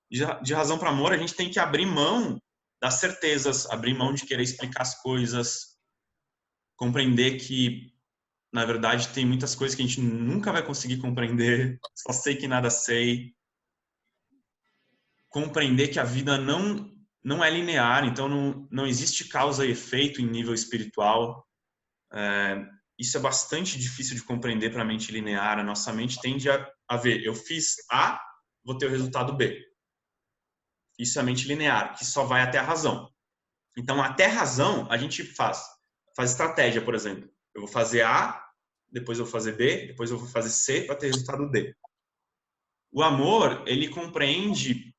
De razão para amor, a gente tem que abrir mão das certezas, abrir mão de querer explicar as coisas, compreender que, na verdade, tem muitas coisas que a gente nunca vai conseguir compreender, só sei que nada sei. Compreender que a vida não é linear, então não existe causa e efeito em nível espiritual. Isso é bastante difícil de compreender para a mente linear. A nossa mente tende a ver, eu fiz A, vou ter o resultado B. Isso é a mente linear, que só vai até a razão. Então, até a razão, a gente faz estratégia, por exemplo. Eu vou fazer A, depois eu vou fazer B, depois eu vou fazer C para ter resultado D. O amor, ele compreende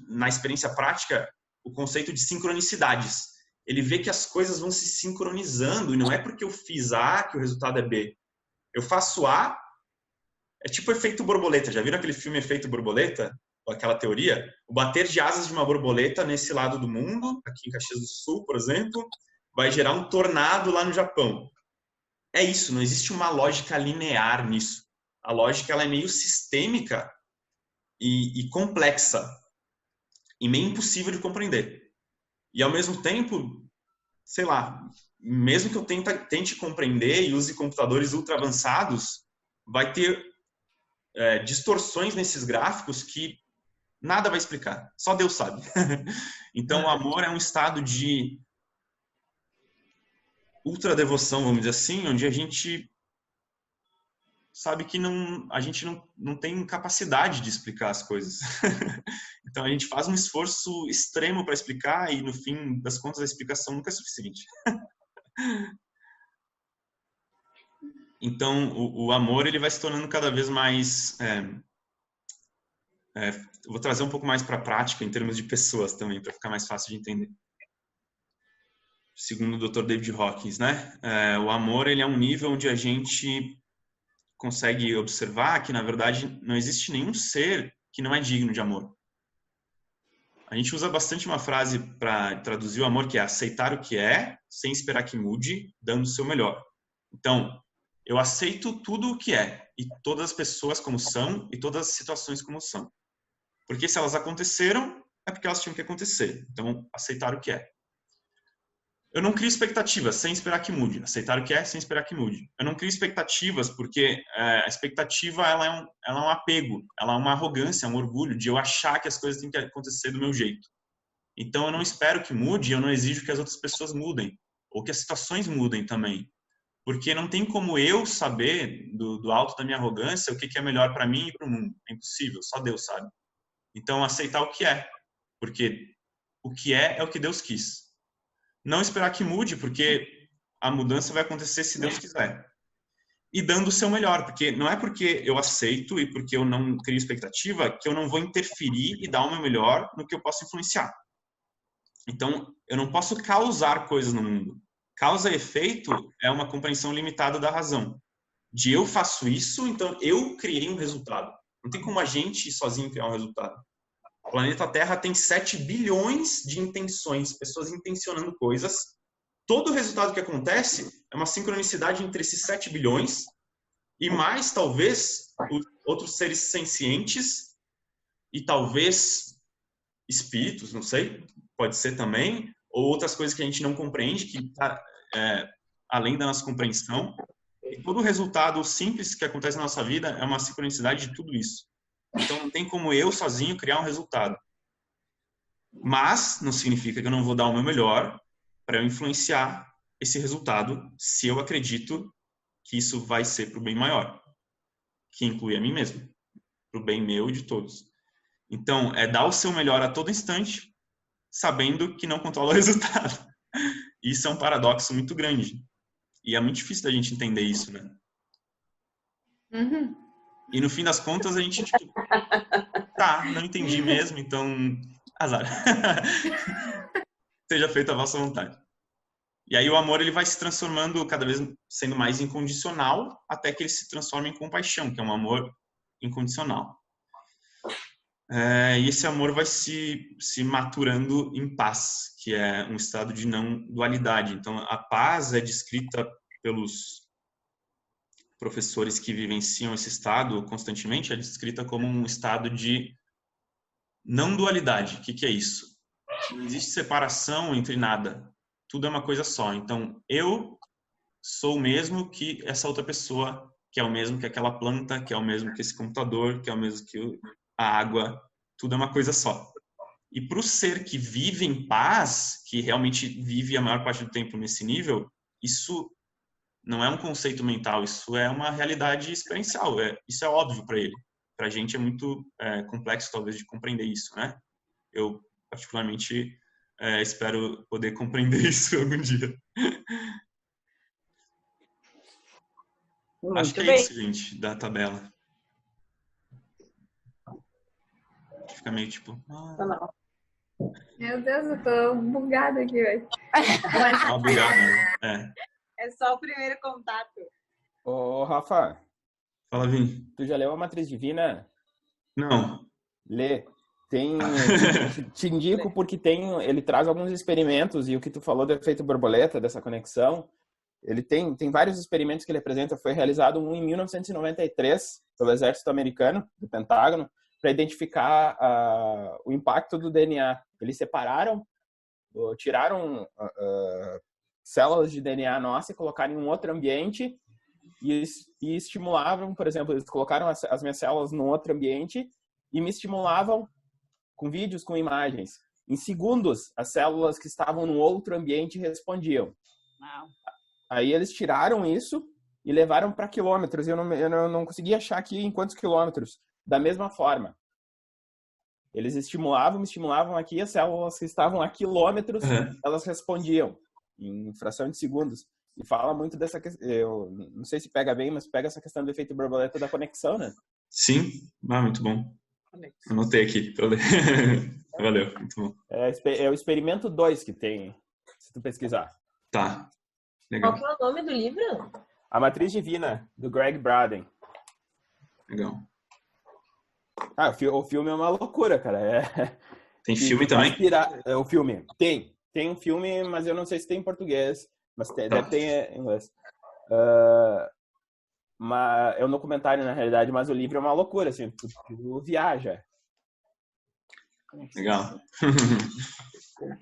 na experiência prática o conceito de sincronicidades. ele vê que as coisas vão se sincronizando, e não é porque eu fiz A que o resultado é B. Eu faço A, é tipo efeito borboleta. Já viram aquele filme Efeito Borboleta? Ou aquela teoria? O bater de asas de uma borboleta nesse lado do mundo, aqui em Caxias do Sul, por exemplo, vai gerar um tornado lá no Japão. É isso, não existe uma lógica linear nisso. A lógica ela é meio sistêmica e complexa, e meio impossível de compreender. E, ao mesmo tempo, sei lá, mesmo que eu tente compreender e use computadores ultra avançados, vai ter distorções nesses gráficos que nada vai explicar. Só Deus sabe. Então, o amor é um estado de ultra devoção, vamos dizer assim, onde a gente sabe que a gente não tem capacidade de explicar as coisas. Então, a gente faz um esforço extremo para explicar e, no fim das contas, a explicação nunca é suficiente. Então, o amor ele vai se tornando cada vez mais... vou trazer um pouco mais para a prática, em termos de pessoas também, para ficar mais fácil de entender. Segundo o Dr. David Hawkins, né? O amor ele é um nível onde a gente consegue observar que, na verdade, não existe nenhum ser que não é digno de amor. A gente usa bastante uma frase para traduzir o amor, que é aceitar o que é, sem esperar que mude, dando o seu melhor. Então, eu aceito tudo o que é, e todas as pessoas como são, e todas as situações como são. Porque se elas aconteceram, é porque elas tinham que acontecer. Então, aceitar o que é. Eu não crio expectativas sem esperar que mude. Aceitar o que é sem esperar que mude. Eu não crio expectativas porque a expectativa ela é um apego, ela é uma arrogância, um orgulho de eu achar que as coisas têm que acontecer do meu jeito. Então eu não espero que mude, eu não exijo que as outras pessoas mudem ou que as situações mudem também, porque não tem como eu saber do alto da minha arrogância o que é melhor para mim e para o mundo. É impossível, só Deus sabe. Então aceitar o que é, porque o que é o que Deus quis. Não esperar que mude, porque a mudança vai acontecer se Deus quiser. E dando o seu melhor, porque não é porque eu aceito e porque eu não crio expectativa que eu não vou interferir e dar o meu melhor no que eu posso influenciar. Então, eu não posso causar coisas no mundo. Causa e efeito é uma compreensão limitada da razão. De eu faço isso, então eu criei um resultado. Não tem como a gente sozinho criar um resultado. O planeta Terra tem 7 bilhões de intenções, pessoas intencionando coisas. Todo o resultado que acontece é uma sincronicidade entre esses 7 bilhões e mais, talvez, outros seres sencientes e talvez espíritos, não sei, pode ser também, ou outras coisas que a gente não compreende, que está além da nossa compreensão. E todo o resultado simples que acontece na nossa vida é uma sincronicidade de tudo isso. Então, não tem como eu, sozinho, criar um resultado. Mas não significa que eu não vou dar o meu melhor para eu influenciar esse resultado se eu acredito que isso vai ser para o bem maior, que inclui a mim mesmo, para o bem meu e de todos. Então, é dar o seu melhor a todo instante, sabendo que não controla o resultado. Isso é um paradoxo muito grande. E é muito difícil da gente entender isso, né? Uhum. E no fim das contas, a gente, tipo, tá, não entendi mesmo, então, azar. Seja feita a vossa vontade. E aí o amor ele vai se transformando cada vez sendo mais incondicional, até que ele se transforma em compaixão, que é um amor incondicional. E esse amor vai se maturando em paz, que é um estado de não dualidade. Então, a paz é descrita pelos professores que vivenciam esse estado constantemente, é descrita como um estado de não dualidade. O que é isso? Não existe separação entre nada. Tudo é uma coisa só. Então, eu sou o mesmo que essa outra pessoa, que é o mesmo que aquela planta, que é o mesmo que esse computador, que é o mesmo que a água. Tudo é uma coisa só. E para o ser que vive em paz, que realmente vive a maior parte do tempo nesse nível, isso não é um conceito mental, isso é uma realidade experiencial. Isso é óbvio para ele. Para a gente é muito complexo, talvez, de compreender isso, né? Eu, particularmente, espero poder compreender isso algum dia. Muito Acho que é bem. isso, gente, da tabela. Fica meio tipo... Não. Meu Deus, eu tô bugada aqui, velho. Uma bugada, né? É só o primeiro contato. Ô, Rafa, Fala, Vini. tu já leu a Matriz Divina? Não. Lê. Te indico porque ele traz alguns experimentos e o que tu falou do efeito borboleta, dessa conexão, ele tem vários experimentos que ele apresenta. Foi realizado um em 1993 pelo Exército Americano, do Pentágono, para identificar o impacto do DNA. Eles tiraram células de DNA nossa e colocaram em um outro ambiente e estimulavam, por exemplo, eles colocaram as minhas células num outro ambiente e me estimulavam com vídeos, com imagens. Em segundos, as células que estavam no outro ambiente respondiam. Wow. Aí eles tiraram isso e levaram para quilômetros. Eu não consegui achar aqui em quantos quilômetros. Da mesma forma. Eles me estimulavam aqui, as células que estavam a quilômetros, elas respondiam em fração de segundos. E fala muito dessa questão, eu não sei se pega bem, mas pega essa questão do efeito borboleta da conexão, né? Sim. Muito bom. Anotei aqui pra ler. Valeu, muito bom. É o experimento 2 que tem, se tu pesquisar. Tá. Legal. Qual que é o nome do livro? A Matriz Divina, do Greg Braden. Legal. O filme é uma loucura, cara. Tem filme também? O filme. Tem um filme, mas eu não sei se tem em português. Mas deve ter em inglês. Mas é um documentário, na realidade, mas o livro é uma loucura, assim, tu viaja. Legal.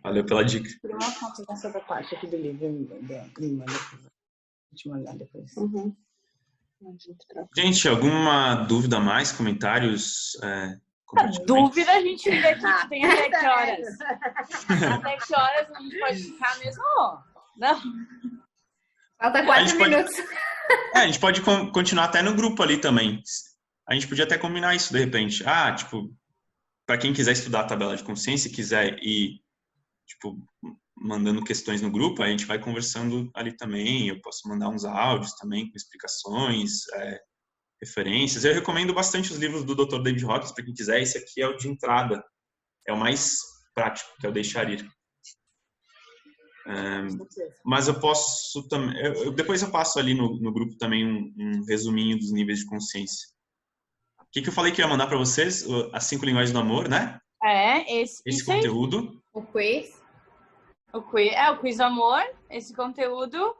Valeu pela dica. Por uma foto dessa parte aqui do livro, me manda uma olhada depois. Uhum. Gente, alguma dúvida a mais? Comentários? Dúvida a gente fica aqui, tem até que horas? Até que horas a gente pode ficar mesmo? Não? Falta 4 minutos. A gente pode continuar até no grupo ali também. A gente podia até combinar isso de repente. Para quem quiser estudar a tabela de consciência e quiser ir, mandando questões no grupo, a gente vai conversando ali também. Eu posso mandar uns áudios também com explicações, referências. Eu recomendo bastante os livros do Dr. David Hawkins para quem quiser. Esse aqui é o de entrada. É o mais prático, que é o Deixar Ir. Mas eu posso também. Depois eu passo ali no grupo também um resuminho dos níveis de consciência. O que eu falei que eu ia mandar para vocês? As 5 linguagens do amor, né? Esse conteúdo. O quiz. O quiz do amor, esse conteúdo.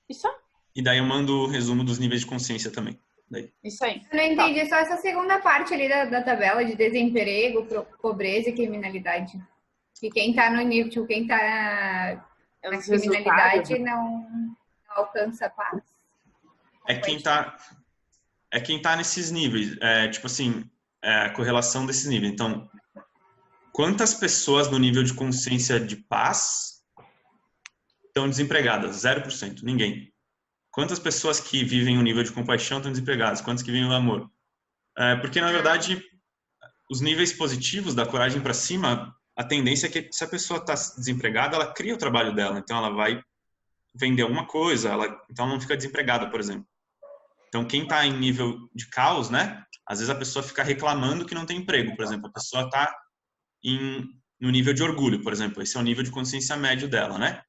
Isso. E daí eu mando o resumo dos níveis de consciência também. Daí. Isso aí. Eu não entendi só essa segunda parte ali da tabela de desemprego, pobreza e criminalidade. Que quem tá no nível, quem tá na criminalidade não alcança a paz. É quem tá nesses níveis. A correlação desses níveis. Então, quantas pessoas no nível de consciência de paz estão desempregadas? 0%. Ninguém. Quantas pessoas que vivem o nível de compaixão estão desempregadas? Quantas que vivem o amor? Porque, na verdade, os níveis positivos da coragem para cima, a tendência é que se a pessoa está desempregada, ela cria o trabalho dela. Então, ela vai vender alguma coisa. Então, ela não fica desempregada, por exemplo. Então, quem está em nível de caos, né? Às vezes a pessoa fica reclamando que não tem emprego, por exemplo. A pessoa está no nível de orgulho, por exemplo. Esse é o nível de consciência médio dela, né?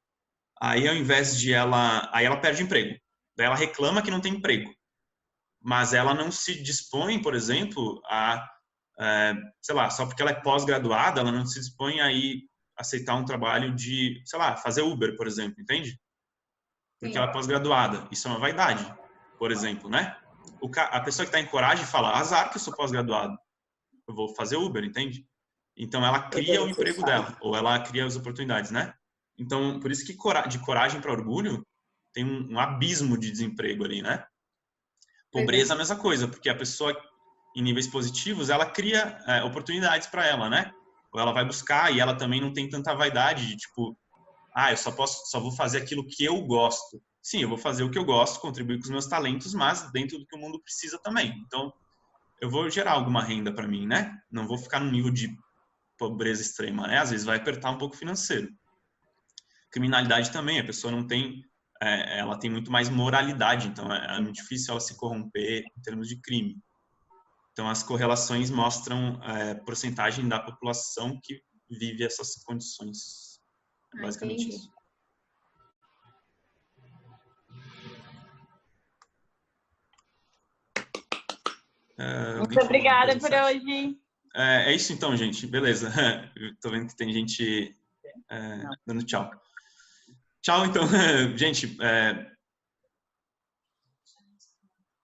Aí, ao invés de aí ela perde emprego. Daí ela reclama que não tem emprego. Mas ela não se dispõe, por exemplo, só porque ela é pós-graduada, ela não se dispõe a aceitar um trabalho de, fazer Uber, por exemplo, entende? Porque ela é pós-graduada. Isso é uma vaidade, por exemplo, né? A pessoa que está em coragem fala, azar que eu sou pós-graduado. Eu vou fazer Uber, entende? Então, ela cria o emprego dela, ou ela cria as oportunidades, né? Então, por isso que de coragem para orgulho, tem um abismo de desemprego ali, né? Pobreza é a mesma coisa, porque a pessoa em níveis positivos, ela cria oportunidades para ela, né? Ou ela vai buscar e ela também não tem tanta vaidade de eu só vou fazer aquilo que eu gosto. Sim, eu vou fazer o que eu gosto, contribuir com os meus talentos, mas dentro do que o mundo precisa também. Então, eu vou gerar alguma renda para mim, né? Não vou ficar no nível de pobreza extrema, né? Às vezes vai apertar um pouco o financeiro. Criminalidade também, a pessoa não tem... ela tem muito mais moralidade, então é muito difícil ela se corromper em termos de crime. Então, as correlações mostram porcentagem da população que vive essas condições. É basicamente entendi. isso. Muito obrigada por hoje. É isso então, gente. Beleza. Eu tô vendo que tem gente dando tchau. Tchau, então. Gente,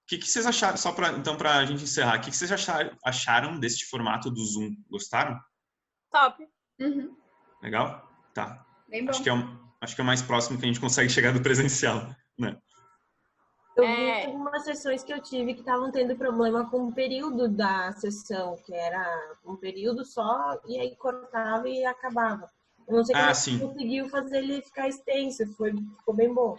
o que vocês acharam? Só para a gente encerrar, o que vocês acharam deste formato do Zoom? Gostaram? Top. Uhum. Legal? Tá. Bem bom. Acho que é o mais próximo que a gente consegue chegar do presencial, né? Eu vi algumas sessões que eu tive que estavam tendo problema com o período da sessão, que era um período só, e aí cortava e acabava. Eu não sei como sim. conseguiu fazer ele ficar extenso, ficou bem bom.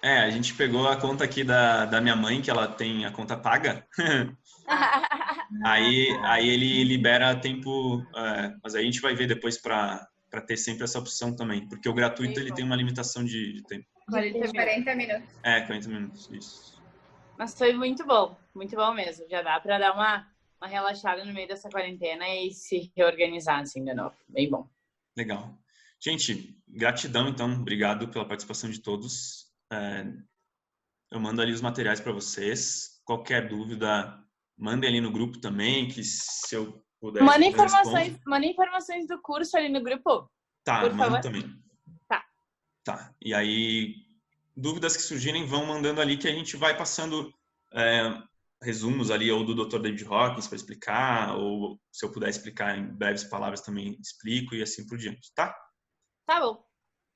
A gente pegou a conta aqui da minha mãe, que ela tem a conta paga. Aí ele libera tempo, mas aí a gente vai ver depois para ter sempre essa opção também, porque o gratuito ele tem uma limitação de tempo. 40 minutos. 40 minutos, isso. Mas foi muito bom mesmo. Já dá para dar uma relaxada no meio dessa quarentena e se reorganizar assim de novo. Bem bom. Legal. Gente, gratidão então, obrigado pela participação de todos. Eu mando ali os materiais para vocês. Qualquer dúvida, mandem ali no grupo também, que se eu puder... Manda informações do curso ali no grupo. Tá, por mando favor. também. Tá. E aí, dúvidas que surgirem, vão mandando ali que a gente vai passando resumos ali, ou do Dr. David Hawkins para explicar, ou se eu puder explicar em breves palavras também explico e assim por diante, tá? Tá bom.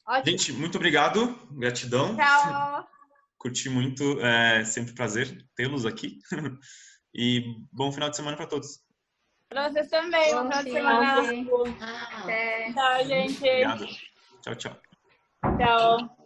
Ótimo. Gente, muito obrigado, gratidão. Tchau. Curti muito, sempre prazer tê-los aqui. E bom final de semana para todos. Para vocês também. Bom final de semana. Até. Tchau, gente. Obrigado. Tchau, tchau. Tchau.